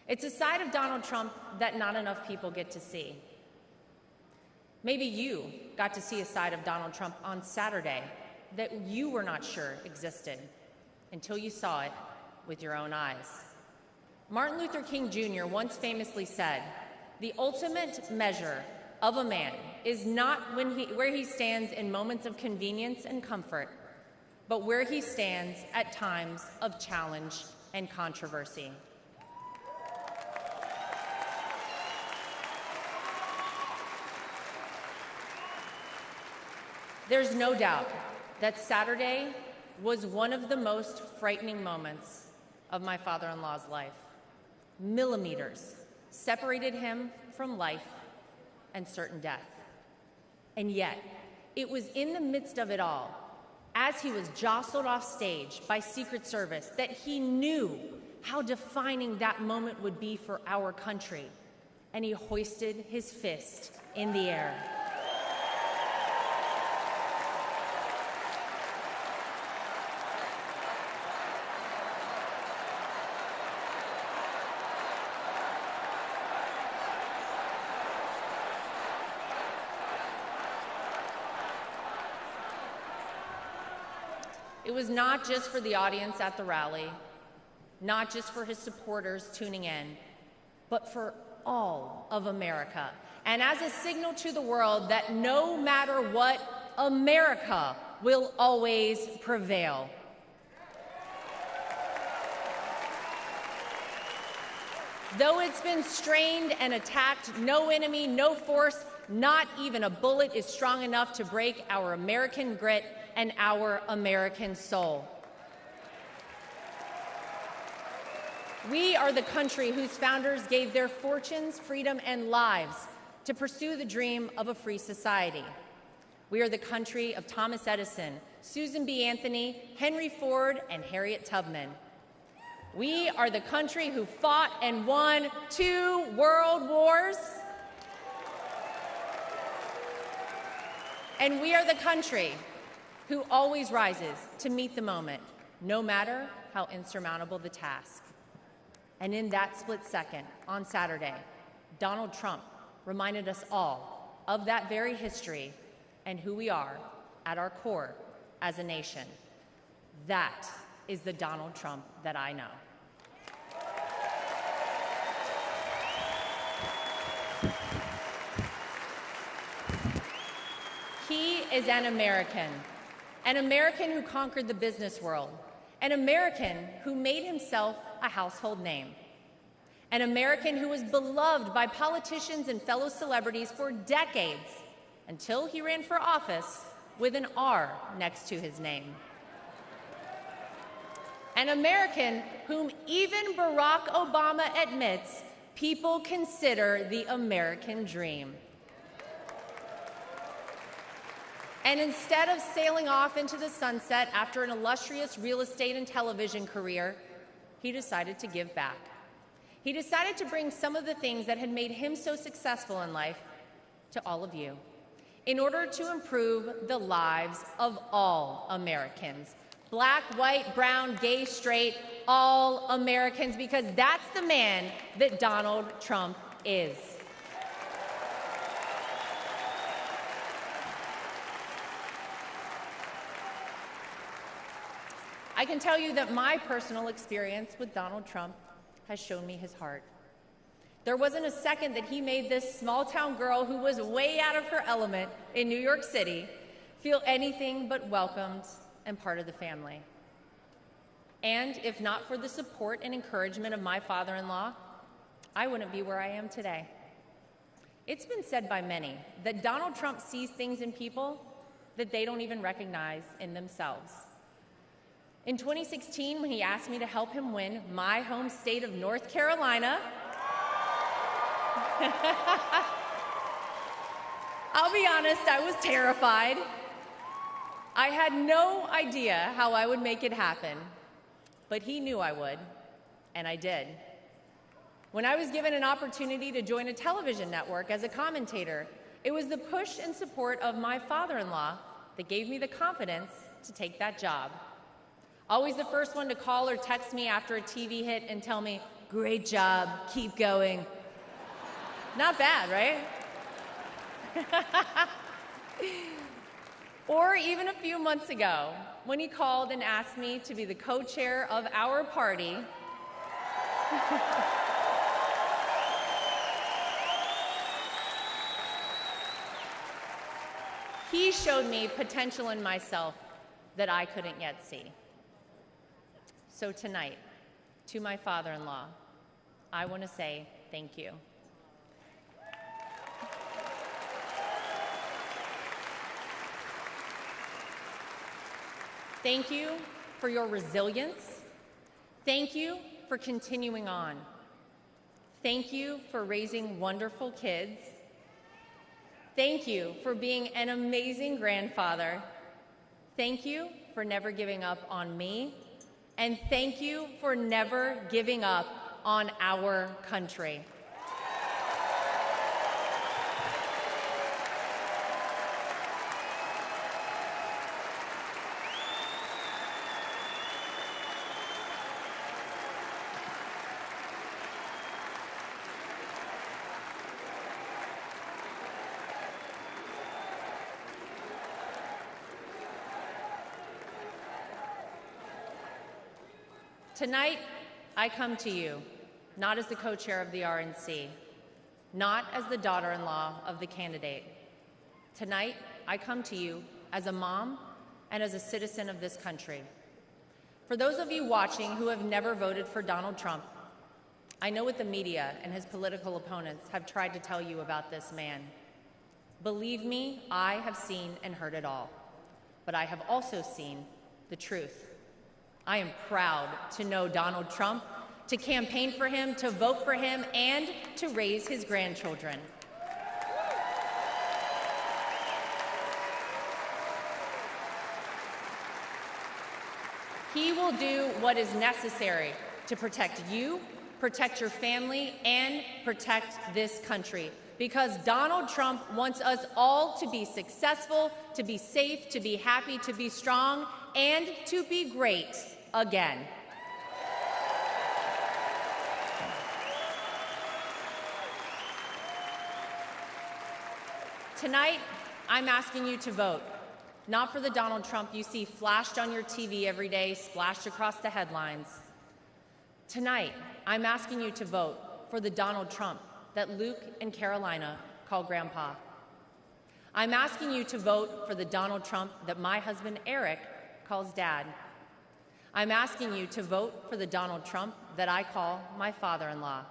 It's a side of Donald Trump that not enough people get to see. Maybe you got to see a side of Donald Trump on Saturday that you were not sure existed until you saw it with your own eyes. Martin Luther King Jr. once famously said, "The ultimate measure of a man is not where he stands in moments of convenience and comfort, but where he stands at times of challenge and controversy." There's no doubt that Saturday was one of the most frightening moments of my father-in-law's life. Millimeters separated him from life and certain death. And yet, it was in the midst of it all, as he was jostled off stage by Secret Service, that he knew how defining that moment would be for our country, and he hoisted his fist in the air. It was not just for the audience at the rally, not just for his supporters tuning in, but for all of America. And as a signal to the world that no matter what, America will always prevail. Though it's been strained and attacked, no enemy, no force, not even a bullet is strong enough to break our American grit and our American soul. We are the country whose founders gave their fortunes, freedom, and lives to pursue the dream of a free society. We are the country of Thomas Edison, Susan B. Anthony, Henry Ford, and Harriet Tubman. We are the country who fought and won 2 world wars. And we are the country who always rises to meet the moment, no matter how insurmountable the task. And in that split second, on Saturday, Donald Trump reminded us all of that very history and who we are at our core as a nation. That is the Donald Trump that I know. He is an American who conquered the business world, an American who made himself a household name, an American who was beloved by politicians and fellow celebrities for decades until he ran for office with an R next to his name. An American whom even Barack Obama admits people consider the American dream. And instead of sailing off into the sunset after an illustrious real estate and television career, he decided to give back. He decided to bring some of the things that had made him so successful in life to all of you in order to improve the lives of all Americans. Black, white, brown, gay, straight, all Americans, because that's the man that Donald Trump is. I can tell you that my personal experience with Donald Trump has shown me his heart. There wasn't a second that he made this small-town girl who was way out of her element in New York City feel anything but welcomed and part of the family. And if not for the support and encouragement of my father-in-law, I wouldn't be where I am today. It's been said by many that Donald Trump sees things in people that they don't even recognize in themselves. In 2016, when he asked me to help him win my home state of North Carolina, I'll be honest, I was terrified. I had no idea how I would make it happen, but he knew I would, and I did. When I was given an opportunity to join a television network as a commentator, it was the push and support of my father-in-law that gave me the confidence to take that job. Always the first one to call or text me after a TV hit and tell me, "Great job, keep going." Not bad, right? Or even a few months ago, when he called and asked me to be the co-chair of our party, he showed me potential in myself that I couldn't yet see. So tonight, to my father-in-law, I want to say thank you. Thank you for your resilience. Thank you for continuing on. Thank you for raising wonderful kids. Thank you for being an amazing grandfather. Thank you for never giving up on me. And thank you for never giving up on our country. Tonight, I come to you, not as the co-chair of the RNC, not as the daughter-in-law of the candidate. Tonight, I come to you as a mom and as a citizen of this country. For those of you watching who have never voted for Donald Trump, I know what the media and his political opponents have tried to tell you about this man. Believe me, I have seen and heard it all, but I have also seen the truth. I am proud to know Donald Trump, to campaign for him, to vote for him, and to raise his grandchildren. He will do what is necessary to protect you, protect your family, and protect this country. Because Donald Trump wants us all to be successful, to be safe, to be happy, to be strong, and to be great again. Tonight, I'm asking you to vote, not for the Donald Trump you see flashed on your TV every day, splashed across the headlines. Tonight, I'm asking you to vote for the Donald Trump that Luke and Carolina call Grandpa. I'm asking you to vote for the Donald Trump that my husband Eric calls Dad. I'm asking you to vote for the Donald Trump that I call my father-in-law.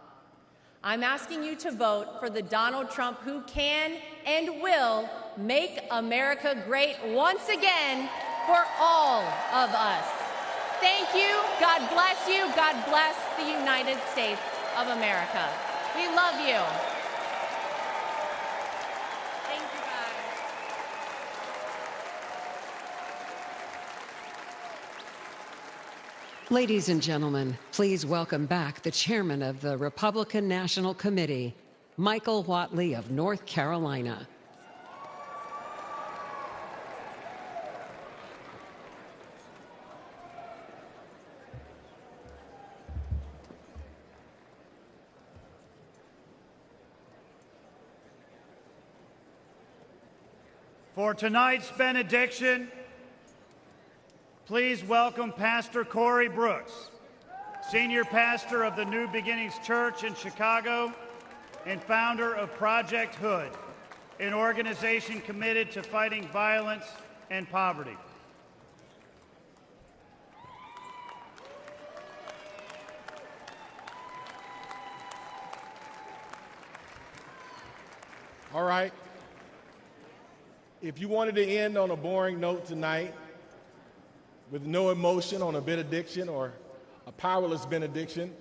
I'm asking you to vote for the Donald Trump who can and will make America great once again for all of us. Thank you. God bless you. God bless the United States of America. We love you. Thank you, guys. Ladies and gentlemen, please welcome back the chairman of the Republican National Committee, Michael Whatley of North Carolina. For tonight's benediction, please welcome Pastor Corey Brooks, senior pastor of the New Beginnings Church in Chicago and founder of Project Hood, an organization committed to fighting violence and poverty. All right. If you wanted to end on a boring note tonight, with no emotion on a benediction or a powerless benediction,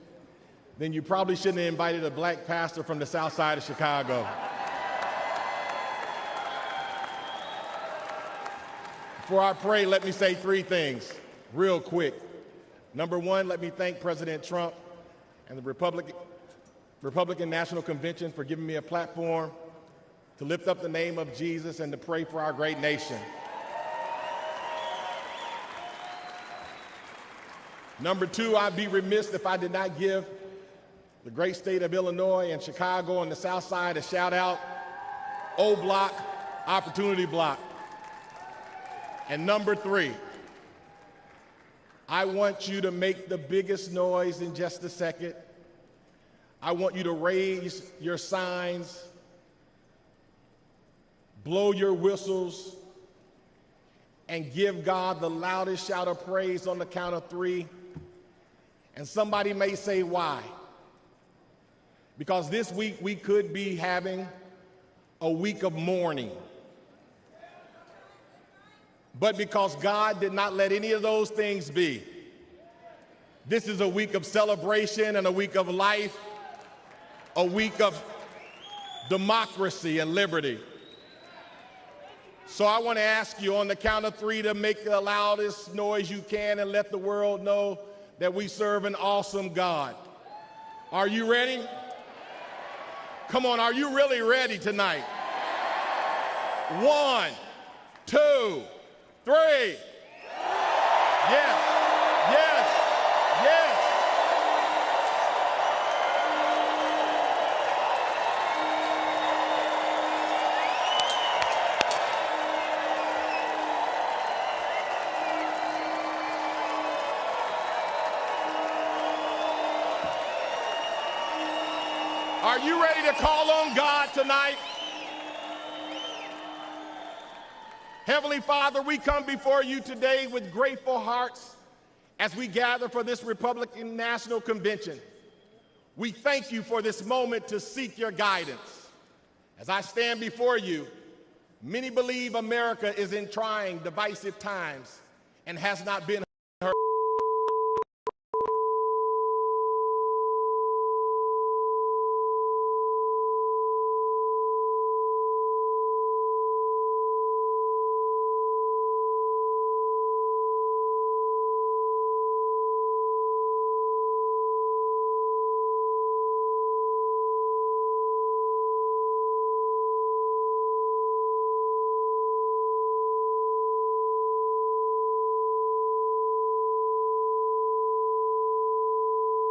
then you probably shouldn't have invited a black pastor from the south side of Chicago. Before I pray, let me say three things real quick. Number one, let me thank President Trump and the Republican National Convention for giving me a platform to lift up the name of Jesus and to pray for our great nation. Number two, I'd be remiss if I did not give the great state of Illinois and Chicago and the South Side a shout out. O Block, Opportunity Block. And number three, I want you to make the biggest noise in just a second. I want you to raise your signs, blow your whistles, and give God the loudest shout of praise on the count of three. And somebody may say, why? Because this week we could be having a week of mourning. But because God did not let any of those things be, this is a week of celebration and a week of life, a week of democracy and liberty. So I want to ask you on the count of three to make the loudest noise you can and let the world know that we serve an awesome God. Are you ready? Come on, are you really ready tonight? 1, 2, 3. Yes, yes, yes. Are you ready to call on God tonight? Heavenly Father, we come before you today with grateful hearts as we gather for this Republican National Convention. We thank you for this moment to seek your guidance. As I stand before you, many believe America is in trying, divisive times and has not been